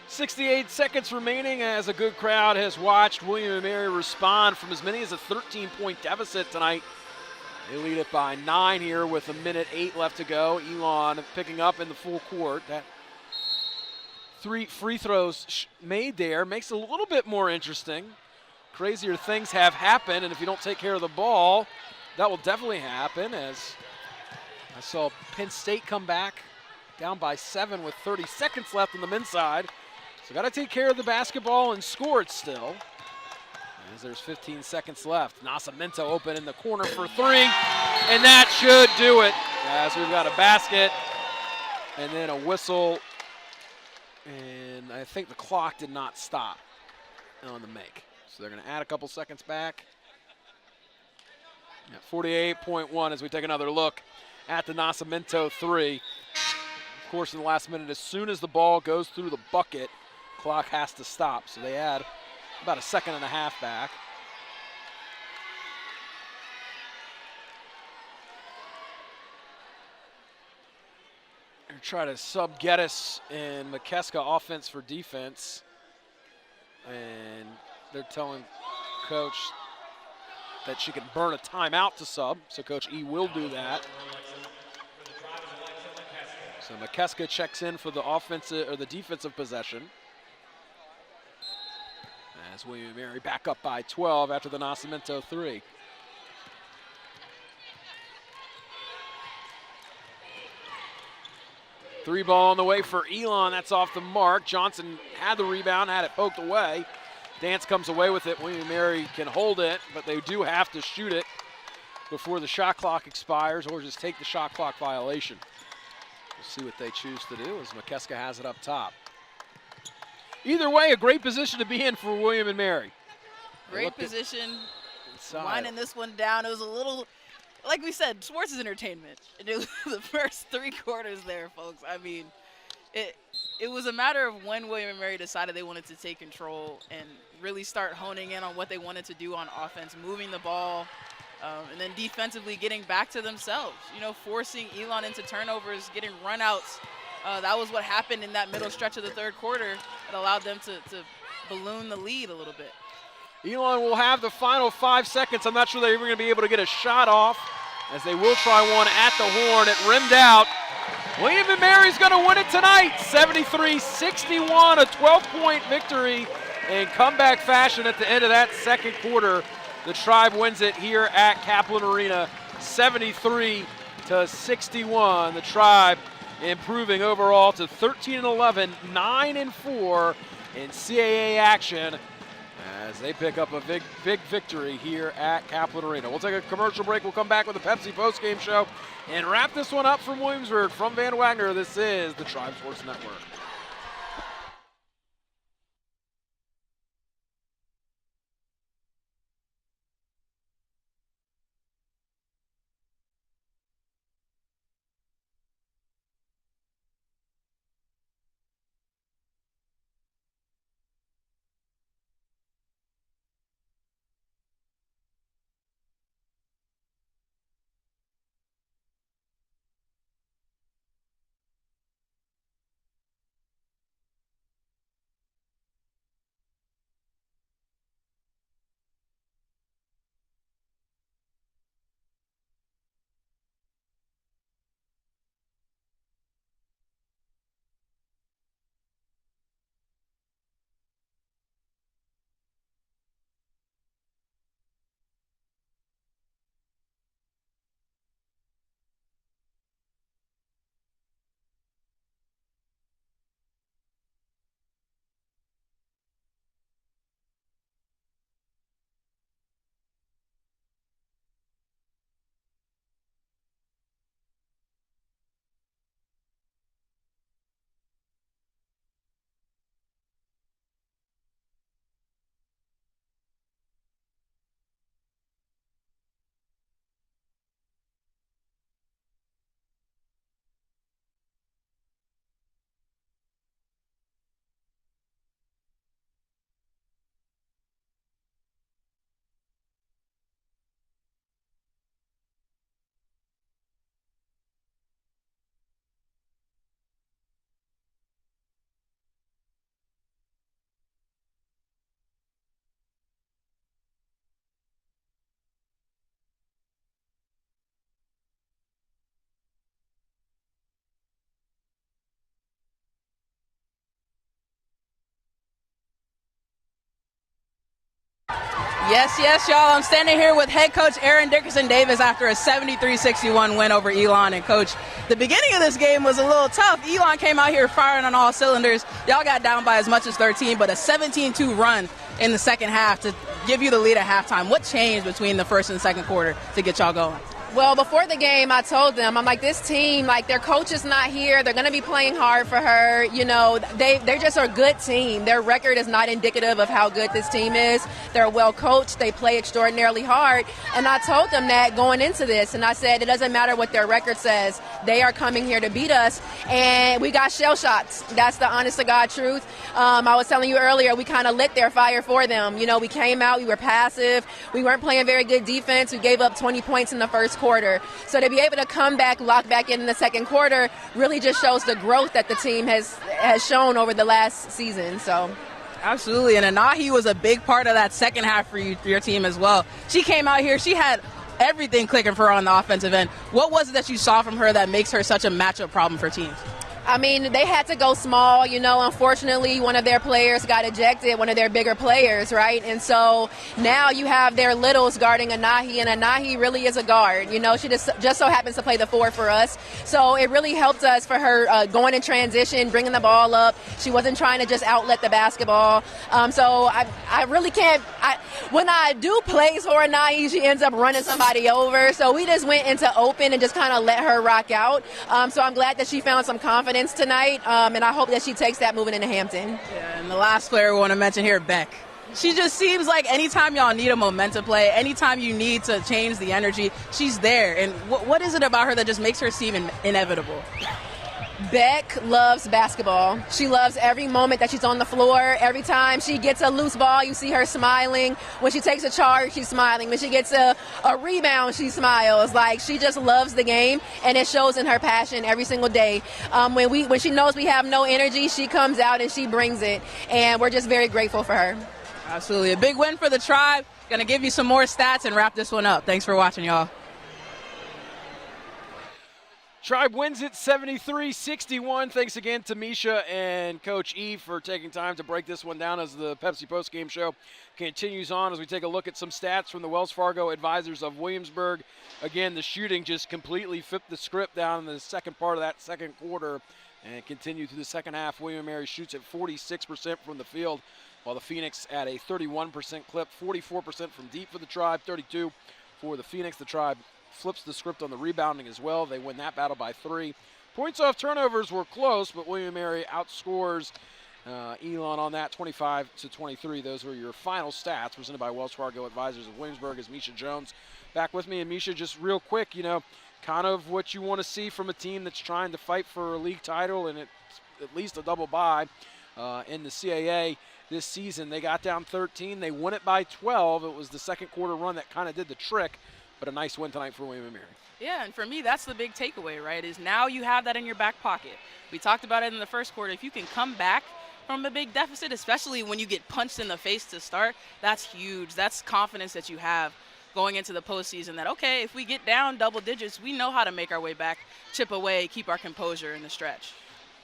.68 seconds remaining as a good crowd has watched William & Mary respond from as many as a 13-point deficit tonight. They lead it by 9 here with 1:08 left to go. Elon picking up in the full court. That 3 free throws made there makes it a little bit more interesting. Crazier things have happened, and if you don't take care of the ball, that will definitely happen. As I saw Penn State come back down by 7 with 30 seconds left on the men's side. So got to take care of the basketball and score it still. As there's 15 seconds left. Nascimento open in the corner for 3, and that should do it. As we've got a basket and then a whistle, and I think the clock did not stop on the make. So they're going to add a couple seconds back. 48.1 as we take another look at the Nascimento 3. Of course, in the last minute, as soon as the ball goes through the bucket, clock has to stop. So they add about a second and a half back. They're trying to sub Geddes and McKeska offense for defense. And they're telling Coach that she can burn a timeout to sub. So Coach E will do that. So McKeska checks in for the offensive or the defensive possession. As William & Mary back up by 12 after the Nascimento 3. Three ball on the way for Elon. That's off the mark. Johnson had the rebound, had it poked away. Dance comes away with it. William & Mary can hold it, but they do have to shoot it before the shot clock expires or just take the shot clock violation. We'll see what they choose to do as McKeska has it up top. Either way, a great position to be in for William & Mary. Great position. Inside. Winding this one down. It was a little, like we said, sports is entertainment. And it was the first 3 quarters there, folks. I mean, it was a matter of when William & Mary decided they wanted to take control and really start honing in on what they wanted to do on offense, moving the ball, and then defensively getting back to themselves, you know, forcing Elon into turnovers, getting runouts. That was what happened in that middle stretch of the 3rd quarter that allowed them to balloon the lead a little bit. Elon will have the final 5 seconds. I'm not sure they're even going to be able to get a shot off, as they will try one at the horn. It rimmed out. William & Mary's going to win it tonight, 73-61, a 12-point victory in comeback fashion at the end of that 2nd quarter. The Tribe wins it here at Kaplan Arena, 73-61. The Tribe improving overall to 13-11, 9-4 in CAA action as they pick up a big victory here at Kaplan Arena. We'll take a commercial break. We'll come back with the Pepsi postgame show and wrap this one up from Williamsburg. From Van Wagner, this is the Tribe Sports Network. Yes, y'all. I'm standing here with head coach Aaron Dickerson Davis after a 73-61 win over Elon. And, Coach, the beginning of this game was a little tough. Elon came out here firing on all cylinders. Y'all got down by as much as 13, but a 17-2 run in the 2nd half to give you the lead at halftime. What changed between the 1st and 2nd quarter to get y'all going? Well, before the game, I told them, I'm like, this team, like, their coach is not here. They're going to be playing hard for her. You know, they're just a good team. Their record is not indicative of how good this team is. They're well coached. They play extraordinarily hard. And I told them that going into this. And I said, it doesn't matter what their record says. They are coming here to beat us. And we got shell shots. That's the honest to God truth. I was telling you earlier, we kind of lit their fire for them. You know, we came out, we were passive. We weren't playing very good defense. We gave up 20 points in the 1st quarter. So to be able to come back, lock back in the 2nd quarter, really just shows the growth that the team has shown over the last season. So, absolutely, and Anahi was a big part of that 2nd half for your team as well. She came out here, she had everything clicking for her on the offensive end. What was it that you saw from her that makes her such a matchup problem for teams? I mean, they had to go small. You know, unfortunately, one of their players got ejected, one of their bigger players, right? And so now you have their littles guarding Anahi, and Anahi really is a guard. You know, she just so happens to play the 4 for us. So it really helped us for her going in transition, bringing the ball up. She wasn't trying to just outlet the basketball. So I really can't. When I do plays for Anahi, she ends up running somebody over. So we just went into open and just kind of let her rock out. So I'm glad that she found some confidence tonight, and I hope that she takes that moving into Hampton. Yeah, and the last player we want to mention here, Beck. She just seems like anytime y'all need a momentum play, anytime you need to change the energy, she's there. And what is it about her that just makes her seem inevitable? Beck loves basketball. She loves every moment that she's on the floor. Every time she gets a loose ball, you see her smiling. When she takes a charge, she's smiling. When she gets a rebound, she smiles. Like, she just loves the game, and it shows in her passion every single day. When she knows we have no energy, she comes out and she brings it, and we're just very grateful for her. Absolutely. A big win for the Tribe. Going to give you some more stats and wrap this one up. Thanks for watching, y'all. Tribe wins it 73-61. Thanks again to Misha and Coach E for taking time to break this one down as the Pepsi postgame show continues on as we take a look at some stats from the Wells Fargo Advisors of Williamsburg. Again, the shooting just completely flipped the script down in the second part of that second quarter and continued through the second half. William & Mary shoots at 46% from the field, while the Phoenix at a 31% clip, 44% from deep for the Tribe, 32% for the Phoenix. The Tribe flips the script on the rebounding as well. They win that battle by 3. Points off turnovers were close, but William & Mary outscores Elon on that 25-23. Those were your final stats presented by Wells Fargo Advisors of Williamsburg. As Misha Jones back with me. And Misha, just real quick, you know, kind of what you want to see from a team that's trying to fight for a league title and it's at least a double bye in the CAA this season. They got down 13. They won it by 12. It was the second quarter run that kind of did the trick. But a nice win tonight for William & Mary. Yeah, and for me, that's the big takeaway, right, is now you have that in your back pocket. We talked about it in the first quarter. If you can come back from a big deficit, especially when you get punched in the face to start, that's huge. That's confidence that you have going into the postseason that, okay, if we get down double digits, we know how to make our way back, chip away, keep our composure in the stretch.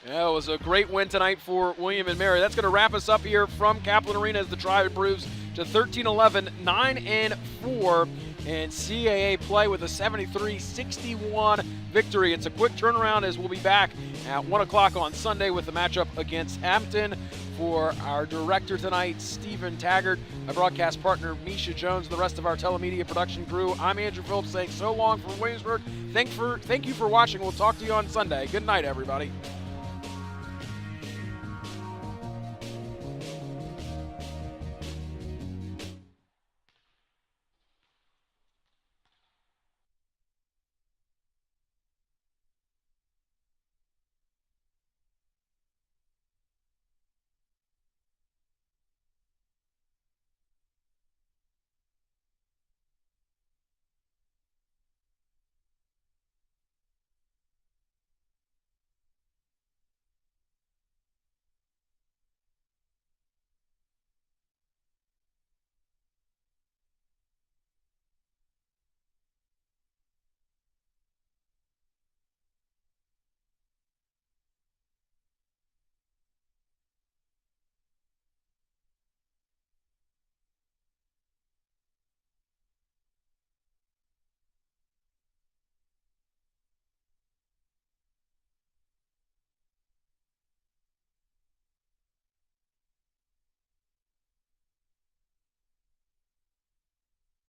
Yeah, it was a great win tonight for William & Mary. That's going to wrap us up here from Kaplan Arena as the Tribe improves to 13-11, 9-4. And CAA play with a 73-61 victory. It's a quick turnaround as we'll be back at 1 o'clock on Sunday with the matchup against Hampton. For our director tonight, Stephen Taggart, my broadcast partner, Misha Jones, and the rest of our telemedia production crew, I'm Andrew Phillips saying so long from Williamsburg. Thank you for watching. We'll talk to you on Sunday. Good night, everybody.